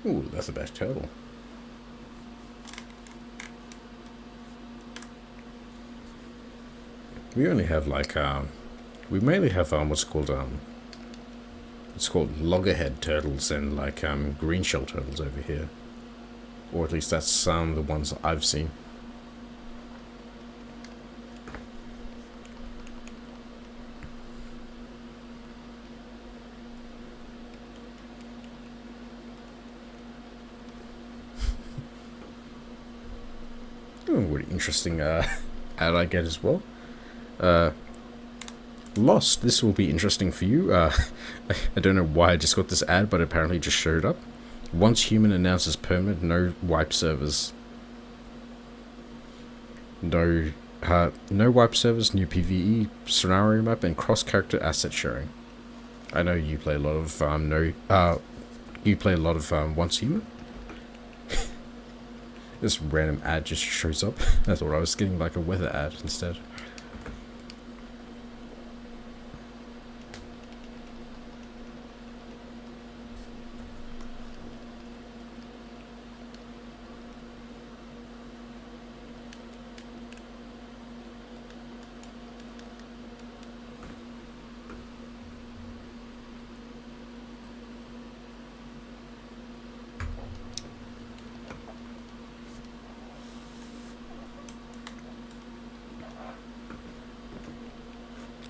Ooh, that's the best turtle. We only have like we mainly have what's called loggerhead turtles and like green shell turtles over here, or at least that's the ones I've seen. remember what interesting ad I get as well. Lost. This will be interesting for you. I don't know why I just got this ad, but apparently it just showed up. Once human announces permit, no wipe servers. No wipe servers, new PvE scenario map, and cross-character asset sharing. I know you play a lot of Once Human. This random ad just shows up. I thought I was getting like a weather ad instead.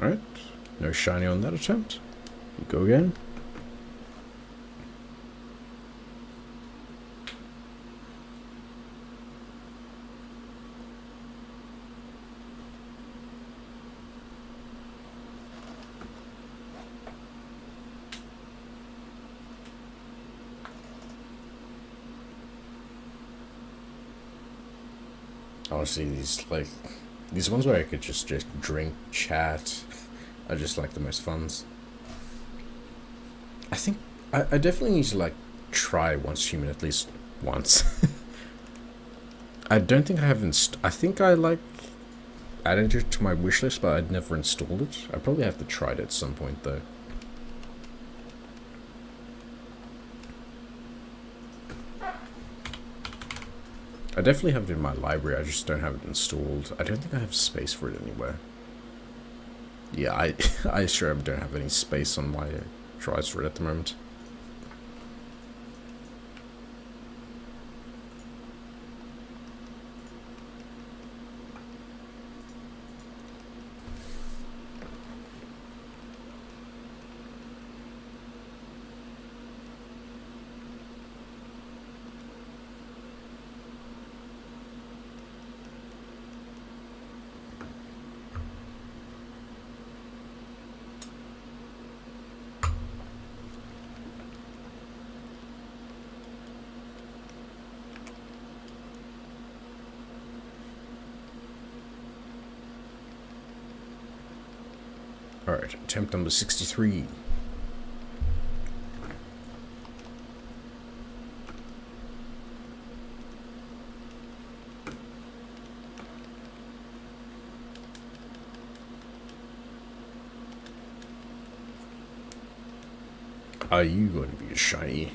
Alright, no shiny on that attempt. You go again. Honestly, these ones where I could just drink, chat, are just like the most funs. I think I definitely need to like try Once Human at least once. I don't think I have I think I like added it to my wish list, but I'd never installed it. I probably have to try it at some point though. I definitely have it in my library, I just don't have it installed. I don't think I have space for it anywhere. Yeah, I sure don't have any space on my drives for it at the moment. Alright, attempt number 63. Are you going to be a shiny?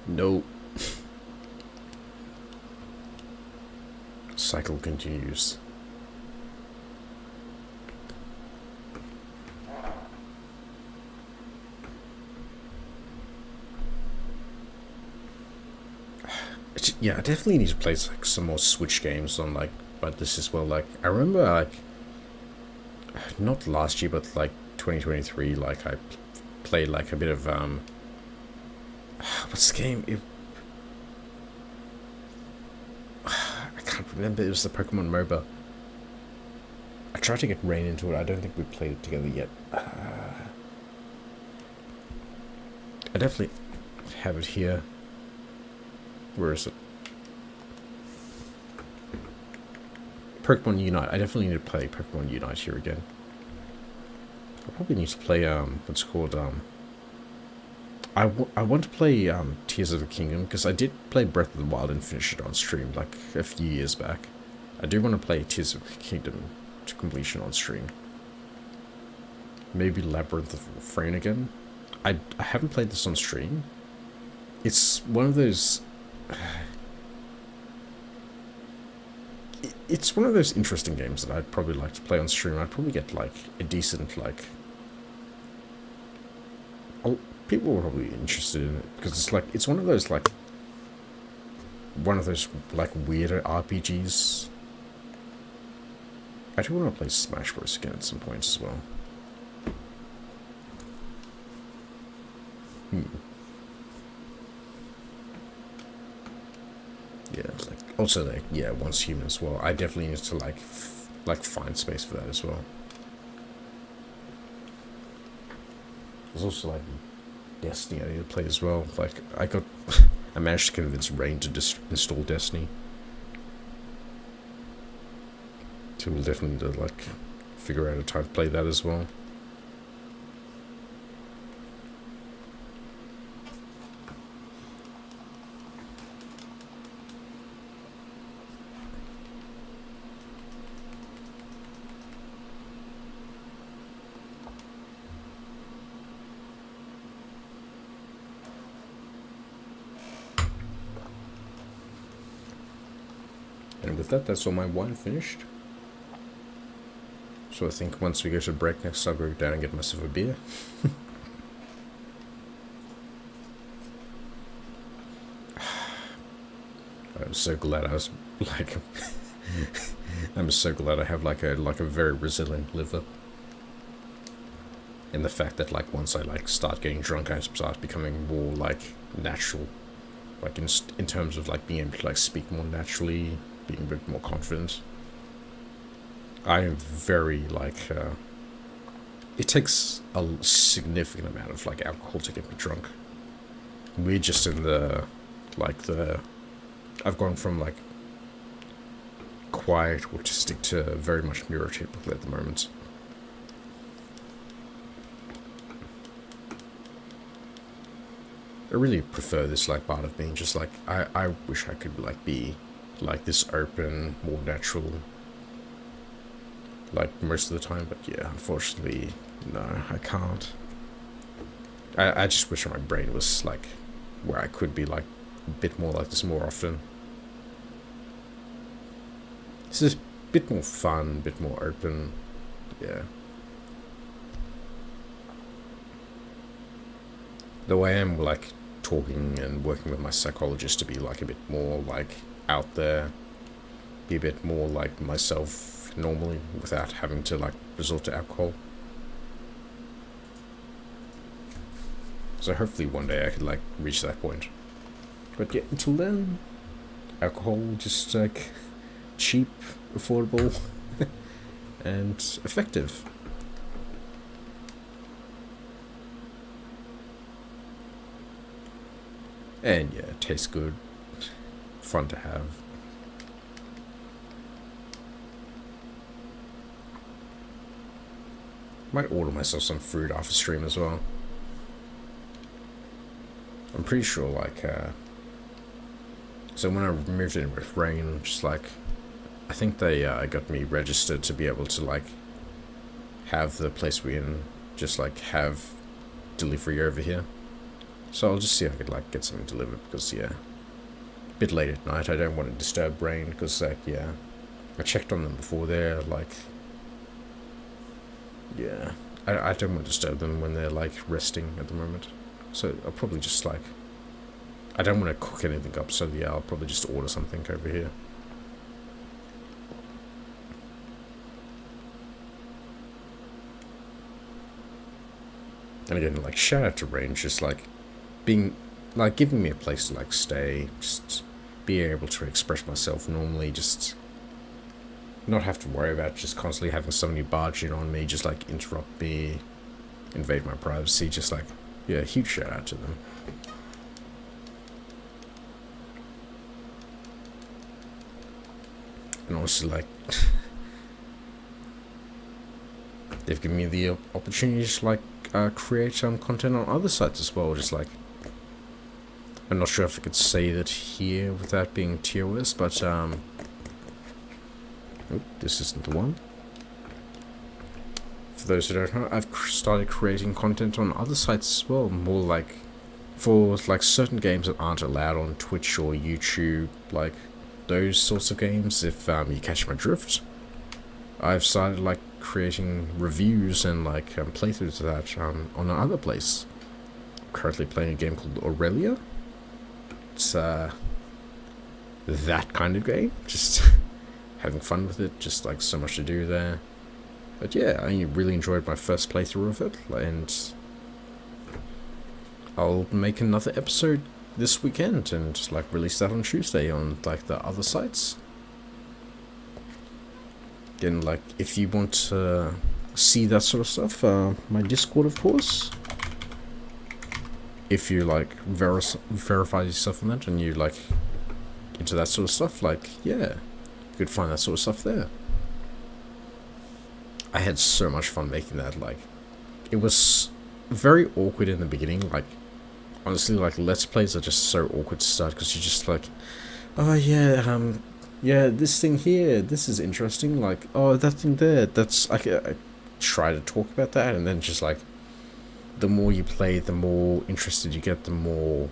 Nope. Cycle continues. Yeah, I definitely need to play like some more Switch games on like, but this as well. Like, I remember like, not last year, but like 2023. Like, I played like a bit of what's the game? I can't remember. It was the Pokemon MOBA. I tried to get Rain into it. I don't think we played it together yet. I definitely have it here. Where is it? Pokemon Unite. I definitely need to play Pokemon Unite here again. I probably need to play what's called I want to play Tears of the Kingdom, because I did play Breath of the Wild and finish it on stream like a few years back. I do want to play Tears of the Kingdom to completion on stream. Maybe Labyrinth of Refrain again. I haven't played this on stream. It's one of those... It's one of those interesting games that I'd probably like to play on stream. I'd probably get like a decent like... People were probably interested in it because it's like it's one of those like weirder RPGs. I do want to play Smash Bros again at some point as well. Yeah, like also like yeah, once human as well. I definitely need to like find space for that as well. There's also like Destiny I need to play as well. Like I managed to convince Rain to install Destiny. So we'll definitely like figure out a time to play that as well. And with that, that's all my wine finished. So I think once we go to break next, I'll go down and get myself a beer. I'm so glad I was like, I'm so glad I have like a very resilient liver. And the fact that like once I like start getting drunk, I start becoming more like natural, like in terms of like being able to like speak more naturally, being a bit more confident. I am very like it takes a significant amount of like alcohol to get me drunk. We're just in the I've gone from like quiet autistic to very much neurotypical at the moment. I really prefer this like part of being just like I wish I could like be like this open, more natural like most of the time, but yeah, unfortunately no, I can't. I just wish my brain was like where I could be like a bit more like this more often. It's just a bit more fun, a bit more open, yeah. The way I'm like talking and working with my psychologist to be like a bit more like out there, be a bit more like myself normally without having to like resort to alcohol. So hopefully one day I could like reach that point. But yeah, until then, alcohol just like cheap, affordable, and effective. And yeah, it tastes good, fun to have. Might order myself some fruit after stream as well. I'm pretty sure like so when I moved in with Rain, just like I think they got me registered to be able to like have the place we're in just like have delivery over here. So I'll just see if I could like get something delivered because yeah, a bit late at night. I don't want to disturb Rain because like yeah, I checked on them before they're like yeah, I don't want to disturb them when they're like resting at the moment. So I'll probably just like I don't want to cook anything up. So yeah, I'll probably just order something over here. And again, like shout out to Rain, just like being like giving me a place to like stay, just being able to express myself normally, just not have to worry about just constantly having somebody barge in on me, just like interrupt me, invade my privacy, just like yeah, huge shout out to them. And also like they've given me the opportunity to like create some content on other sites as well, just like I'm not sure if I could say that here without being TOS, but this isn't the one. For those who don't know, I've started creating content on other sites as well, more like for like certain games that aren't allowed on Twitch or YouTube, like those sorts of games, if you catch my drift. I've started like creating reviews and like playthroughs of that on another place. I'm currently playing a game called Aurelia. It's that kind of game, just having fun with it, just like so much to do there. But yeah, I really enjoyed my first playthrough of it, and I'll make another episode this weekend and just like release that on Tuesday on like the other sites. Again, like if you want to see that sort of stuff, my Discord, of course. If you like verify yourself on that and you like into that sort of stuff, like yeah, you could find that sort of stuff there. I had so much fun making that. Like, it was very awkward in the beginning. Like, honestly, like Let's Plays are just so awkward to start because you're just like, oh yeah, yeah, this thing here, this is interesting. Like, oh, that thing there, that's I try to talk about that, and then just like, the more you play, the more interested you get, the more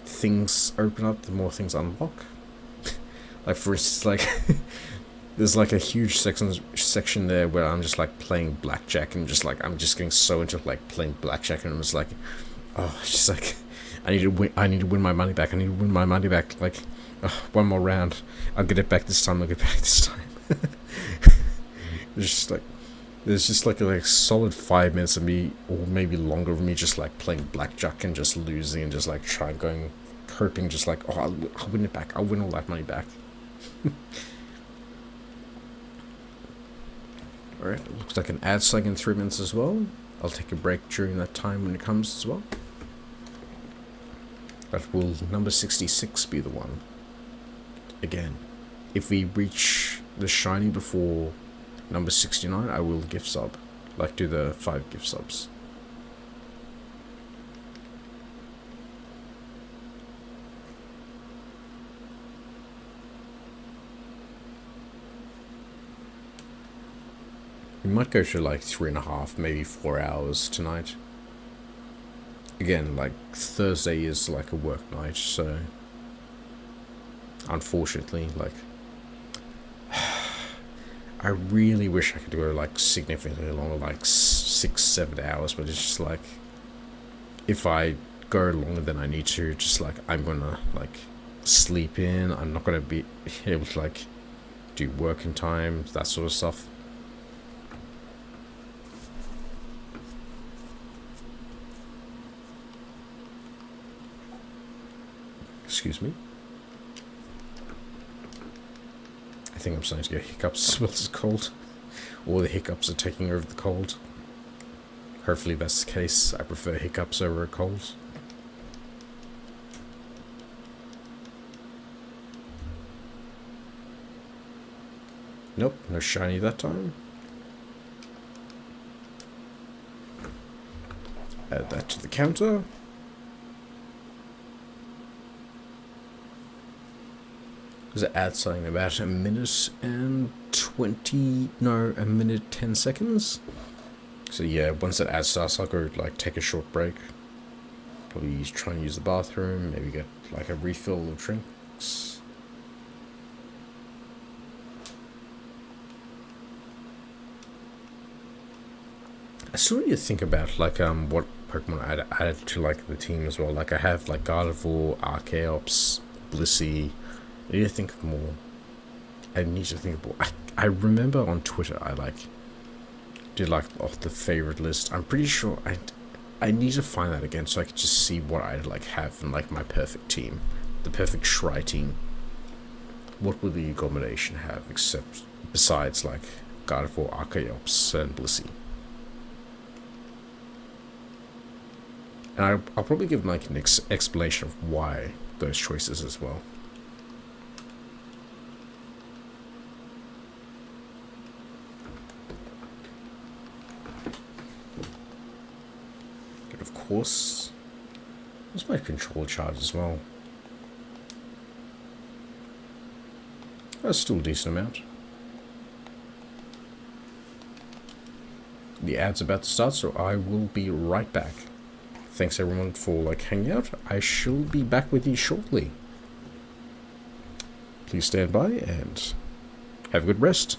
things open up, the more things unlock. Like for instance, like there's like a huge section there where I'm just like playing blackjack and just like I'm just getting so into like playing blackjack, and I'm just like, oh, it's just like I need to win my money back. I need to win my money back. Like, one more round, I'll get it back this time. I'll get it back this time. It's just like there's just like a solid 5 minutes of me, or maybe longer, of me just like playing blackjack and just losing and just like hoping just like, oh, I'll win it back. I'll win all that money back. Alright, it looks like an ad starting in 3 minutes as well. I'll take a break during that time when it comes as well. But will number 66 be the one? Again, if we reach the shiny before number 69, I will gift sub. Like, do the 5 gift subs. We might go to like 3.5, maybe 4 hours tonight. Again, like Thursday is like a work night, so unfortunately, like I really wish I could go like significantly longer, like 6-7 hours, but it's just like if I go longer than I need to, just like I'm gonna like sleep in. I'm not gonna be able to like do work in time, that sort of stuff. Excuse me. I think I'm starting to get hiccups as well as cold. Or the hiccups are taking over the cold. Hopefully that's the case. I prefer hiccups over a cold. Nope, no shiny that time. Add that to the counter. Does it add something about a minute and 10 seconds? So yeah, once that ad starts, I'll go like take a short break. Probably try and use the bathroom, maybe get like a refill of drinks. I still need to think about like what Pokemon I added to like the team as well. Like I have like Gardevoir, Archaeops, Blissey. I need to think of more. I need to think of more. I remember on Twitter I like did like off the favorite list. I'm pretty sure I need to find that again so I could just see what I like have in like my perfect team, the perfect Shry team. What would the combination have except besides like Gardevoir, Archaeops, and Blissey? And I'll probably give like an explanation of why those choices as well. Of course, there's my control charge as well. That's still a decent amount. The ad's about to start, so I will be right back. Thanks everyone for like hanging out. I shall be back with you shortly. Please stand by and have a good rest.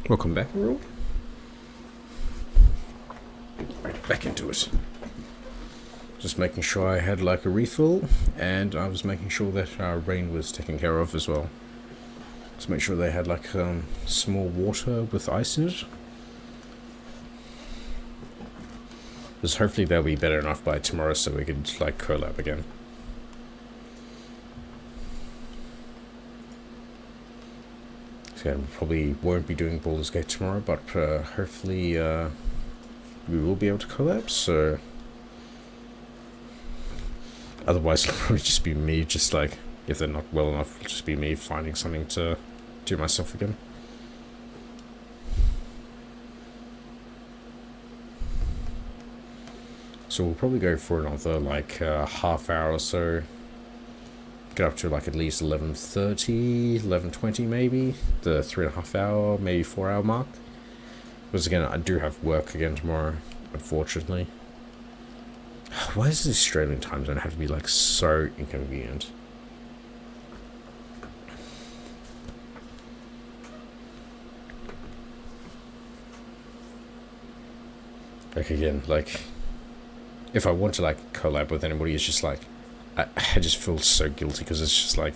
Welcome back, world. Right, back into it. Just making sure I had like a refill, and I was making sure that Rain was taken care of as well. Just make sure they had like small water with ice in it. Because hopefully they'll be better enough by tomorrow so we could like collab again. So yeah, we probably won't be doing Baldur's Gate tomorrow, but hopefully we will be able to collab, so otherwise it'll probably just be me, just like, if they're not well enough, it'll just be me finding something to do myself again. So we'll probably go for another like half hour or so. Get up to like at least 11:30, 11:20 maybe. The 3.5 hour, maybe 4 hour mark. Because again, I do have work again tomorrow, unfortunately. Why does the Australian time zone have to be like so inconvenient? Like again, like if I want to like collab with anybody, it's just like I just feel so guilty because it's just like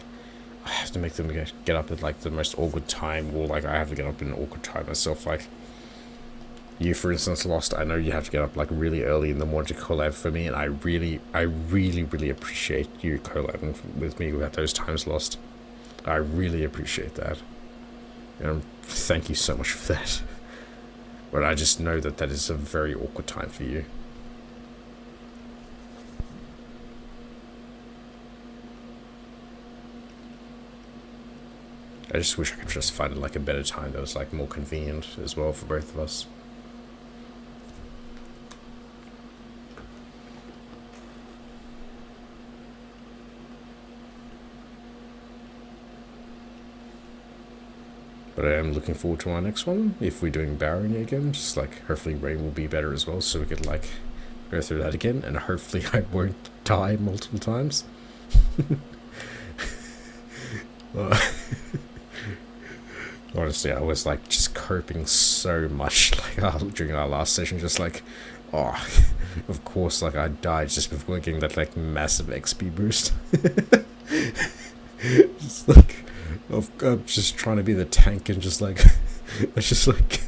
I have to make them get up at like the most awkward time, or like I have to get up in an awkward time myself. Like you, for instance, Lost, I know you have to get up like really early in the morning to collab for me, and I really appreciate you collabing with me at those times, Lost. I really appreciate that. And thank you so much for that. But I just know that that is a very awkward time for you. I just wish I could just find like a better time that was like more convenient as well for both of us. But I am looking forward to our next one. If we're doing Barony again, just like hopefully Rain will be better as well, so we could like go through that again, and hopefully I won't die multiple times. Honestly, I was like just coping so much like during our last session, just like, oh, of course, like I died just before getting that like massive XP boost. Just like, I'm just trying to be the tank and just like, I just like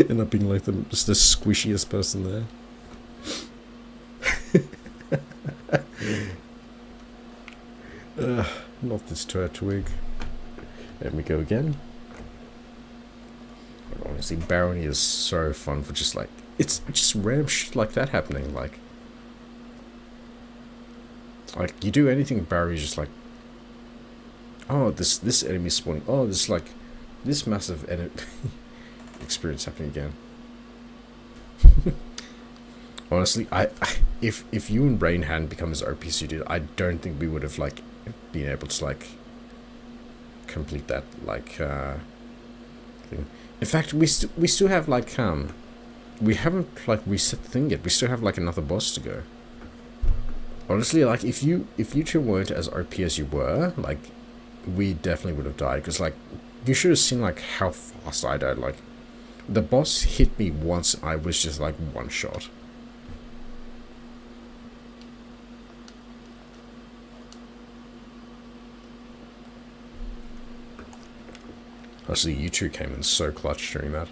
end up being like just the squishiest person there. Not this twig. There we go again. But honestly, Barony is so fun for just like, it's just random shit like that happening. Like you do anything Barony, just like, oh, this enemy spawning. Oh, this like this massive enemy experience happening again. Honestly, if you and Rain hadn't become as OP as you did, I don't think we would have like been able to like complete that like thing. In fact, we still have like we haven't like reset the thing yet. We still have like another boss to go. Honestly, like if you two weren't as OP as you were, like we definitely would have died, because like you should have seen like how fast I died. Like the boss hit me once, I was just like one shot. Actually, you two came in so clutch during that.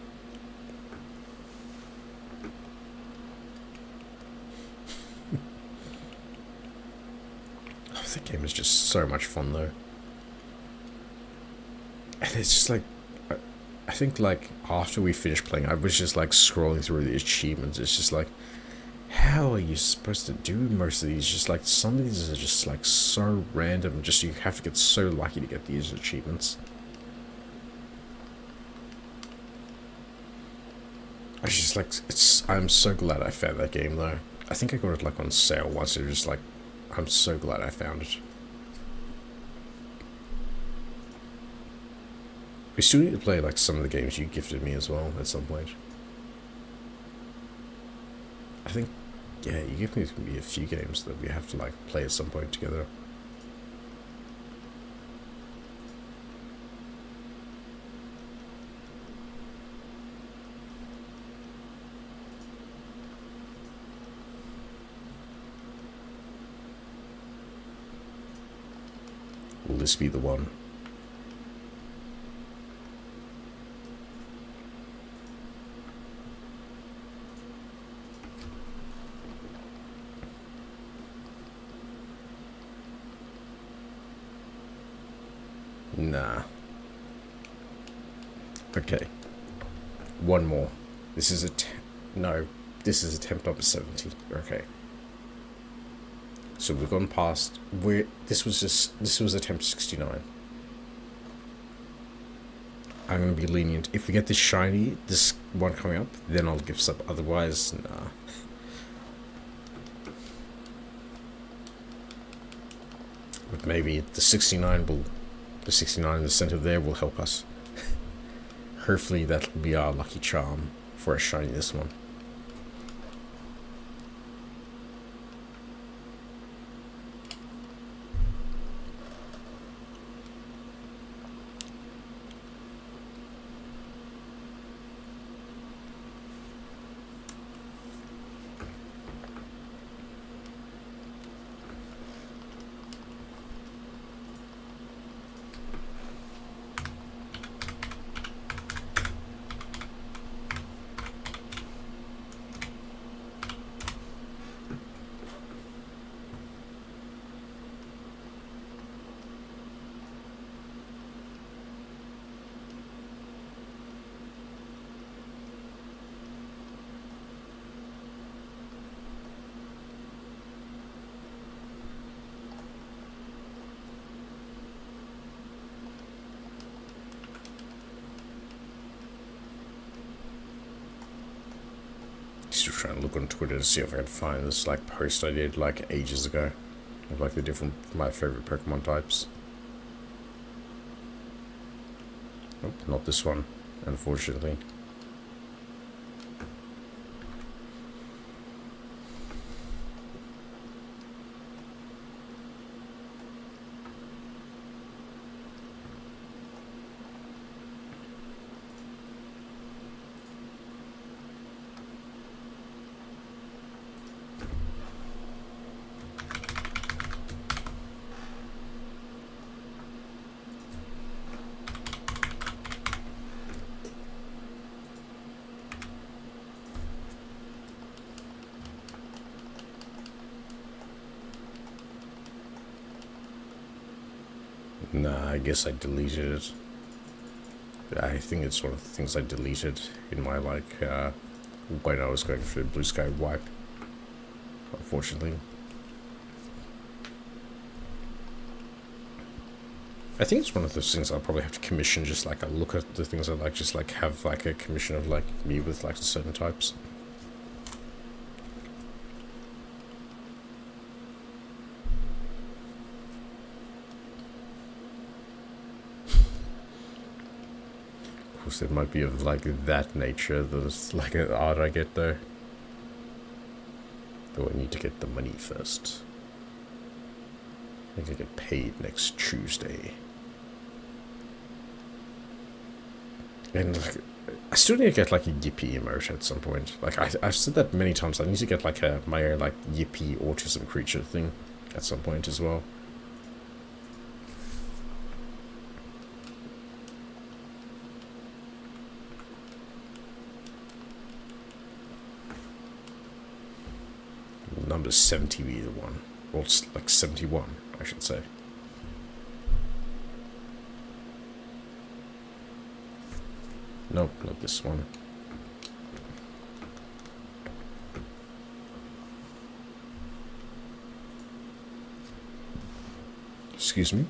Oh, that game is just so much fun though. And it's just like, I think like after we finished playing, I was just like scrolling through the achievements. It's just like, how are you supposed to do most of these? Just like some of these are just like so random. Just you have to get so lucky to get these achievements. I just like, I'm so glad I found that game though. I think I got it like on sale once. It was just like, I'm so glad I found it. We still need to play like some of the games you gifted me as well at some point. I think, yeah, you gifted me a few games that we have to like play at some point together. this be the one? Nah. Okay. One more. This is no. This is attempt number 70. Okay. So we've gone past where this was attempt 69. I'm gonna be lenient. If we get this shiny, this one coming up, then I'll give sub. Otherwise, nah. But maybe the 69 in the center there will help us. Hopefully that'll be our lucky charm for a shiny this one. Still trying to look on Twitter to see if I can find this like post I did like ages ago of like the different my favorite Pokemon types. Nope, not this one, unfortunately. Nah, I guess I deleted it. I think it's one of the things I deleted in my when I was going through Blue Sky wipe, unfortunately. I think it's one of those things I'll probably have to commission, just like I look at the things I like, just like have like a commission of like me with like certain types. Of course, it might be of like that nature. There's like an art I get though. Though I need to get the money first. I need to get paid next Tuesday. And like, I still need to get like a Yippee emote at some point. Like I've said that many times. I need to get like my own like Yippee autism creature thing at some point as well. Number 70 be the one. Or it's like 71, I should say. Nope, not this one. Excuse me.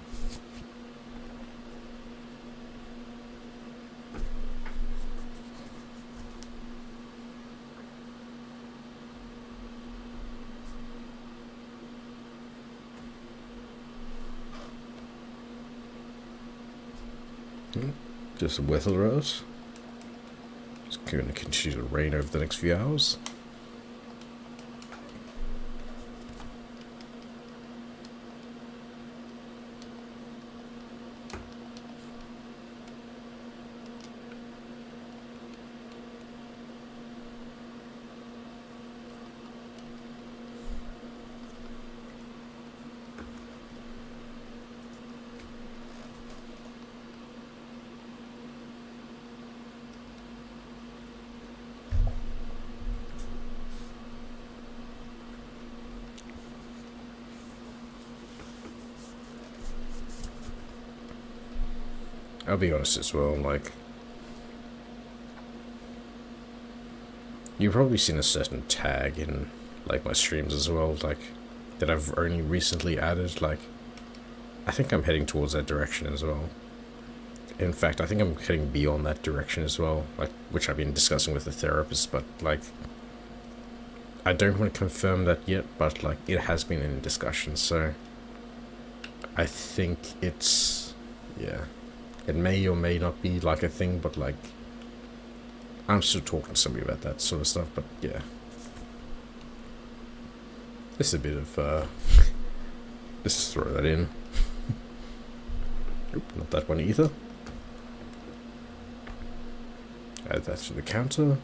Just a Wethel Rose. It's going to continue to rain over the next few hours. I'll be honest as well, like, you've probably seen a certain tag in, like, my streams as well, like, that I've only recently added, like, I think I'm heading towards that direction as well. In fact, I think I'm heading beyond that direction as well, like, which I've been discussing with the therapist, but, like, I don't want to confirm that yet, but, like, it has been in discussion, so I think it's, yeah, it may or may not be, like, a thing, but, like, I'm still talking to somebody about that sort of stuff, but, yeah. This is a bit of, let's just throw that in. Oop, not that one either. Add that to the counter.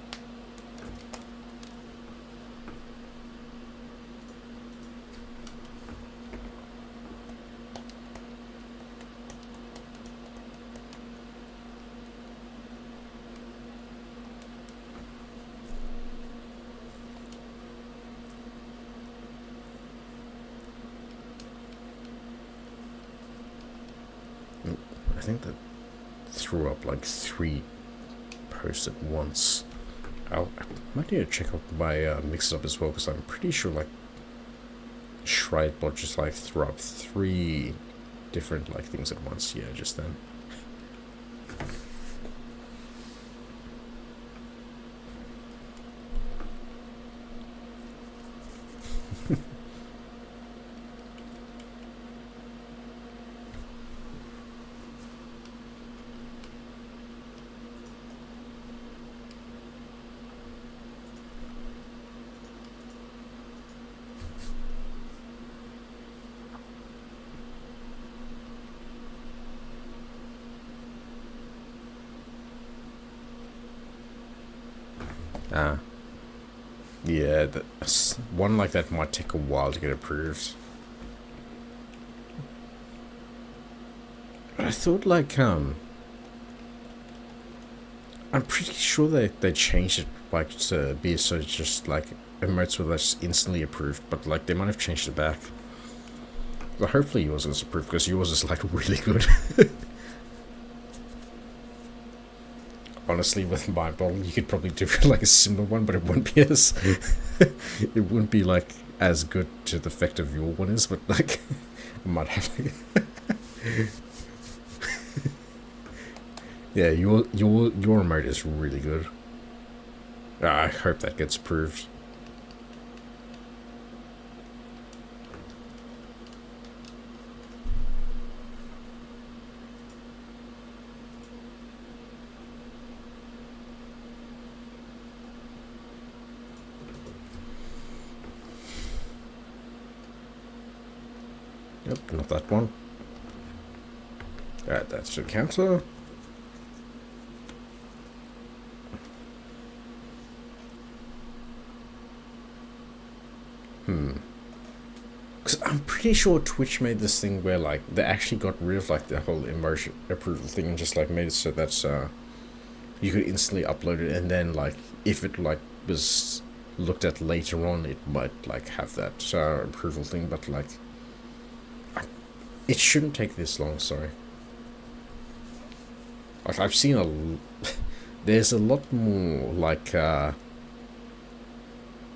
I think that threw up like 3 posts at once. I might need to check out my mix up as well, because I'm pretty sure like Shry bot just like threw up 3 different like things at once. Yeah, just then. Yeah, one like that might take a while to get approved. But I thought like I'm pretty sure they changed it like to be so just like emotes were just instantly approved, but like they might have changed it back. But hopefully yours is approved, because yours is like really good. Honestly, with my bottle, you could probably do like a similar one, but it wouldn't be as it wouldn't be like as good to the effect of your one is. But like, I might have. Yeah, your emote is really good. I hope that gets approved. Yep, not that one. Add that to the counter. Because I'm pretty sure Twitch made this thing where like they actually got rid of like the whole emotion approval thing and just like made it so that's you could instantly upload it, and then like if it like was looked at later on, it might like have that approval thing, but like it shouldn't take this long. Sorry. Like I've seen there's a lot more like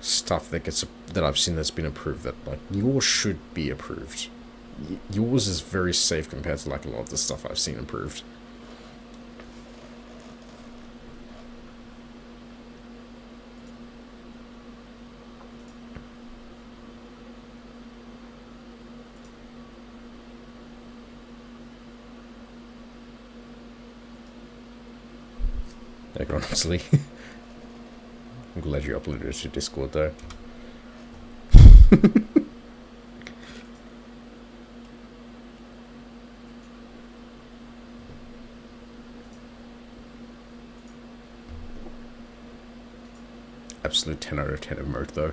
stuff that I've seen that's been approved that like yours should be approved. Yours is very safe compared to like a lot of the stuff I've seen approved. Like honestly. I'm glad you uploaded it to Discord though. Absolute 10 out of 10 emote though.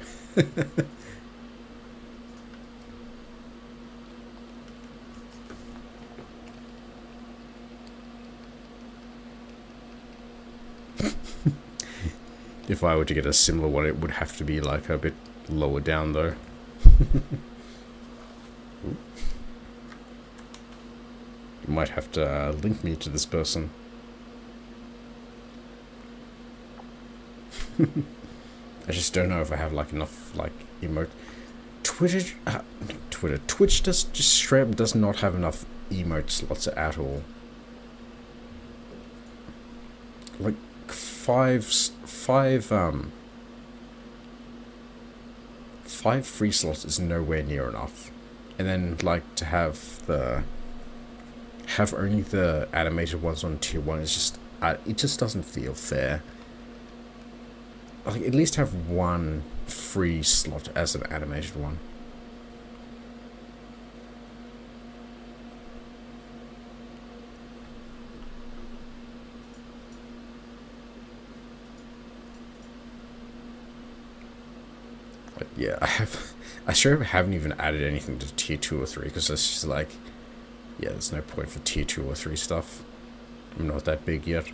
If I were to get a similar one, it would have to be like a bit lower down though. You might have to link me to this person. I just don't know if I have like enough like emote. Twitch just straight up does not have enough emote slots at all. Like five free slots is nowhere near enough, and then like to have only the animated ones on tier 1 is just it just doesn't feel fair. Like at least have one free slot as an animated one. But yeah, I sure haven't even added anything to tier 2 or 3 because it's just like, yeah, there's no point for tier 2 or 3 stuff. I'm not that big yet.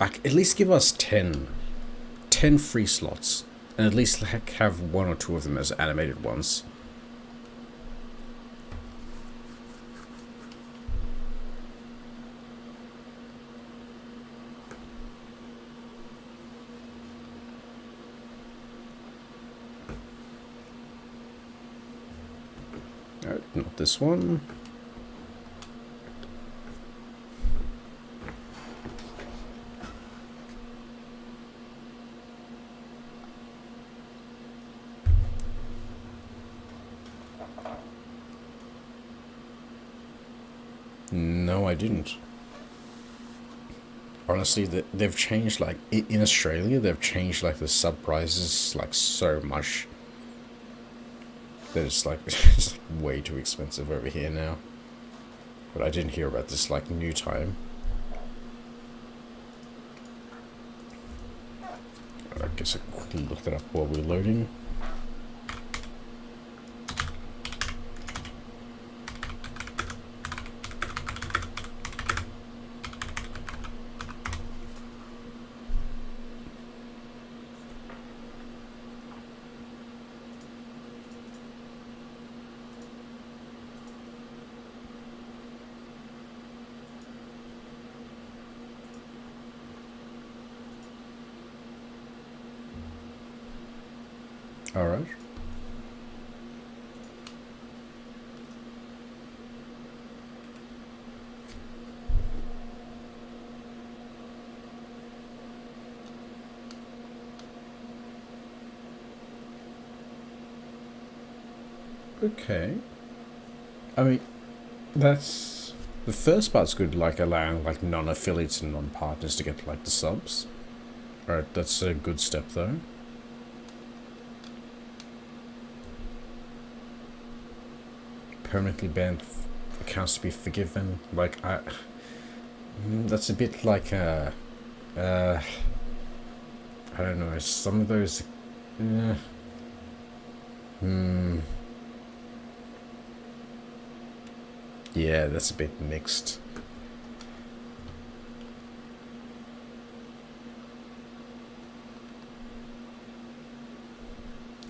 Like, at least give us 10 free slots, and at least like, have 1 or 2 of them as animated ones. Alright, not this one. No, I didn't. Honestly, they've changed, like, in Australia, they've changed, like, the sub prices, like, so much that it's, like, it's way too expensive over here now. But I didn't hear about this, like, new time. I guess I quickly looked it up while we're loading. Alright. Okay. I mean, that's... The first part's good, like, allowing, like, non-affiliates and non-partners to get, like, the subs. Alright, that's a good step, though. Permanently banned accounts to be forgiven. Like, that's a bit like, I don't know, some of those, yeah, that's a bit mixed.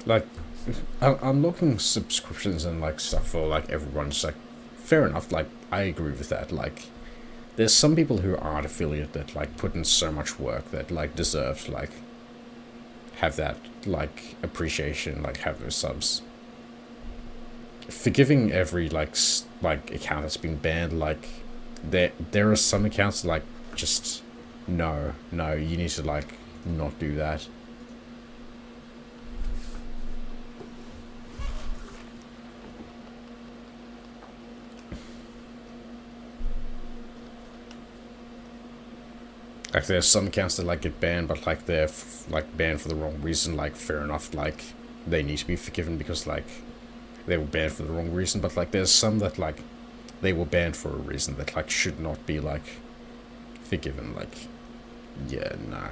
Like, I'm looking subscriptions and like stuff for like everyone's like, fair enough, like I agree with that. Like, there's some people who aren't affiliate that like put in so much work that like deserve to like have that like appreciation, like have those subs. Forgiving every like account that's been banned, like there are some accounts that, like just no, you need to like not do that. Like, there's some accounts that, like, get banned, but, like, they're, like, banned for the wrong reason. Like, fair enough, like, they need to be forgiven because, like, they were banned for the wrong reason. But, like, there's some that, like, they were banned for a reason that, like, should not be, like, forgiven. Like, Yeah, nah.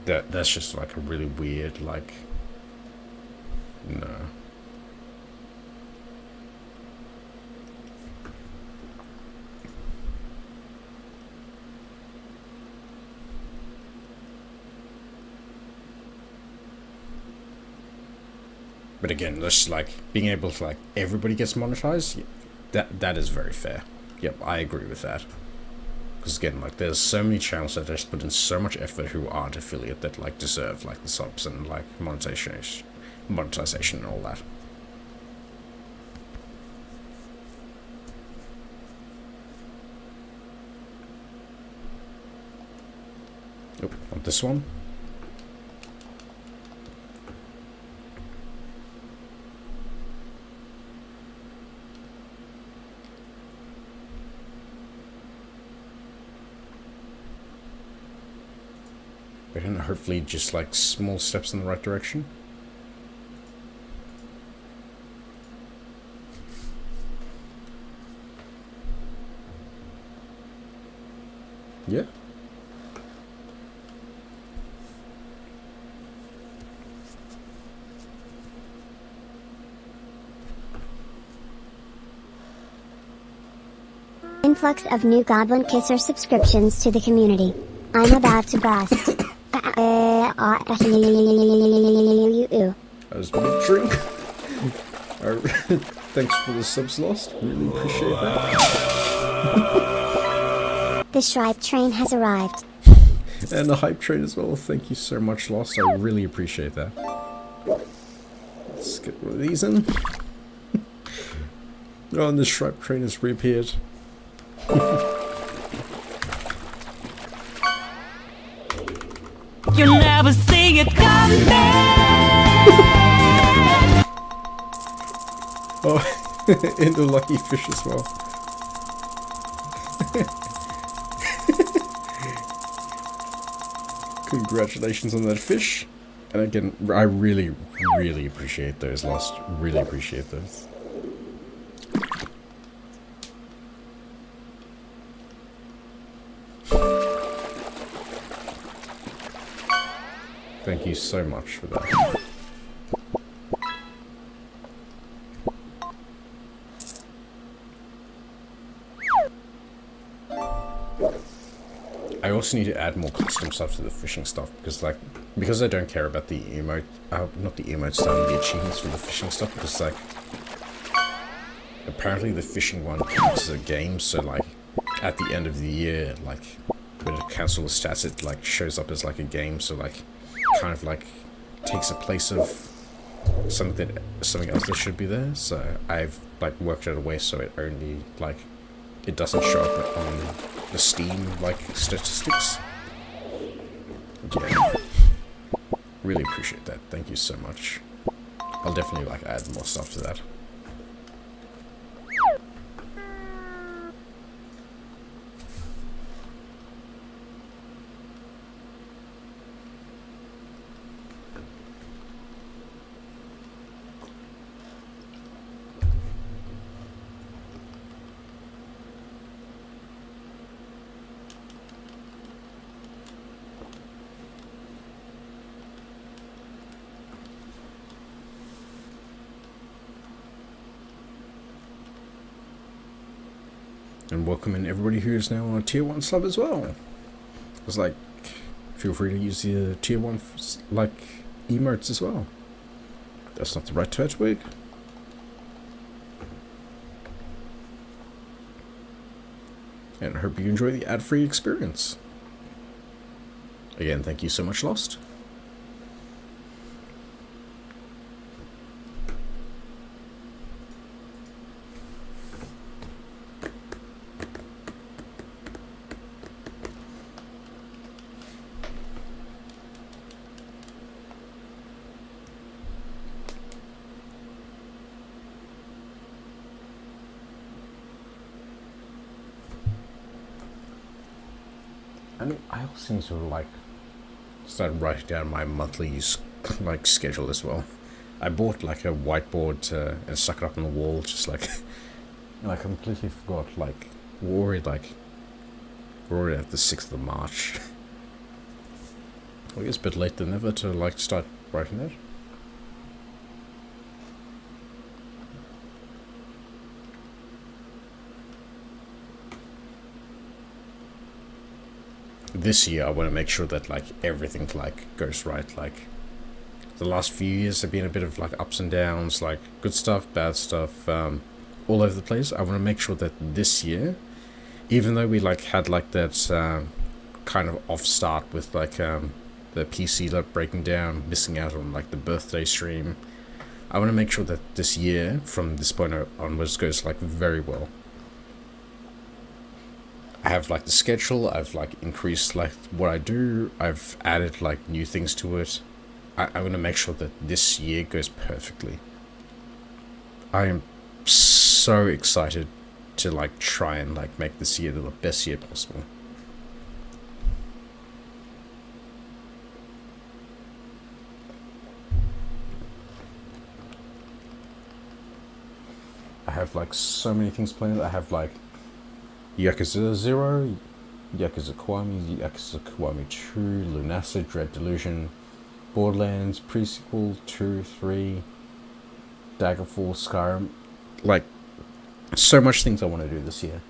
That's just like a really weird, like, no. But again, that's like being able to like everybody gets monetized. That is very fair. Yep, I agree with that. Because again, like there's so many channels that just put in so much effort who aren't affiliate that like deserve like the subs and like monetization and all that. Oh, want this one? And hopefully just like small steps in the right direction. Yeah. Influx of new Goblin Kisser subscriptions to the community. I'm about to bust. As a drink. Thanks for the subs, Lost. Really appreciate that. The Shry train has arrived. And the hype train as well. Thank you so much, Lost. I really appreciate that. Let's get one of these in. Oh, and the Shry train has reappeared. You'll never see it coming. Oh, and a lucky fish as well. Congratulations on that fish. And again, I really, really appreciate those, Lost. Really appreciate those. Thank you so much for that. I also need to add more custom stuff to the fishing stuff because I don't care about the emote, not the emotes, the achievements for the fishing stuff because like apparently the fishing one counts as a game, so like at the end of the year, like when it counts all the stats, it like shows up as like a game, so like kind of like takes a place of something else that should be there. So I've like worked out a way so it only like it doesn't show up on the Steam like statistics. Yeah, really appreciate that. Thank you so much. I'll definitely like add more stuff to that. And welcome in everybody who is now on a tier 1 sub as well. It's like, feel free to use the tier 1 like emotes as well. That's not the right twig. And I hope you enjoy the ad-free experience. Again, thank you so much, Lost. I also need to like start writing down my monthly like schedule as well. I bought like a whiteboard and stuck it up on the wall, just like and I completely forgot. Like worried, like We're already at the 6th of March. Well, it's a bit late than ever to like start writing that. This year I want to make sure that like everything like goes right. Like the last few years have been a bit of like ups and downs, like good stuff, bad stuff, all over the place. I want to make sure that this year, even though we like had like that kind of off start with like the PC like breaking down, missing out on like the birthday stream, I want to make sure that this year from this point onwards goes like very well. I have like the schedule, I've like increased like what I do, I've added like new things to it. I want to make sure that this year goes perfectly. I am so excited to like try and like make this year the best year possible. I have like so many things planned. I have like Yakuza 0, Yakuza Kiwami, Yakuza Kiwami 2, Lunasa, Dread Delusion, Borderlands, Pre-Sequel, 2, 3, Daggerfall, Skyrim. Like, so much things I want to do this year.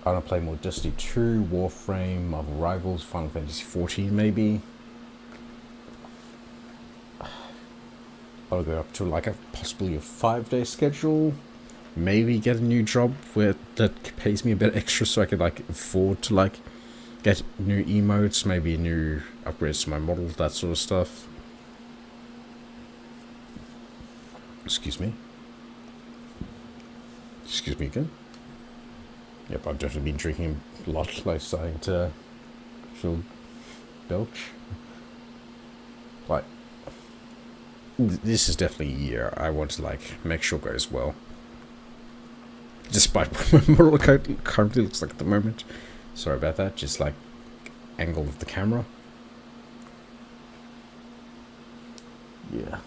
I want to play more Destiny 2, Warframe, Marvel Rivals, Final Fantasy 14 maybe. I'll go up to like a possibly a 5-day schedule. Maybe get a new job where that pays me a bit extra so I could like afford to like get new emotes, maybe new upgrades to my model, that sort of stuff. Excuse me. Excuse me again. Yep, I've definitely been drinking a lot, like starting to feel belch. Like, this is definitely a year I want to like make sure goes well. Despite what my model currently looks like at the moment. Sorry about that, just like angle of the camera. Yeah.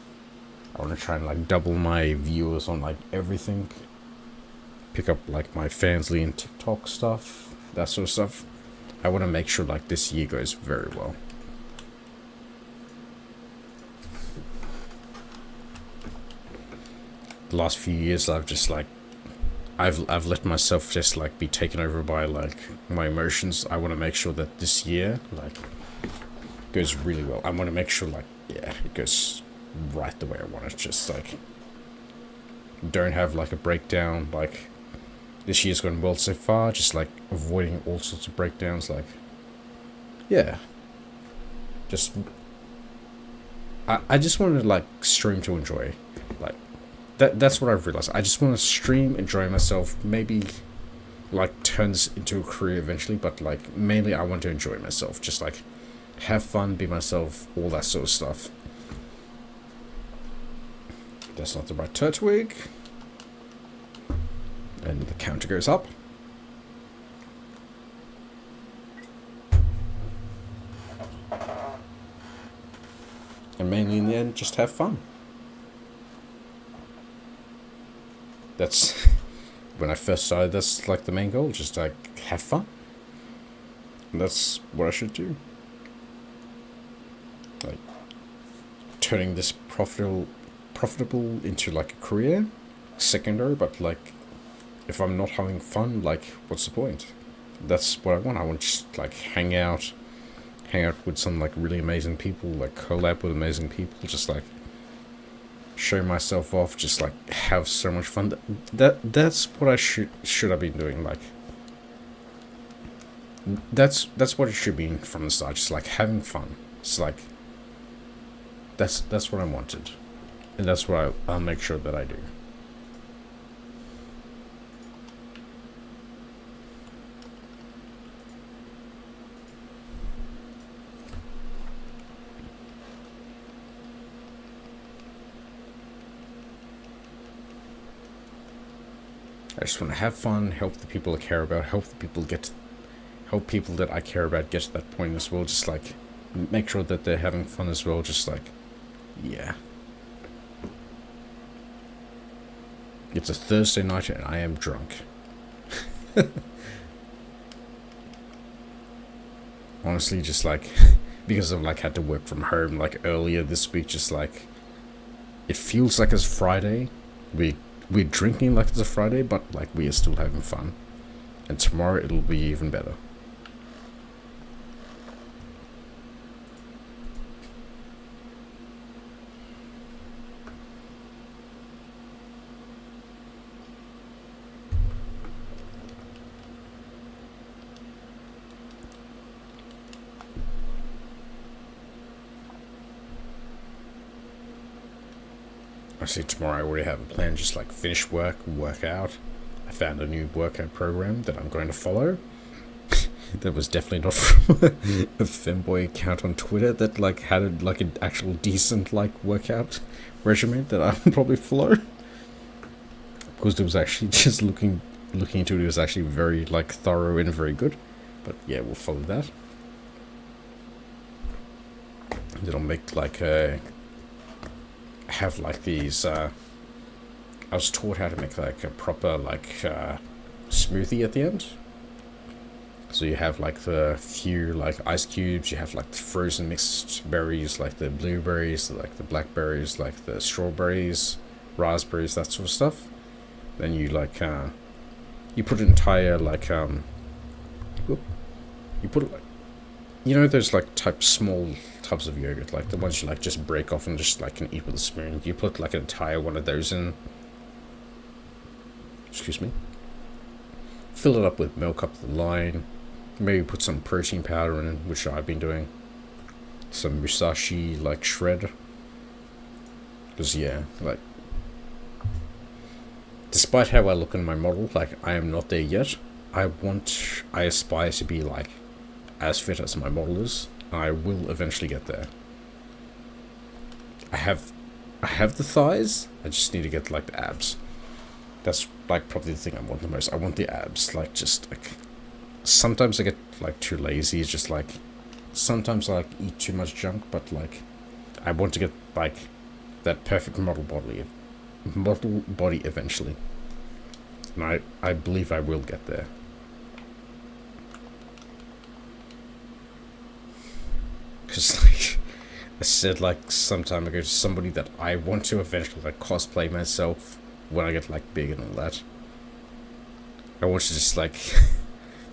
I want to try and like double my viewers on like everything. Pick up like my Fansly and TikTok stuff, that sort of stuff. I want to make sure like this year goes very well. The last few years I've just like I've let myself just like be taken over by like my emotions. I want to make sure that this year like goes really well. I want to make sure like yeah, it goes right the way I want it. Just like don't have like a breakdown. Like this year's gone well so far. Just like avoiding all sorts of breakdowns. Like yeah, just I just want to like stream to enjoy. Like that's what I've realized. I just want to stream, enjoy myself, maybe like turn this into a career eventually, but like mainly I want to enjoy myself, just like have fun, be myself, all that sort of stuff. That's not the right turtwig. And the counter goes up. And mainly in the end, just have fun. That's when I first started, that's like the main goal, just like have fun. And that's what I should do. Like turning this profitable into like a career, secondary, but like if I'm not having fun, like what's the point? That's what I want. I want to just like hang out with some like really amazing people, like collab with amazing people, just like show myself off, just like have so much fun. That's what I should have been doing. Like that's what it should be from the start, just like having fun. It's like that's what I wanted, and that's what I'll make sure that I do. I just want to have fun, help the people I care about, help people that I care about get to that point as well. Just like make sure that they're having fun as well. Just like, yeah. It's a Thursday night and I am drunk. honestly, just like because I've like had to work from home like earlier this week, just like it feels like it's Friday. We're drinking like it's a Friday, but like we are still having fun. And tomorrow it'll be even better. I see tomorrow I already have a plan, just like finish work, work out. I found a new workout program that I'm going to follow. That was definitely not from a femboy account on Twitter that like had like an actual decent like workout regimen that I'll probably follow. Because it was actually just looking into it, it was actually very like thorough and very good. But yeah, we'll follow that. Then I'll make like have like these I was taught how to make like a proper like smoothie at the end. So you have like the few like ice cubes, you have like the frozen mixed berries, like the blueberries, like the blackberries, like the strawberries, raspberries, that sort of stuff. Then you like you put an entire like you put it like, you know those like small tubs of yogurt, like the ones you like just break off and just like can eat with a spoon. You put like an entire one of those in. Excuse me. Fill it up with milk up the line. Maybe put some protein powder in it, which I've been doing. Some musashi like shred. Because yeah, like despite how I look in my model, like I am not there yet. I aspire to be like as fit as my model is. I will eventually get there. I have the thighs. I just need to get like the abs. That's like probably the thing I want the most. I want the abs. Like just like sometimes I get like too lazy. It's just like sometimes I like eat too much junk, but like I want to get like that perfect model body eventually. And I believe I will get there. Because like I said like some time ago to somebody that I want to eventually like cosplay myself when I get like big and all that. I want to just like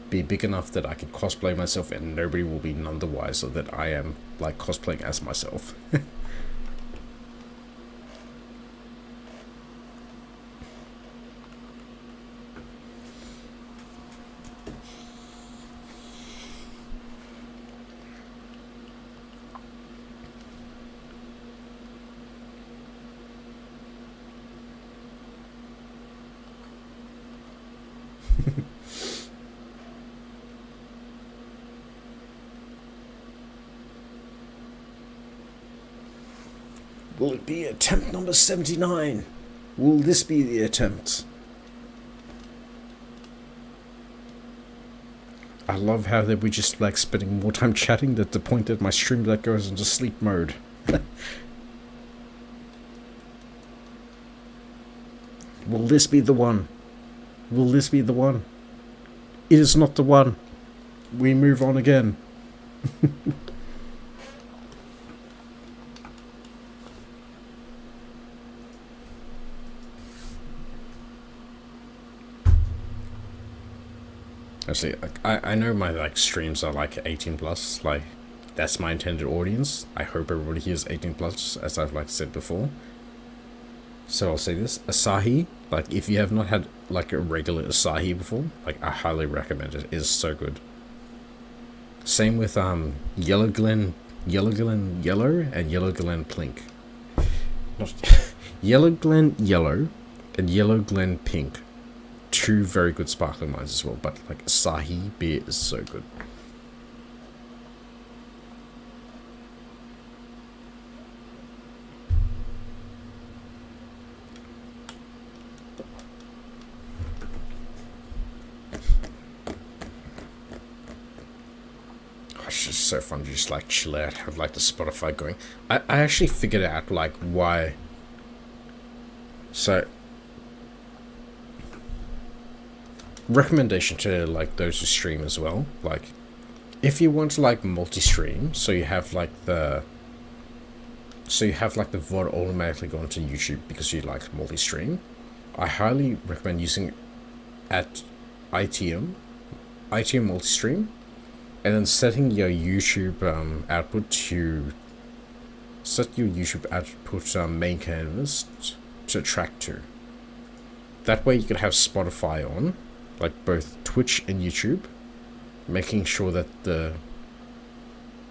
be big enough that I can cosplay myself and nobody will be none the wiser that I am like cosplaying as myself. Will it be attempt number 79? Will this be the attempt? I love how that we just like spending more time chatting that the point that my stream that goes into sleep mode. Will this be the one? Will this be the one? It is not the one. We move on again. Actually, like, I know my like streams are like 18 plus, like that's my intended audience. I hope everybody here is 18 plus, as I've like said before. So I'll say this, Asahi, like if you have not had like a regular Asahi before, like I highly recommend it. It is so good. Same with Yellow Glen Yellow and Yellow Glen Pink. Not Yellow Glen Yellow and Yellow Glen Pink. Two very good sparkling wines as well, but like Asahi beer is so good. It's just so fun to just like chill out, have like the Spotify going. I actually figured out like why. So recommendation to like those who stream as well, like if you want to like multi-stream, so you have like the VOD automatically go onto YouTube because you like multi-stream, I highly recommend using at ITM multi-stream, and then setting your YouTube output to main canvas to track to. That way you can have Spotify on, like both Twitch and YouTube, making sure that the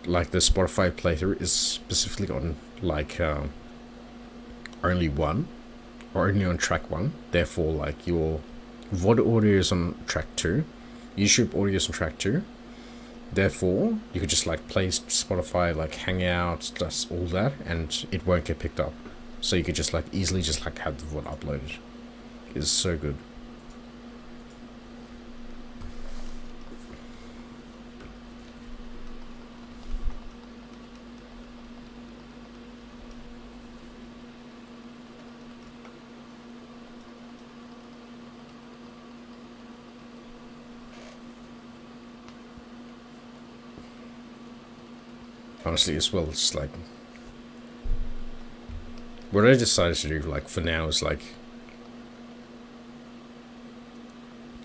Spotify playthrough is specifically on like only one, or only on track 1. Therefore, like your VOD audio is on track 2, YouTube audio is on track 2. Therefore, you could just like play Spotify, like Hangouts, just all that, and it won't get picked up. So you could just like easily just like have the VOD uploaded. It's so good. Honestly, as well, it's like what I decided to do, like for now, is like,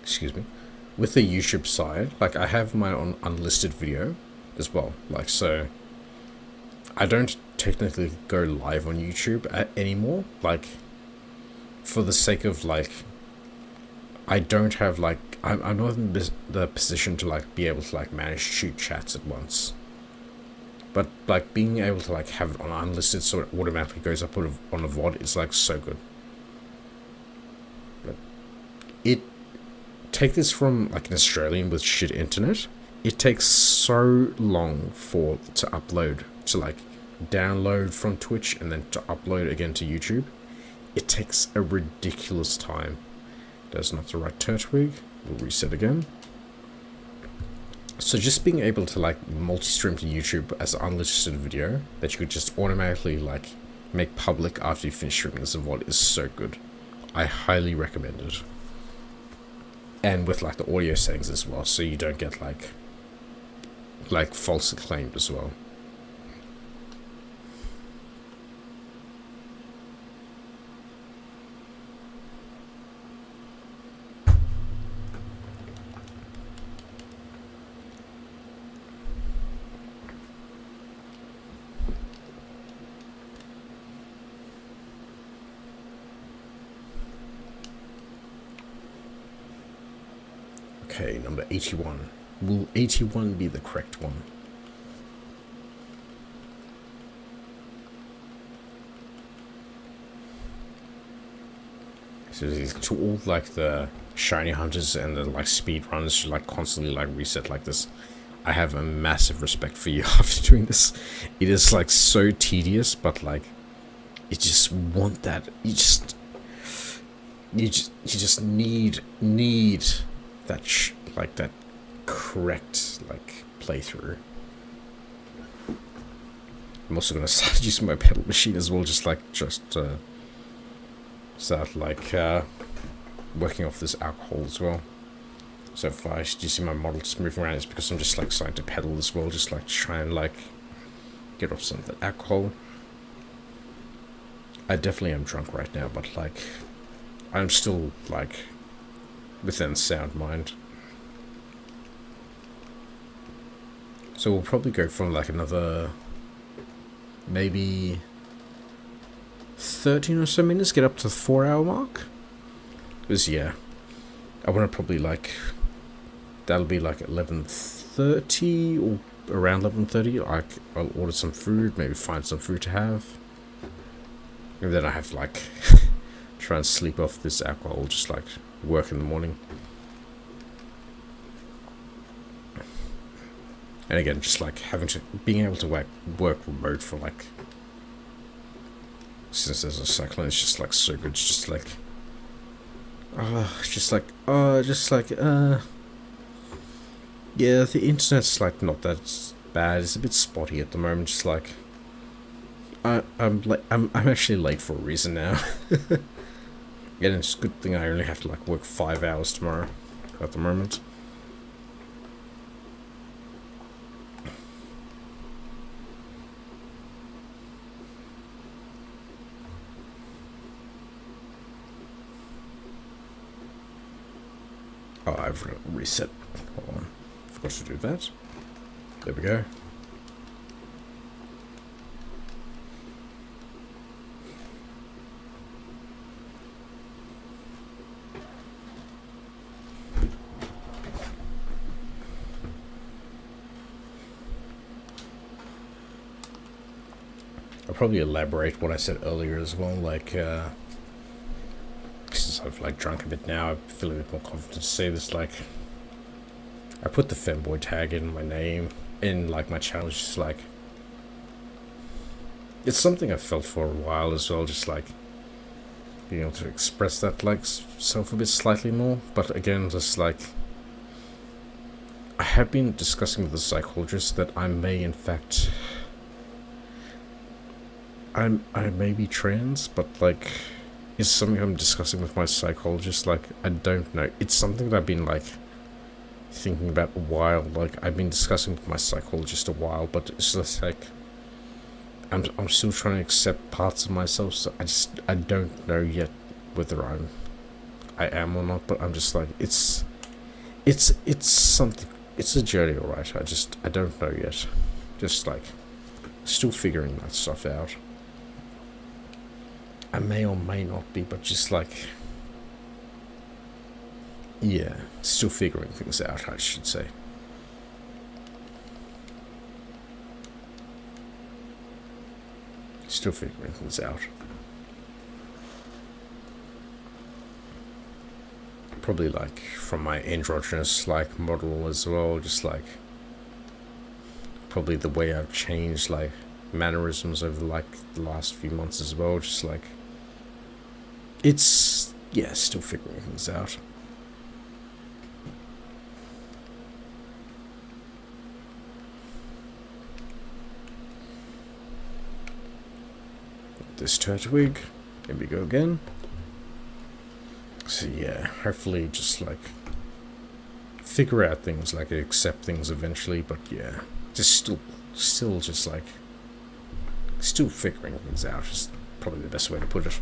excuse me, with the YouTube side, like I have my own unlisted video as well, like, so I don't technically go live on YouTube anymore, like for the sake of like, I don't have like, I'm not in the position to like be able to like manage 2 chats at once. But like being able to like have it on unlisted so it automatically goes up on a VOD is like so good. But take this from like an Australian with shit internet. It takes so long to upload, to like download from Twitch and then to upload again to YouTube. It takes a ridiculous time. That's not the right turn twig. We'll reset again. So just being able to like multi-stream to YouTube as an unlisted video that you could just automatically like make public after you finish streaming as a VOD is so good. I highly recommend it. And with like the audio settings as well, so you don't get like false acclaimed as well. Okay, number 81. Will 81 be the correct one? So to all like the shiny hunters and the like speed runners who like constantly like reset like this, I have a massive respect for you after doing this. It is like so tedious, but like you just want that. You just need that like that correct like playthrough. I'm also gonna start using my pedal machine as well, just start like working off this alcohol as well. So if I you see my model just moving around, it's because I'm just like starting to pedal as well, just like try and like get off some of the alcohol. I definitely am drunk right now, but like I'm still like within sound mind. So we'll probably go for like another maybe 13 or so minutes, get up to the 4-hour mark. Because yeah, I want to probably like, that'll be like 11:30 or around 11:30. Like I'll order some food, maybe find some food to have, and then I have to like try and sleep off this alcohol, just like work in the morning. And again, just like being able to work remote for like, since there's a cyclone, it's just like so good. It's just like, yeah, the internet's like not that bad. It's a bit spotty at the moment. Just like, I'm actually late for a reason now. And it's a good thing I only have to like work 5 hours tomorrow at the moment. reset. Hold on. Forgot to do that. There we go. I'll probably elaborate what I said earlier as well, like, since I've, like, drunk a bit now, I feel a bit more confident to say this, like, I put the femboy tag in my name, in, like, my challenge, just, like, it's something I've felt for a while as well, just, like, being able to express that, like, self a bit slightly more, but again, just, like, I have been discussing with the psychologist that I may, in fact... I may be trans, but, like, it's something I'm discussing with my psychologist, like, I don't know. It's something that I've been, like, thinking about a while, like, I've been discussing with my psychologist a while, but it's just, like, I'm still trying to accept parts of myself, so I don't know yet whether I am or not, but I'm just, like, it's something, it's a journey, alright, I don't know yet, just, like, still figuring that stuff out. I may or may not be, but just like, yeah, still figuring things out, I should say. Still figuring things out. Probably like from my androgynous like model as well, just like probably the way I've changed like mannerisms over like the last few months as well, just like it's, yeah, still figuring things out. This Turtwig, here we go again. So yeah, hopefully just like figure out things, like accept things eventually, but yeah, just still just like still figuring things out is probably the best way to put it.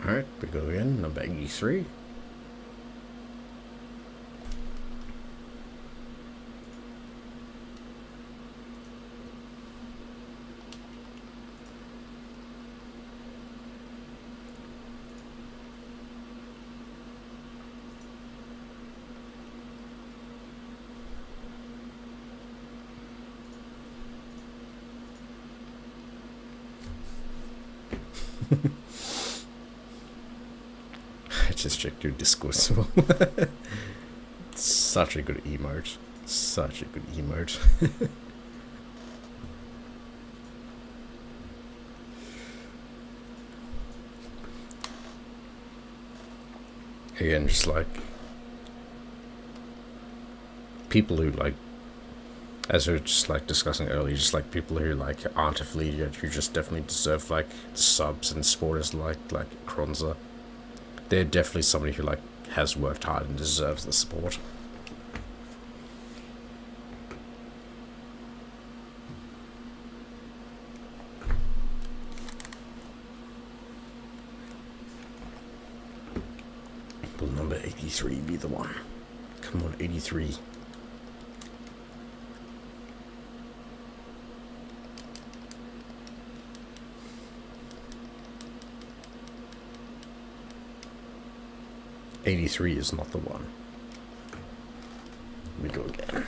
Alright, we go again, number 83. I just checked your Discord as well. Such a good emote. Such a good emote. Again, just like people who like, as we were just like discussing earlier, just like people who like aren't affiliated, who just definitely deserve like subs and supporters like Kronza. They're definitely somebody who like has worked hard and deserves the support. Will number 83 be the one? Come on, 83. '83 is not the one. Let me go again.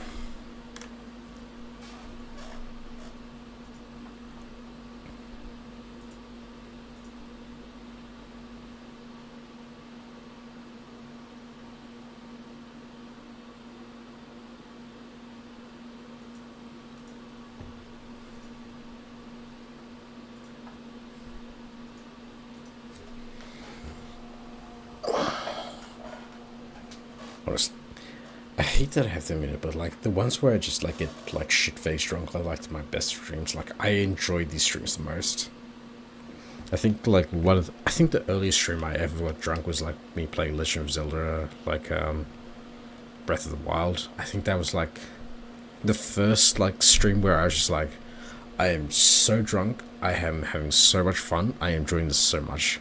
Honestly, hate that I have them in it, but like the ones where I just like get like shit-faced drunk, I like my best streams. Like I enjoy these streams the most. I think like I think the earliest stream I ever got drunk was like me playing Legend of Zelda, like Breath of the Wild. I think that was like the first like stream where I was just like, I am so drunk, I am having so much fun, I am enjoying this so much.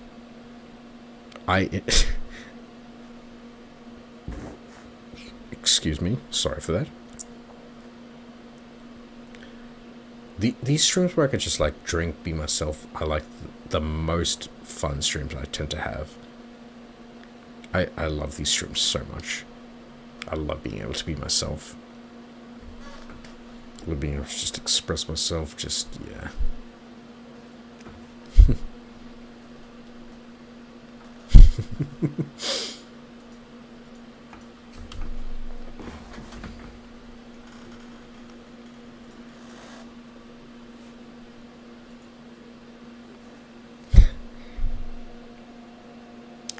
Excuse me, sorry for that. These streams where I could just like drink, be myself, I like the most fun streams I tend to have. I love these streams so much. I love being able to be myself. I love being able to just express myself, just, yeah.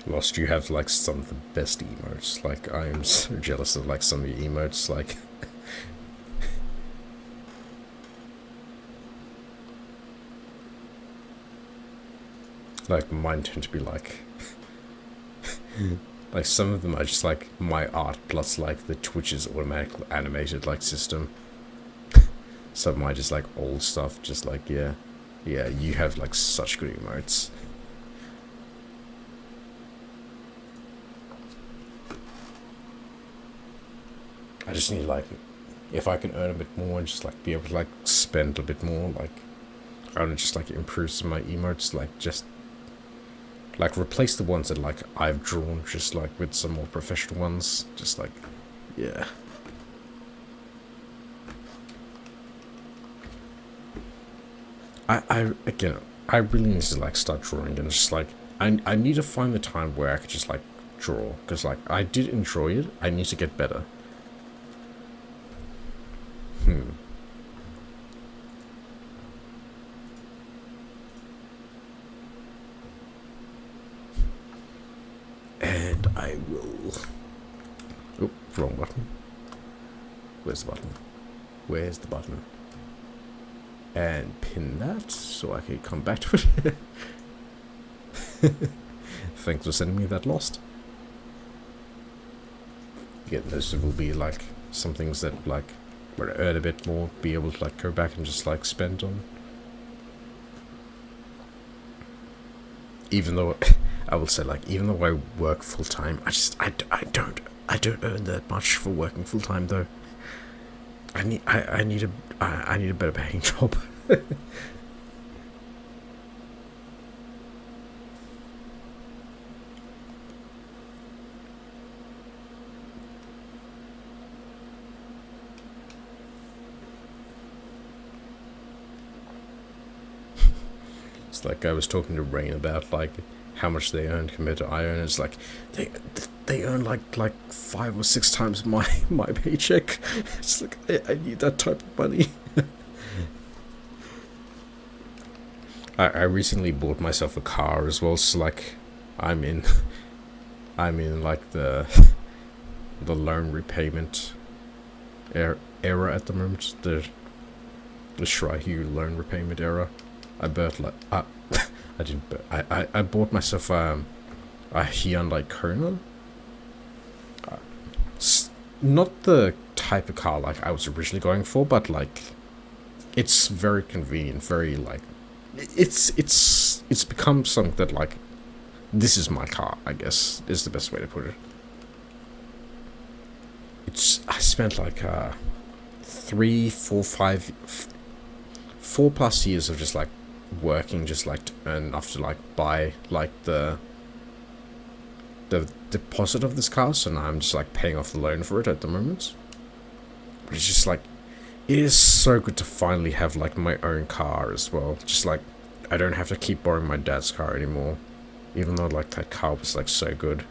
Lost, you have like some of the best emotes. Like I am so jealous of like some of your emotes. Like like mine tend to be like like some of them are just like my art plus like the Twitch's automatic animated like system. Some of mine just like old stuff. Just like yeah, you have like such good emotes. I just need like, if I can earn a bit more and just like be able to like spend a bit more, like I want to just like improve some of my emotes, like just like replace the ones that like I've drawn just like with some more professional ones, just like yeah. I again, I really need to like start drawing, and just like I need to find the time where I could just like draw, because like I did enjoy it. I need to get better. And I will... Oh, wrong button. Where's the button? Where's the button? And pin that so I can come back to it. Thanks for sending me that Lost. Again, those will be like some things that like where I earn a bit more, be able to like go back and just like spend on. Even though I will say, like, even though I work full time, I don't earn that much for working full time though. I need a better paying job. It's like I was talking to Rain about like how much they earn compared to I earn. It's like they earn like 5 or 6 times my paycheck. It's like I need that type of money. I recently bought myself a car as well, so like I'm in like the loan repayment era at the moment. The Shry loan repayment era. I bought like I bought myself a Hyundai Kona. Not the type of car like I was originally going for, but like it's very convenient, very like it's become something that like this is my car, I guess is the best way to put it. I spent like 3, 4, 5, 4+ years of just like working just like to earn enough to like buy like the deposit of this car, so now I'm just like paying off the loan for it at the moment. But it's just like it is so good to finally have like my own car as well. Just like I don't have to keep borrowing my dad's car anymore, even though like that car was like so good.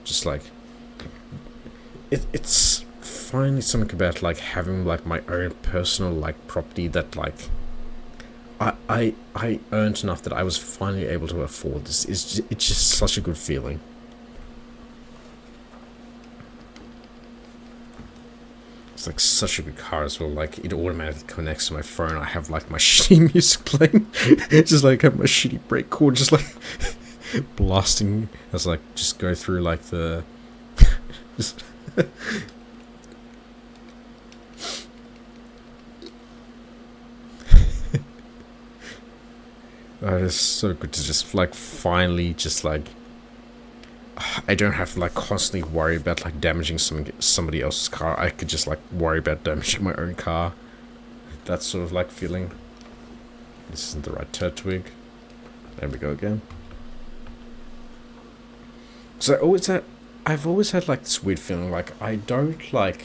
Just like it's finally something about like having like my own personal like property that like I earned enough that I was finally able to afford this. It's just such a good feeling. It's like such a good car as well. Like it automatically connects to my phone. I have like my shitty music playing. Just like have my shitty brake cord just like blasting as like just go through like the just That is so good to just like finally just like I don't have to like constantly worry about like damaging somebody else's car. I could just like worry about damaging my own car. That sort of like feeling. This isn't the right turd twig. There we go again. So I've always had like this weird feeling like I don't like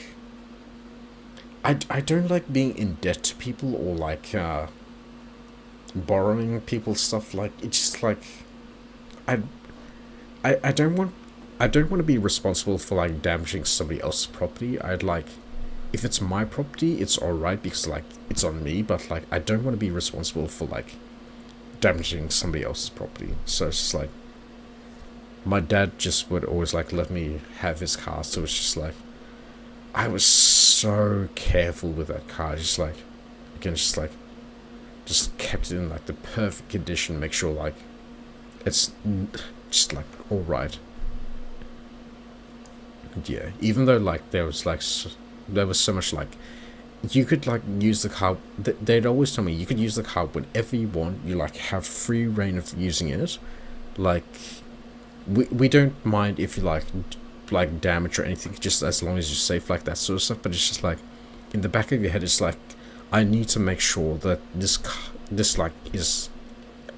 being in debt to people or like borrowing people stuff. Like it's just like I I don't want to be responsible for like damaging somebody else's property. I'd like if it's my property, it's alright because like it's on me, but like I don't want to be responsible for like damaging somebody else's property. So it's just like my dad just would always like let me have his car, so it's just like I was so careful with that car, just like again just kept it in like the perfect condition, make sure like it's just like all right. Yeah, even though like there was so much like you could like use the car. They'd always tell me you could use the car whenever you want. You like have free reign of using it. Like we don't mind if you like damage or anything, just as long as you're safe, like that sort of stuff. But it's just like in the back of your head, it's like I need to make sure that this like is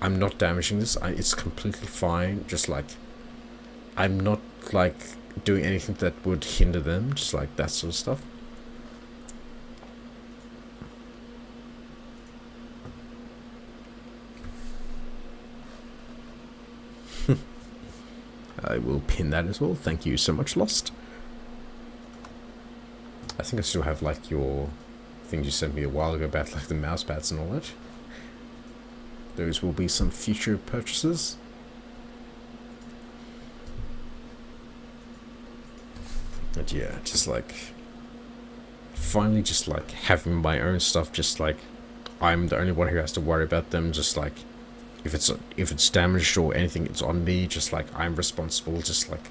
I'm not damaging this. It's completely fine. Just like I'm not like doing anything that would hinder them. Just like that sort of stuff. I will pin that as well. Thank you so much, Lost. I think I still have like your things you sent me a while ago about like the mouse pads and all that. Those will be some future purchases. But yeah, just like finally just like having my own stuff, just like I'm the only one who has to worry about them. Just like if it's damaged or anything, it's on me. Just like I'm responsible. Just like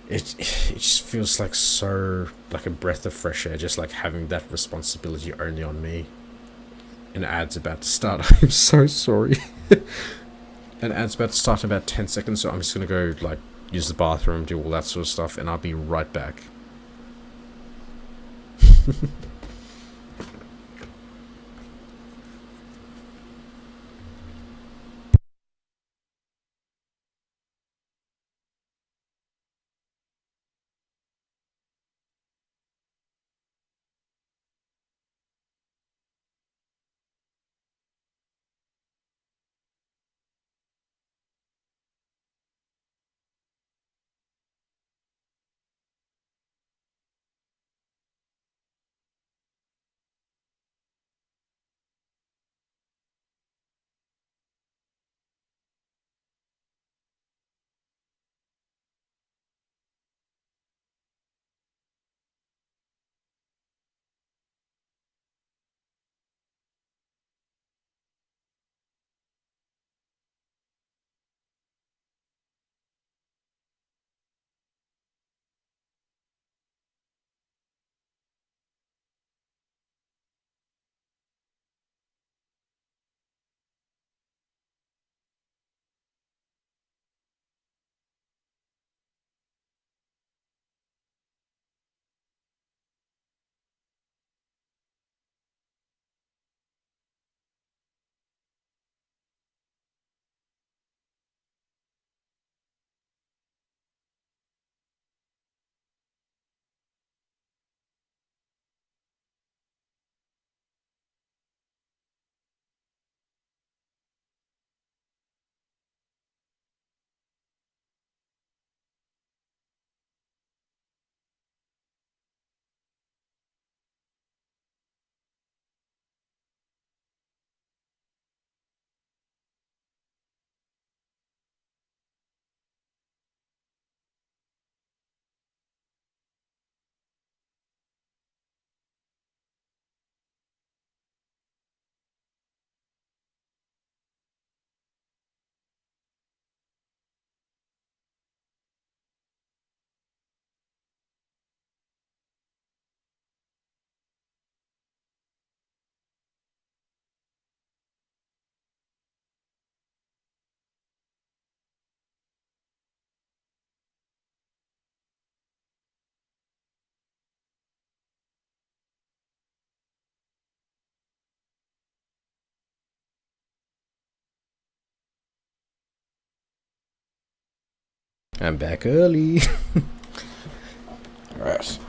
it just feels like so like a breath of fresh air. Just like having that responsibility only on me. An ad's about to start. I'm so sorry. An ad's about to start in about 10 seconds, so I'm just gonna go like use the bathroom, do all that sort of stuff, and I'll be right back. I'm back early. Alright.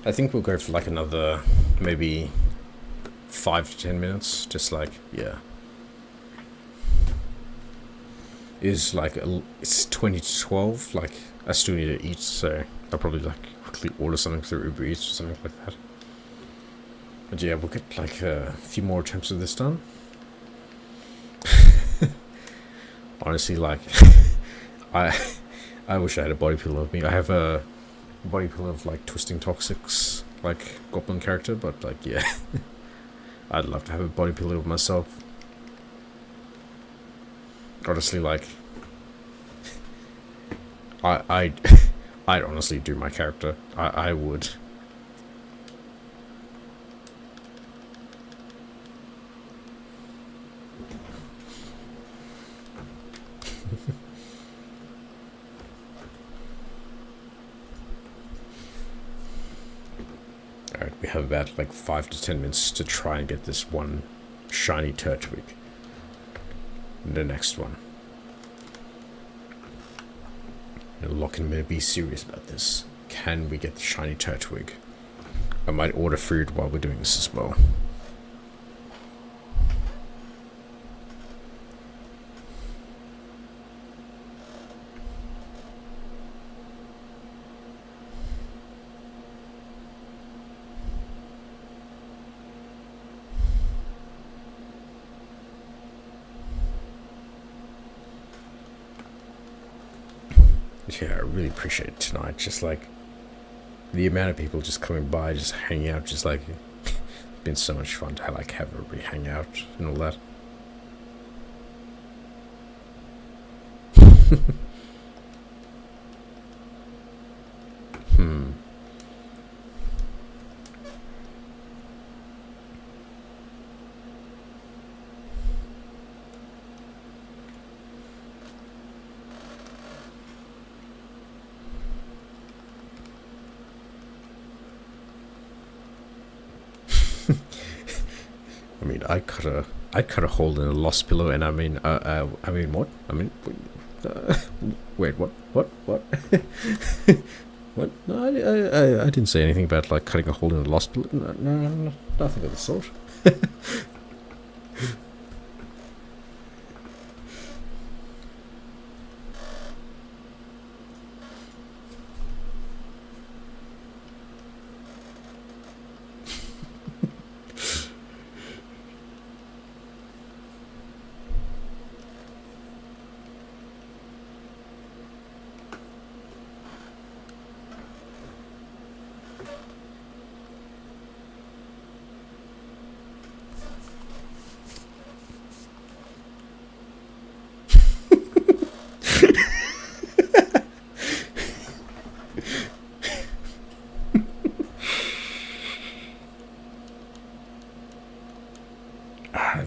I think we'll go for like another maybe 5 to 10 minutes. Just like, yeah. It's like, it's 20 to 12. Like, I still need to eat, so I'll probably like quickly order something through Uber Eats or something like that. But yeah, we'll get like a few more attempts of this done. Honestly, like, I wish I had a body pillow of me. I have a body pillow of like Twisting Toxics, like Goblin character, but like, yeah. I'd love to have a body pillow of myself. Honestly, like, I'd honestly do my character. I would. Alright, we have about like 5 to 10 minutes to try and get this one shiny Turtwig. The next one. Lock and be serious about this. Can we get the shiny Turtwig? I might order food while we're doing this as well. Yeah, I really appreciate it tonight. Just like the amount of people just coming by, just hanging out, just like it's been so much fun to like have everybody hang out and all that. I mean, I cut a hole in a lost pillow, and I mean, what? I mean, wait, what? What? What? No, I didn't say anything about like cutting a hole in a lost pillow. No, nothing of the sort.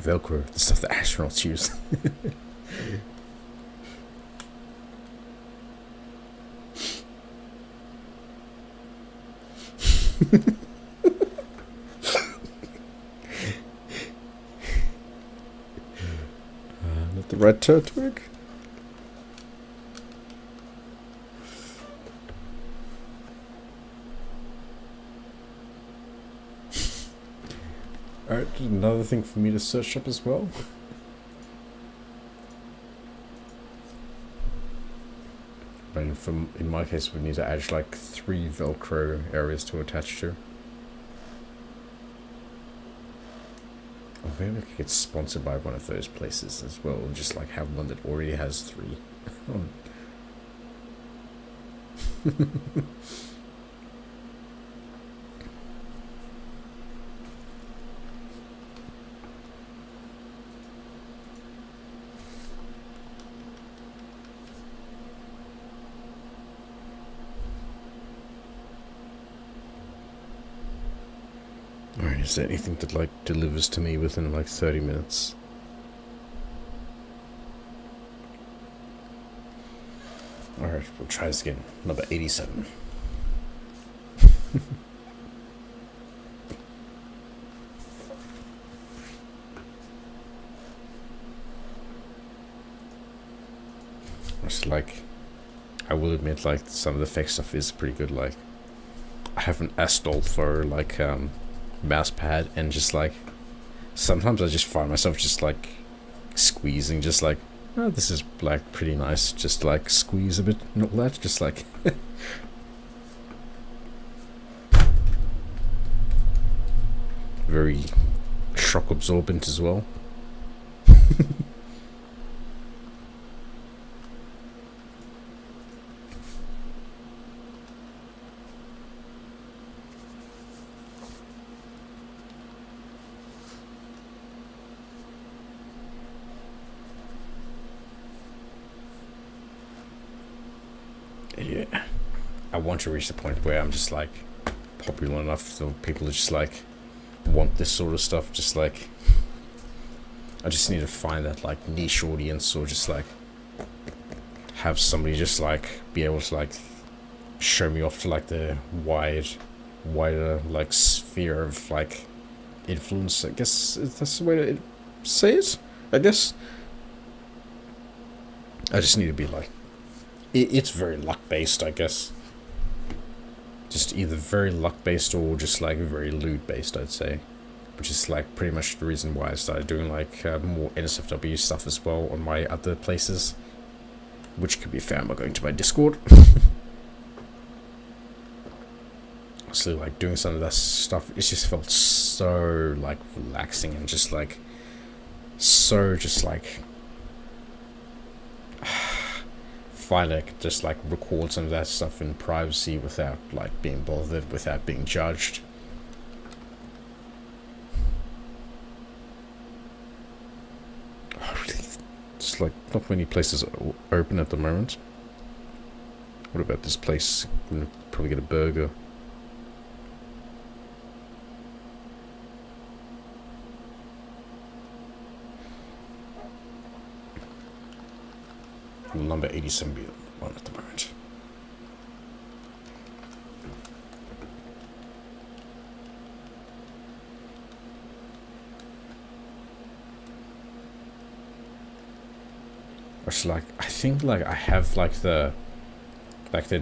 Velcro, the stuff that astronauts use. Not the red Turtwig. Alright, another thing for me to search up as well. But in my case, we need to add like 3 Velcro areas to attach to. Or maybe we could get sponsored by one of those places as well, and just like have one that already has 3. Alright, is there anything that like delivers to me within like 30 minutes? Alright, we'll try this again. Number 87. It's like, I will admit, like, some of the fake stuff is pretty good. Like, I have an Astolfo, like, mouse pad, and just, like, sometimes I just find myself just, like, squeezing, just, like, oh, this is, like, pretty nice, just, like, squeeze a bit and all that, just, like, very shock absorbent as well. Yeah, I want to reach the point where I'm just like popular enough so people are just like want this sort of stuff. Just like I just need to find that like niche audience, or just like have somebody just like be able to like show me off to like the wider like sphere of like influence. I guess that's the way to say it. I guess I just need to be like, it's very luck based, I guess. Just either very luck based or just like very loot based, I'd say. Which is like pretty much the reason why I started doing like more NSFW stuff as well on my other places, which can be found by going to my Discord. So like doing some of that stuff, it just felt so like relaxing and just like so just like finally I could just like record some of that stuff in privacy without like being bothered, without being judged. It's like not many places are open at the moment. What about this place? I'm gonna probably get a burger. Number 87 be one at the moment. It's like I think like I have like the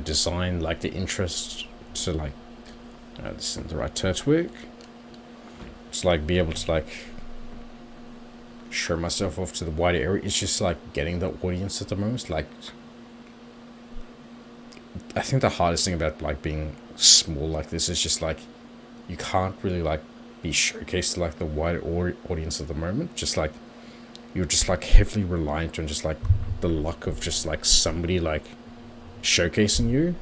design, like the interest to like this isn't the right turn to work. It's like be able to like show myself off to the wider area. It's just like getting the audience at the moment. Like I think the hardest thing about like being small like this is just like you can't really like be showcased to like the wider audience at the moment. Just like you're just like heavily reliant on just like the luck of just like somebody like showcasing you.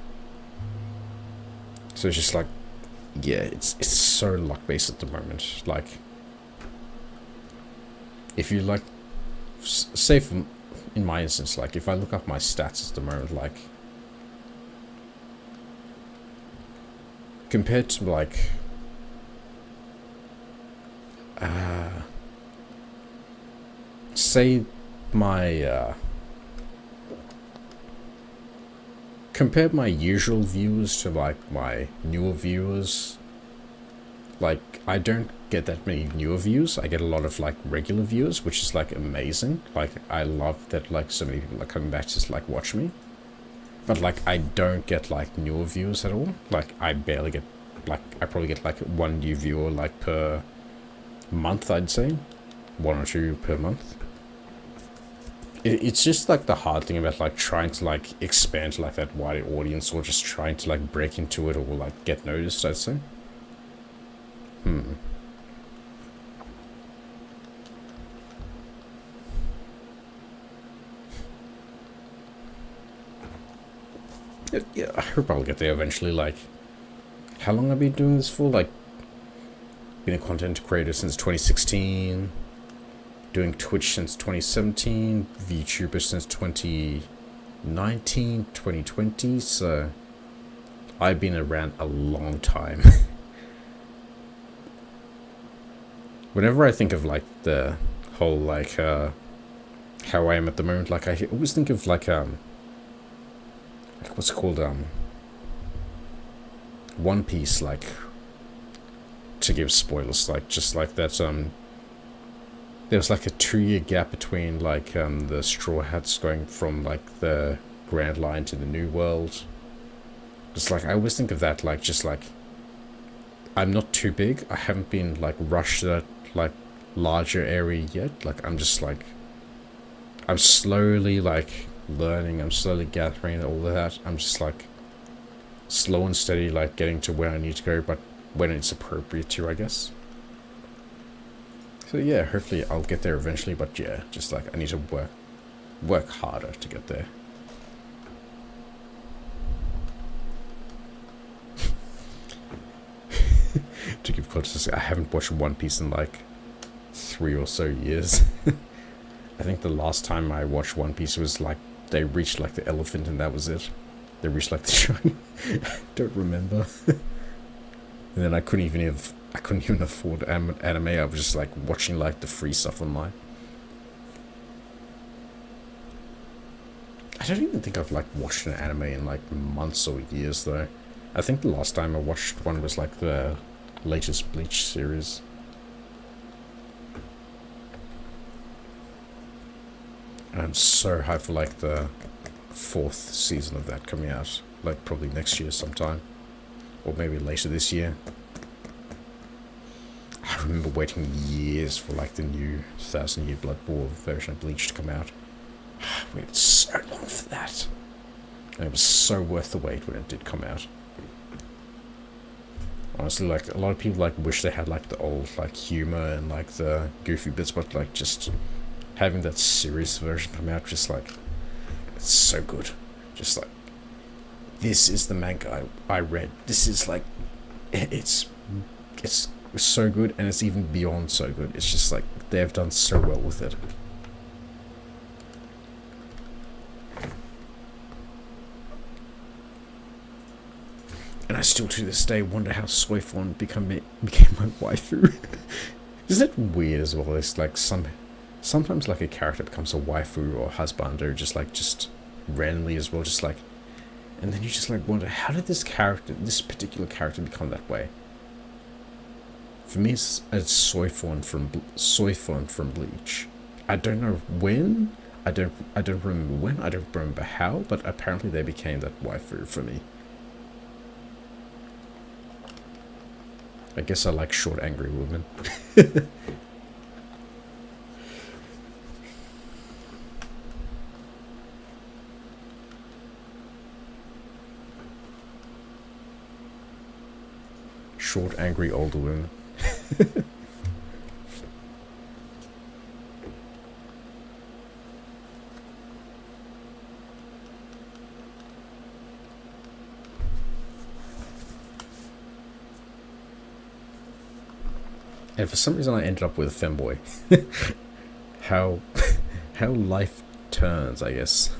So it's just like, yeah, it's so luck based at the moment. Like if you like, say in my instance, like if I look up my stats at the moment, like compared to like say my compare my usual viewers to like my newer viewers, like I don't get that many newer views. I get a lot of like regular viewers, which is like amazing. Like I love that like so many people are coming back to just like watch me. But like I don't get like newer viewers at all. Like I barely get, like I probably get like one new viewer like per month, I'd say. 1 or 2 per month. It's just like the hard thing about like trying to like expand to like that wider audience, or just trying to like break into it, or like get noticed, I'd say. Yeah, I hope I'll get there eventually. Like, how long have I been doing this for? Like, been a content creator since 2016. Doing Twitch since 2017, VTuber since 2019, 2020, so I've been around a long time. Whenever I think of like the whole like how I am at the moment, like I always think of like what's it called, One Piece, like, to give spoilers, like just like that there was like a 2-year gap between like the Straw Hats going from like the Grand Line to the New World. It's like, I always think of that, like, just like, I'm not too big. I haven't been, like, rushed to that, like, larger area yet. Like, I'm just, like, I'm slowly, like, learning. I'm slowly gathering all of that. I'm just, like, slow and steady, like, getting to where I need to go, but when it's appropriate to, I guess. So, yeah, hopefully I'll get there eventually, but, yeah, just, like, I need to work harder to get there. To give context, I haven't watched One Piece in like 3 or so years. I think the last time I watched One Piece was like they reached like the elephant and that was it. They reached like the shrine. Don't remember. And then I couldn't even afford anime. I was just like watching like the free stuff online. I don't even think I've like watched an anime in like months or years though. I think the last time I watched one was like the latest Bleach series. And I'm so hyped for like the 4th season of that coming out, like probably next year sometime, or maybe later this year. I remember waiting years for like the new 1000-Year Blood War version of Bleach to come out. I waited so long for that, and it was so worth the wait when it did come out. Honestly, like, a lot of people, like, wish they had, like, the old, like, humor and, like, the goofy bits, but, like, just having that serious version come out, just, like, it's so good. Just, like, this is the manga I read. This is, like, it's so good, and it's even beyond so good. It's just, like, they've done so well with it. And I still to this day wonder how Soifon became my waifu. Isn't it weird as well? It's like sometimes like a character becomes a waifu or husband or just randomly as well, just like, and then you just like wonder, how did this particular character become that way? For me, it's Soifon from Bleach. I don't know when. I don't remember when. I don't remember how. But apparently they became that waifu for me. I guess I like short, angry women. Short, angry, older women. And for some reason I ended up with a femboy. How life turns, I guess.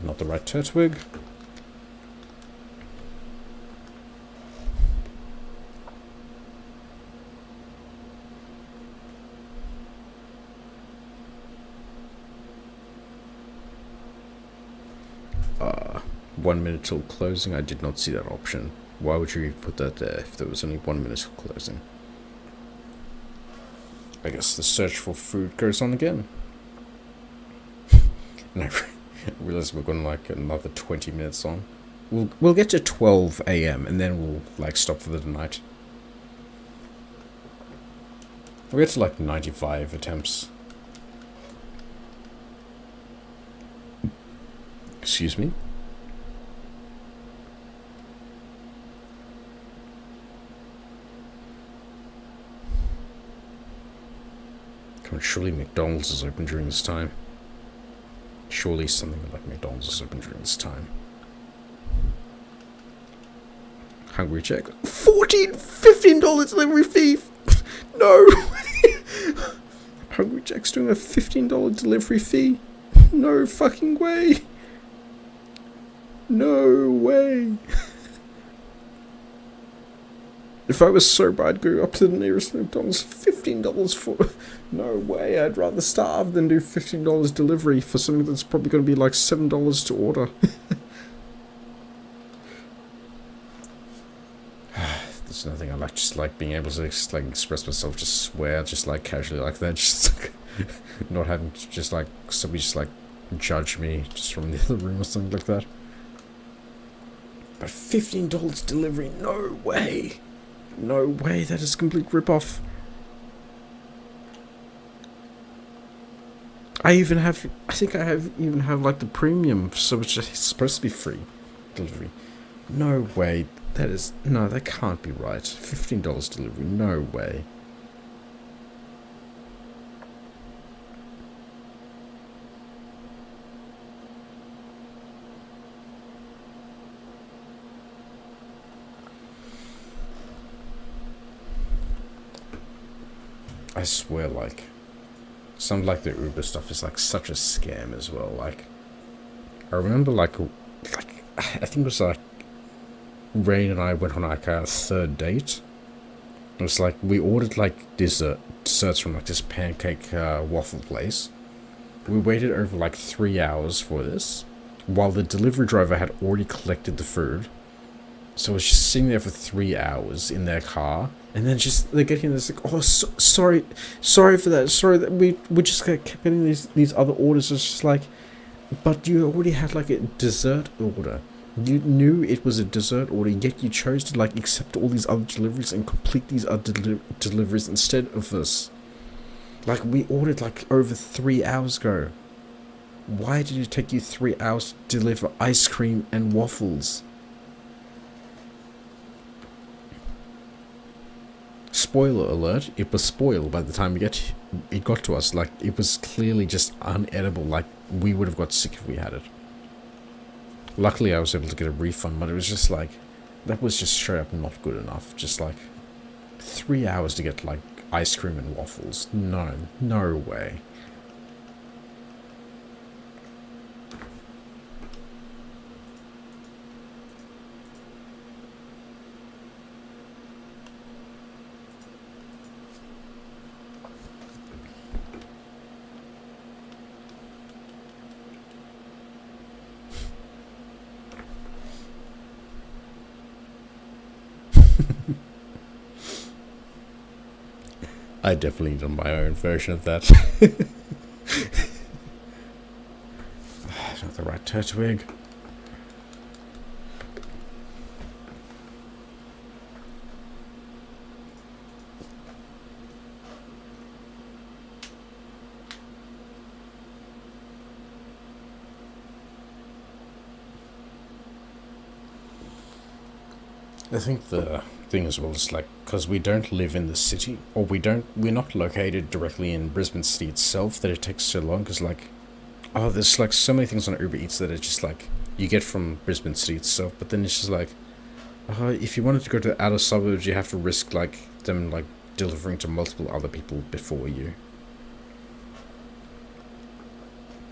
Not the right Turtwig. Uh, 1 minute till closing. I did not see that option. Why would you put that there if there was only 1 minute till closing? I guess the search for food goes on again. And I realize we're going like another 20 minutes on. We'll get to 12 a.m. and then we'll like stop for the night. We'll get to like 95 attempts. Excuse me. Come on, surely McDonald's is open during this time. Surely something like McDonald's is open during this time. Hungry Jack. $15 delivery fee! No! Hungry Jack's doing a $15 delivery fee? No fucking way! No way! If I was sober, I'd go up to the nearest McDonald's. $15 for... No way, I'd rather starve than do $15 delivery for something that's probably going to be like $7 to order. There's nothing I like, just like being able to just like express myself, just swear, just like casually like that, just like, not having to just like somebody just like judge me just from the other room or something like that. But $15 delivery, no way! No way, that is a complete rip-off. I think I even have like the premium, so it's just supposed to be free delivery. No way, that can't be right. $15 delivery, no way. I swear, like, some like the Uber stuff is like such a scam as well. Like, I remember like I think it was like Rain and I went on like our third date. It was like we ordered like desserts from like this pancake waffle place. We waited over like 3 hours for this, while the delivery driver had already collected the food. So I was just sitting there for 3 hours in their car, and then just they get here and it's like, oh, sorry for that. Sorry that we just kept getting these other orders. It's just like, but you already had like a dessert order. You knew it was a dessert order, yet you chose to like accept all these other deliveries and complete these other deliveries instead of this. Like, we ordered like over 3 hours ago. Why did it take you 3 hours to deliver ice cream and waffles? Spoiler alert, it was spoiled by the time it got to us. Like, it was clearly just unedible. Like, we would have got sick if we had it. Luckily, I was able to get a refund, but it was just like, that was just straight up not good enough. Just like, 3 hours to get like ice cream and waffles. No way. I definitely done my own version of that. Not the right turtwig. I think the thing as well is like, because we don't live in the city, or we're not located directly in Brisbane City itself, that it takes so long. Because like, oh, there's like so many things on Uber Eats that are just like you get from Brisbane City itself, but then it's just like, if you wanted to go to the outer suburbs, you have to risk like them like delivering to multiple other people before you.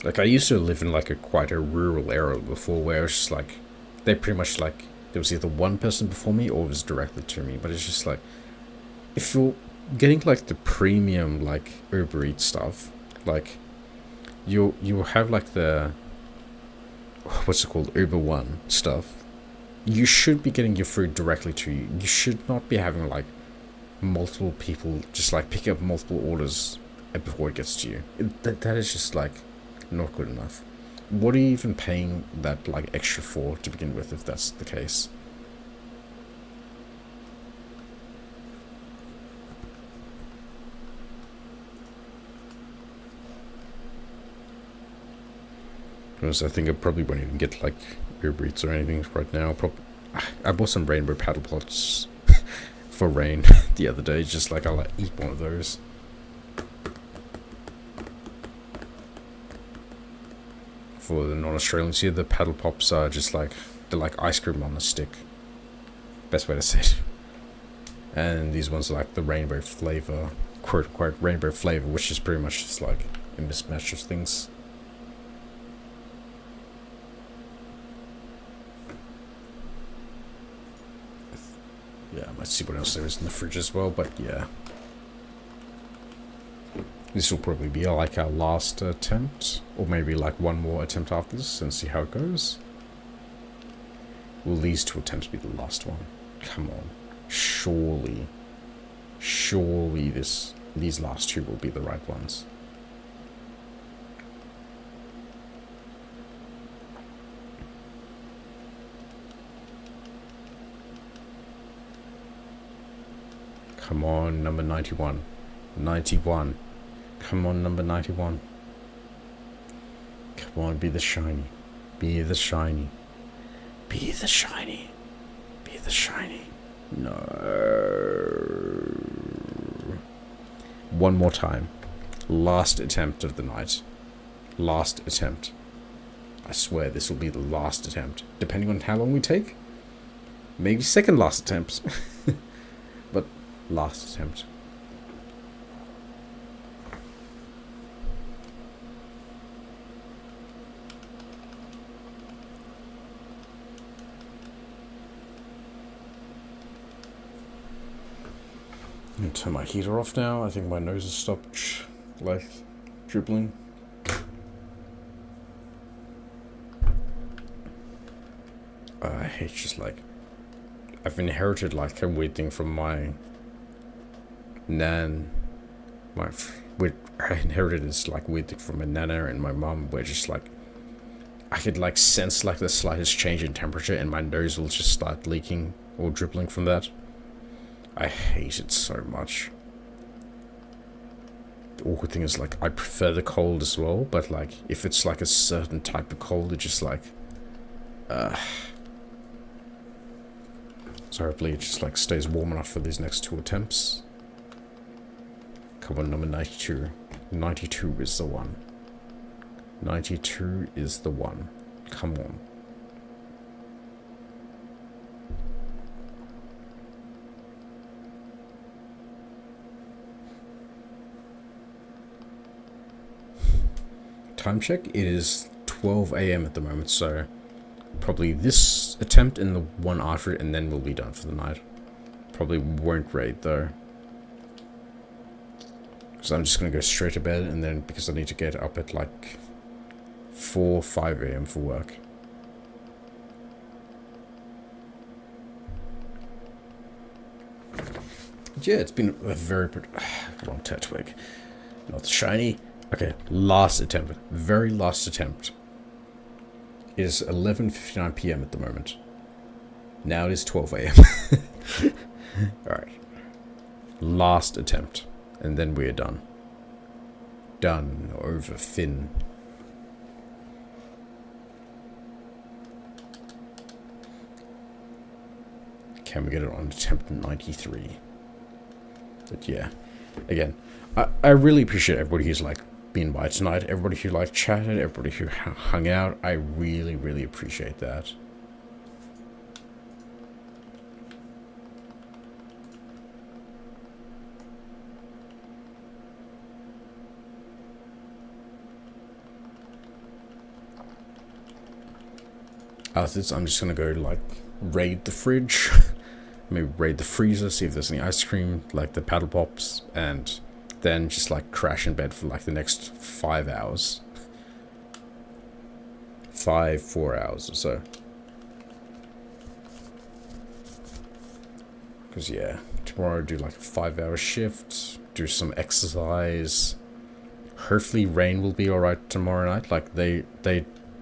Like, I used to live in like quite a rural area before, where it's just like they pretty much like, there was either one person before me or it was directly to me. But it's just like, if you're getting like the premium like Uber Eats stuff, like you have like the, what's it called, Uber One stuff, you should be getting your food directly to you. You should not be having like multiple people just like pick up multiple orders before it gets to you. That is just like not good enough. What are you even paying that like extra for to begin with, if that's the case? Because I think I probably won't even get like Uber Eats or anything right now. I bought some rainbow paddle pots for Rain the other day, just like I'll eat one of those. For the non-Australians here, the paddle pops are just like, they're like ice cream on a stick. Best way to say it. And these ones are like the rainbow flavor, quote unquote rainbow flavor, which is pretty much just like a mismatch of things. Yeah, Let's see what else there is in the fridge as well, but yeah. This will probably be like our last attempt, or maybe like one more attempt after this and see how it goes. Will these 2 attempts be the last one? Come on. Surely these last 2 will be the right ones. Come on, number 91. 91. Come on, number 91. Come on, be the shiny. Be the shiny. Be the shiny. Be the shiny. No. One more time. Last attempt of the night. Last attempt. I swear this will be the last attempt. Depending on how long we take. Maybe second last attempt. But last attempt. I'm gonna turn my heater off now. I think my nose has stopped, like, dribbling. I hate just, like... I've inherited, like, a weird thing from my... nan... I inherited this, like, weird thing from my nana and my mum, where just, like... I could, like, sense, like, the slightest change in temperature and my nose will just start leaking or dribbling from that. I hate it so much. The awkward thing is, like, I prefer the cold as well, but, like, if it's, like, a certain type of cold, it just, like... So hopefully it just, like, stays warm enough for these next 2 attempts. Come on, number 92. 92 is the one. 92 is the one. Come on. Time check, it is 12 AM at the moment, so probably this attempt and the one after it, and then we'll be done for the night. Probably won't raid though. So I'm just going to go straight to bed, and then because I need to get up at like 4, 5 AM for work. Yeah, it's been a very... wrong tatwig. Not shiny. Okay, last attempt. Very last attempt. It is 11:59 PM at the moment. Now it is 12 AM. Alright. Last attempt. And then we are done. Done. Over Finn. Can we get it on attempt 93? But yeah. Again, I really appreciate everybody who's like been by tonight, everybody who like chatted, everybody who hung out. I really, really appreciate that. After this, I'm just gonna go like raid the fridge, maybe raid the freezer, see if there's any ice cream, like the paddle pops, and then just like crash in bed for like the next 5 hours. 4 hours or so. Because yeah, tomorrow do like a 5-hour shift, do some exercise. Hopefully rain will be alright tomorrow night. Like they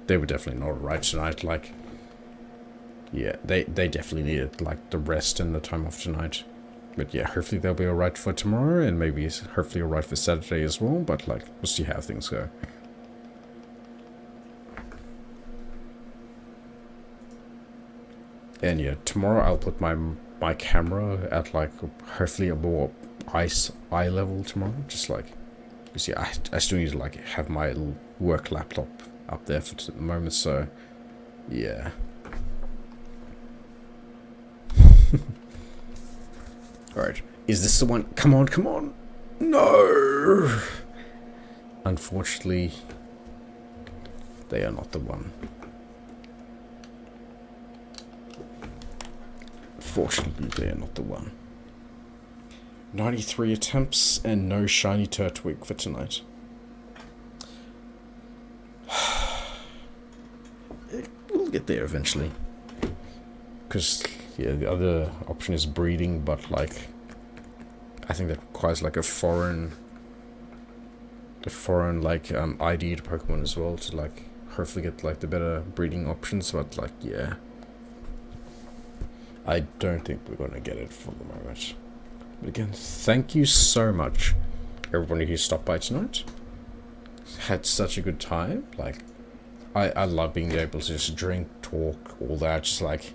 were definitely not alright tonight. Like yeah, they definitely needed like the rest and the time off tonight. But yeah, hopefully they'll be alright for tomorrow, and maybe hopefully alright for Saturday as well, but like, we'll see how things go. And yeah, tomorrow I'll put my camera at like, hopefully a more eye level tomorrow, just like, because yeah, I still need to like have my work laptop up there for the moment, so yeah. Alright, is this the one? Come on, come on! No! Unfortunately, they are not the one. Unfortunately, they're not the one. 93 attempts and no shiny Turtwig for tonight. We'll get there eventually. Because, yeah, the other option is breeding, but, like, I think that requires, like, a foreign, like, ID to Pokemon as well to, like, hopefully get, like, the better breeding options, but, like, yeah. I don't think we're going to get it for the moment. But again, thank you so much, everybody who stopped by tonight. Had such a good time. Like, I love being able to just drink, talk, all that, just, like,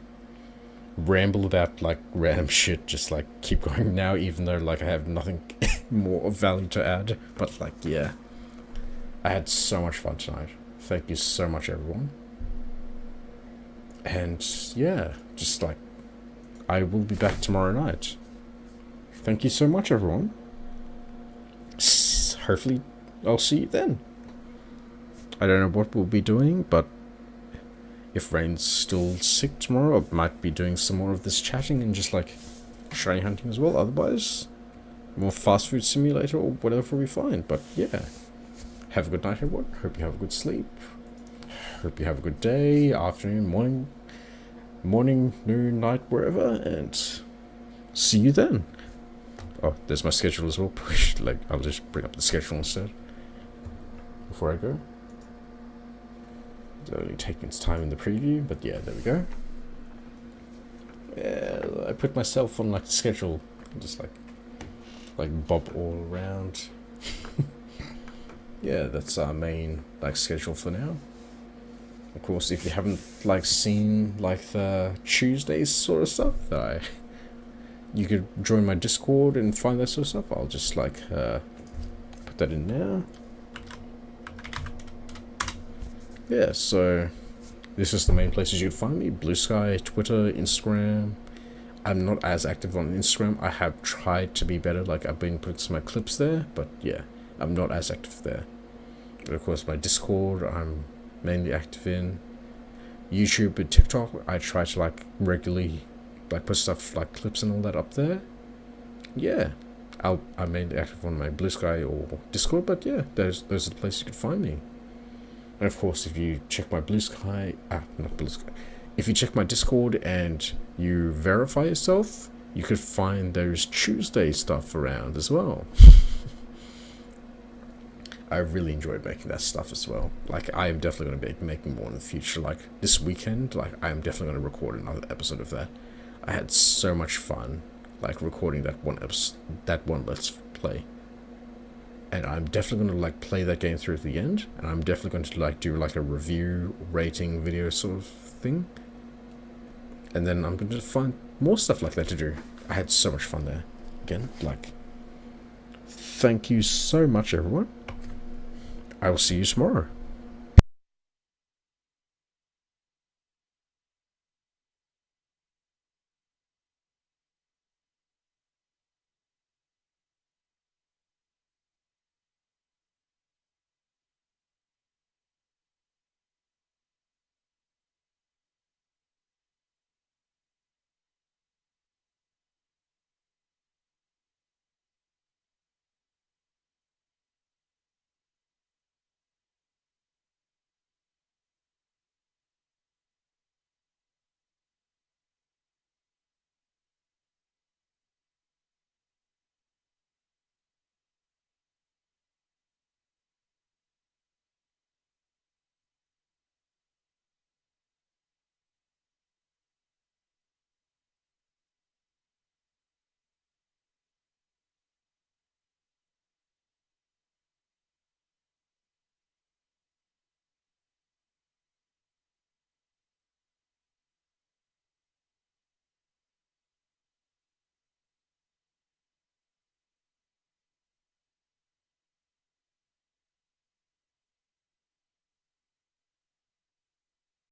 ramble about, like, random shit, just, like, keep going now, even though, like, I have nothing more of value to add. But, like, yeah. I had so much fun tonight. Thank you so much, everyone. And, yeah, just, like, I will be back tomorrow night. Thank you so much, everyone. Hopefully, I'll see you then. I don't know what we'll be doing, but if Rain's still sick tomorrow, I might be doing some more of this chatting and just, like, shiny hunting as well. Otherwise, more fast food simulator or whatever we find. But, yeah. Have a good night, everyone. Hope you have a good sleep. Hope you have a good day, afternoon, morning, noon, night, wherever, and see you then. Oh, there's my schedule as well. Like, I'll just bring up the schedule instead before I go. It's only taking its time in the preview, but yeah, there we go. Yeah, I put myself on, like, the schedule, just like bob all around. Yeah, that's our main, like, schedule for now. Of course, if you haven't, like, seen, like, the Tuesdays sort of stuff, you could join my Discord and find that sort of stuff. I'll just, like, put that in there. Yeah, so this is the main places you could find me. Blue Sky, Twitter, Instagram. I'm not as active on Instagram. I have tried to be better. Like, I've been putting some of my clips there, but yeah, I'm not as active there. But of course, my Discord, I'm mainly active in. YouTube and TikTok, I try to, like, regularly, like, put stuff like clips and all that up there. Yeah, I'm mainly active on my Blue Sky or Discord, but yeah, those are the places you can find me. And of course, if you check my Blue Sky, not Blue Sky, if you check my Discord and you verify yourself, you could find those Tuesday stuff around as well. I really enjoyed making that stuff as well. Like, I am definitely going to be making more in the future. Like, this weekend, like, I am definitely going to record another episode of that. I had so much fun, like, recording that one episode, that one Let's Play. And I'm definitely going to, like, play that game through to the end. And I'm definitely going to, like, do, like, a review, rating video sort of thing. And then I'm going to find more stuff like that to do. I had so much fun there. Again, like, thank you so much, everyone. I will see you tomorrow.